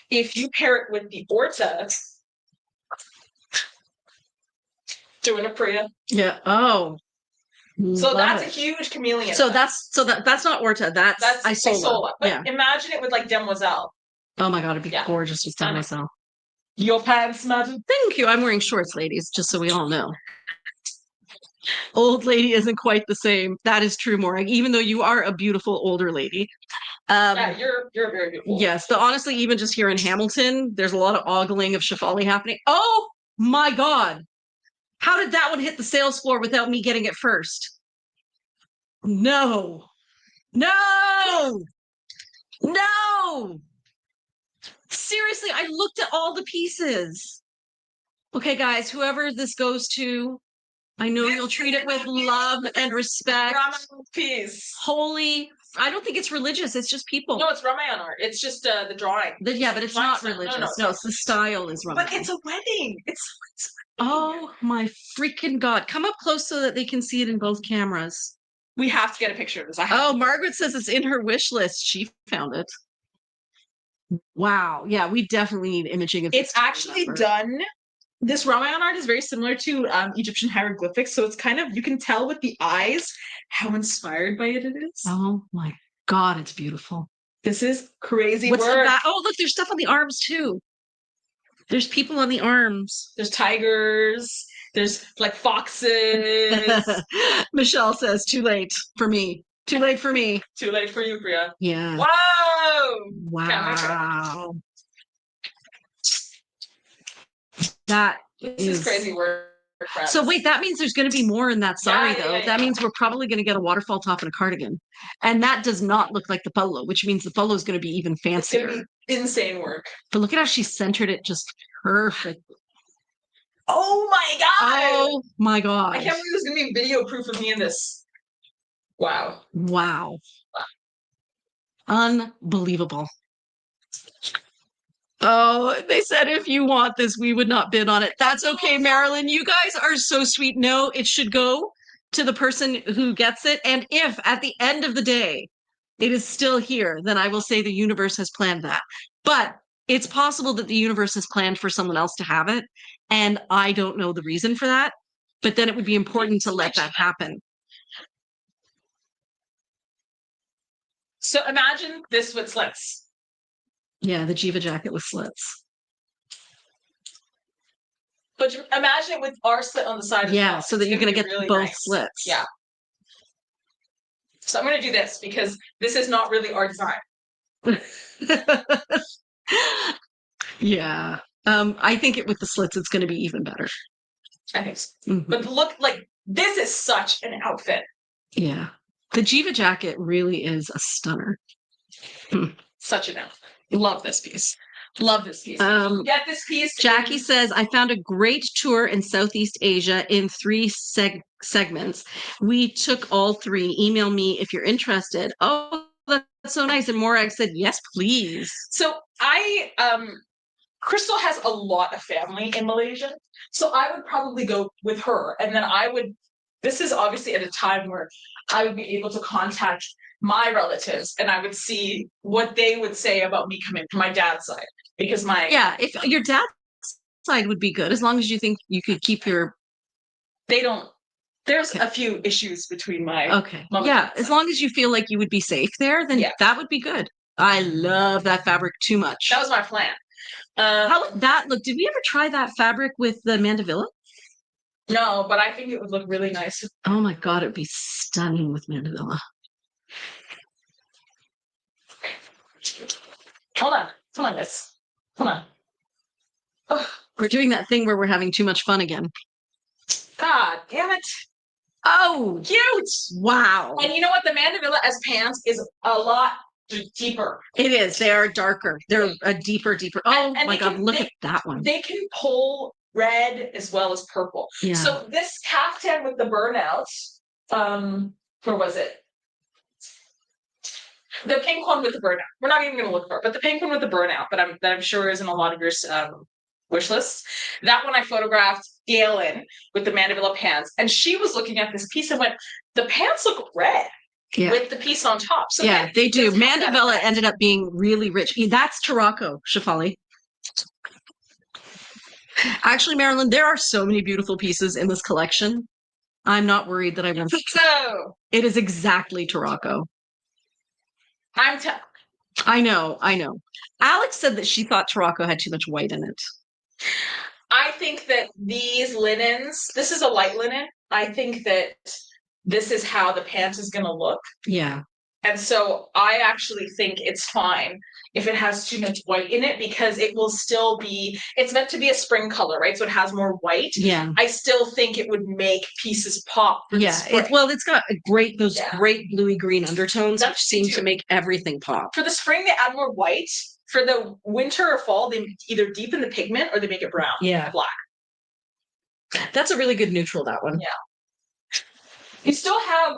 if you pair it with the Orta, doing a Priya. Yeah. Oh. So love that's it. a huge chameleon. So effect. that's not Orta. That's Isola. But Yeah. imagine it with like Demoiselle. Oh my god, it'd be Yeah. gorgeous with I know. myself. Your pants, madam. Thank you. I'm wearing shorts, ladies, just so we all know. Old lady isn't quite the same. That is true, Morag, even though you are a beautiful older lady. Yeah, you're very beautiful. Yes, but honestly, even just here in Hamilton, there's a lot of ogling of Shefali happening. Oh my god. How did that one hit the sales floor without me getting it first? No. No. No. Seriously, I looked at all the pieces. Okay, guys, whoever this goes to, I know you'll treat it with love and respect. Ramayana piece. Holy, I don't think it's religious. It's just people. No, it's Ramayana art. It's just the drawing. Yeah, but it's not religious. No, it's the style is wrong. But it's a wedding. It's Oh my freaking god. Come up close so that they can see it in both cameras. we have to get a picture of this. Oh, Margaret says it's in her wish list. She found it. Wow. Yeah, we definitely need imaging of this It's to actually remember. done. This Ramayana art is very similar to Egyptian hieroglyphics, so it's kind of, you can tell with the eyes how inspired by it is. Oh my god, it's beautiful. This is crazy What's the work. back? Oh, look, there's stuff on the arms too. There's people on the arms. There's tigers. There's like foxes. Michelle says, too late for me. Too late for me. Too late for you, Priya. Yeah. Whoa! Wow. That This is crazy work. friends. So wait, that means there's going to be more in that sari, Yeah, though. That means we're probably going to get a waterfall top and a cardigan. And that does not look like the polo, which means the polo is going to be even It's gonna fancier. be insane work. But look at how she centered it just perfect. Oh my god! Oh my god. I can't believe there's gonna be video proof of me in this. Wow. Wow. Unbelievable. Oh, they said if you want this, we would not bid on it. That's okay, Marilyn. You guys are so sweet. No, it should go to the person who gets it. And if at the end of the day it is still here, then I will say the universe has planned that. But it's possible that the universe has planned for someone else to have it. And I don't know the reason for that. But then it would be important to let that happen. So imagine this with slits. Yeah, the Jiva jacket with slits. But imagine it with our slit on the side. Yeah, as so well. that you're going to be get really both nice. slits. Yeah. So I'm going to do this because this is not really our design. Yeah. I think it with the slits, it's going to be even better. I think so. Mhm. But look, like, this is such an outfit. Yeah. The Jiva jacket really is a stunner. Such an outfit. Love this piece. Love this piece. Get this piece. Jackie says, I found a great tour in Southeast Asia in 3 segments. We took all 3. Email me if you're interested. Oh, that's so nice. And Morag said, yes, please. So Crystal has a lot of family in Malaysia. So I would probably go with her. And then this is obviously at a time where I would be able to contact my relatives and I would see what they would say about me coming from my dad's side. Because Yeah, if your dad's side would be good, as long as you think you could keep your... There's a few issues between my... Okay. Yeah, as long as you feel like you would be safe there, then that would be good. I love that fabric too much. That was my plan. How would that look? Did we ever try that fabric with the Mandevilla? No, but I think it would look really nice. Oh my god, it would be stunning with Mandevilla. Hold on, guys. Hold on. Oh, we're doing that thing where we're having too much fun again. God damn it. Oh, cute. Wow. And you know what? The Mandevilla as pants is a lot deeper. It is. They are darker. They're a deeper. Oh and my god, look at that one. They can pull red as well as purple. Yeah. So this kaftan with the burnouts, where was it? The pink one with the burnout. We're not even going to look for it, but the pink one with the burnout, but I'm sure is in a lot of your wish list. That one I photographed Gail in with the mandibula pants, and she was looking at this piece and went, the pants look red with the piece on top. So yeah, they do. does have that Mandibula effect. ended up being really rich. That's Tarocco, Shafali. Actually, Marilyn, there are so many beautiful pieces in this collection. I'm not worried that I won't. So It is exactly Tarocco. I know. Alex said that she thought Tarocco had too much white in it. I think that these linens, this is a light linen. I think that this is how the pants is going to look. Yeah. And so I actually think it's fine if it has too much white in it, because it will still be, it's meant to be a spring color, right? So it has more white. Yeah. I still think it would make pieces pop. Yeah. It's got those great bluey green undertones, which seem to make everything pop. For the spring, they add more white. For the winter or fall, they either deepen the pigment or they make it brown. Yeah. Black. That's a really good neutral, that one. Yeah. You still have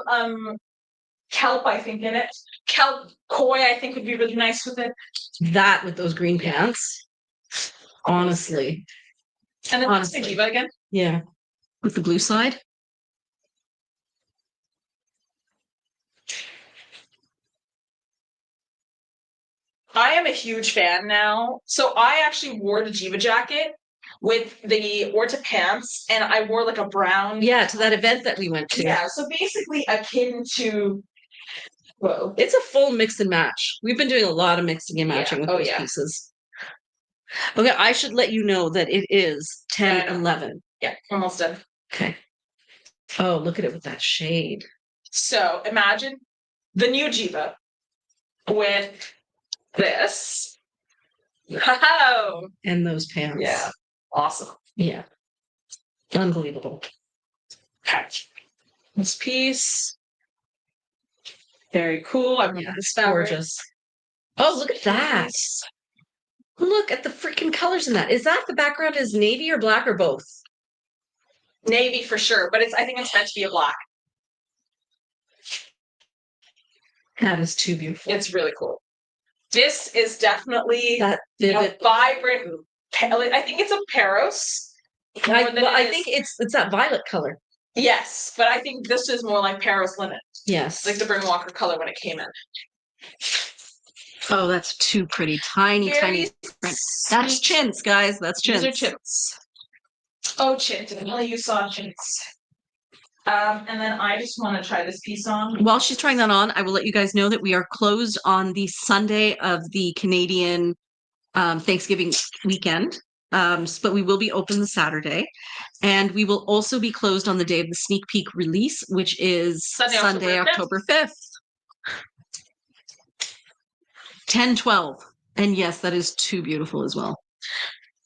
kelp, I think, in it. Kelp koi, I think, would be really nice with it. That with those green pants. Honestly. And then Maxi Diva again. Yeah. With the blue side. I am a huge fan now. So I actually wore the Jiva jacket with the Orta pants, and I wore like a brown. Yeah, to that event that we went to. Yeah, so basically akin to. Whoa. It's a full mix and match. We've been doing a lot of mixing and matching with those pieces. Okay, I should let you know that it is 10:11. Yeah, almost done. Okay. Oh, look at it with that shade. So imagine the new Jiva with this. Wow. And those pants. Yeah. Awesome. Yeah. Unbelievable. Okay. This piece. Very cool. I mean, this fabric. Gorgeous. Oh, look at that. Look at the freaking colors in that. Is that the background is navy or black or both? Navy for sure, but I think it's meant to be a black. That is too beautiful. It's really cool. This is definitely that a vibrant. I think it's a Paros. I think it's that violet color. Yes, but I think this is more like Paros linen. Yes, like the Bryn Walker color when it came in. Oh, that's too pretty. Tiny print. That's chintz, guys. That's chintz. These are chintz. Oh, chintz. I know you saw chintz. And then I just want to try this piece on. While she's trying that on, I will let you guys know that we are closed on the Sunday of the Canadian Thanksgiving weekend. But we will be open the Saturday. And we will also be closed on the day of the sneak peek release, which is Sunday, October 5th. 10/12. And yes, that is too beautiful as well.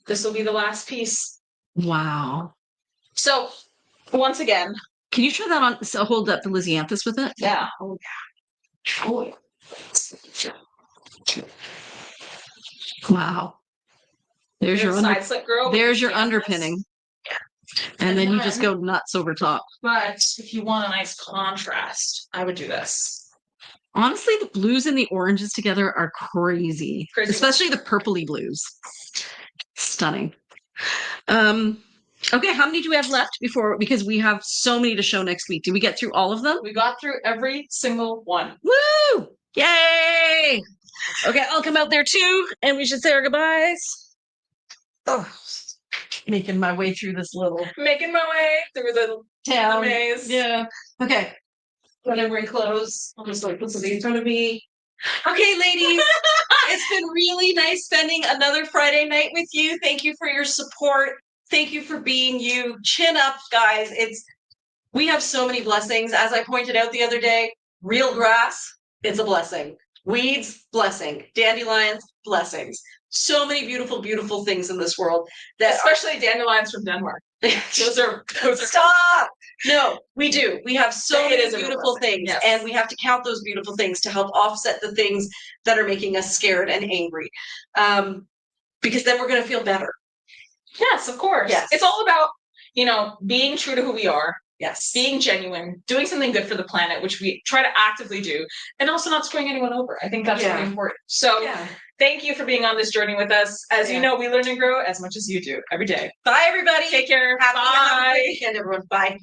This will be the last piece. Wow. So, once again. Can you try that on? So hold up the Lysianthus with it? Yeah. Oh, yeah. Oh, yeah. Wow. There's your side slit girl. There's your underpinning. Yeah. And then you just go nuts over top. But if you want a nice contrast, I would do this. Honestly, the blues and the oranges together are crazy. Especially the purpley blues. Stunning. Okay, how many do we have left because we have so many to show next week. Did we get through all of them? We got through every single one. Woo! Yay! Okay, I'll come out there too, and we should say our goodbyes. Oh, making my way through this little... Making my way through the town. Maze. Yeah. Okay. Whenever we close, I'll just put something in front of me. Okay, ladies, it's been really nice spending another Friday night with you. Thank you for your support. Thank you for being you. Chin up, guys. We have so many blessings. As I pointed out the other day, real grass, it's a blessing. Weeds, blessing. Dandelions, blessings. So many beautiful, beautiful things in this world. Especially dandelions from Denmark. Those are Stop! No, we do. We have so many beautiful things, yes. And we have to count those beautiful things to help offset the things that are making us scared and angry. Because then we're going to feel better. Yes, of course. Yes. It's all about, being true to who we are. Yes. Being genuine, doing something good for the planet, which we try to actively do, and also not screwing anyone over. I think that's really important. So Thank you for being on this journey with us. As you know, we learn and grow as much as you do every day. Bye, everybody. Take care. Have a Bye. good weekend, everyone. Bye.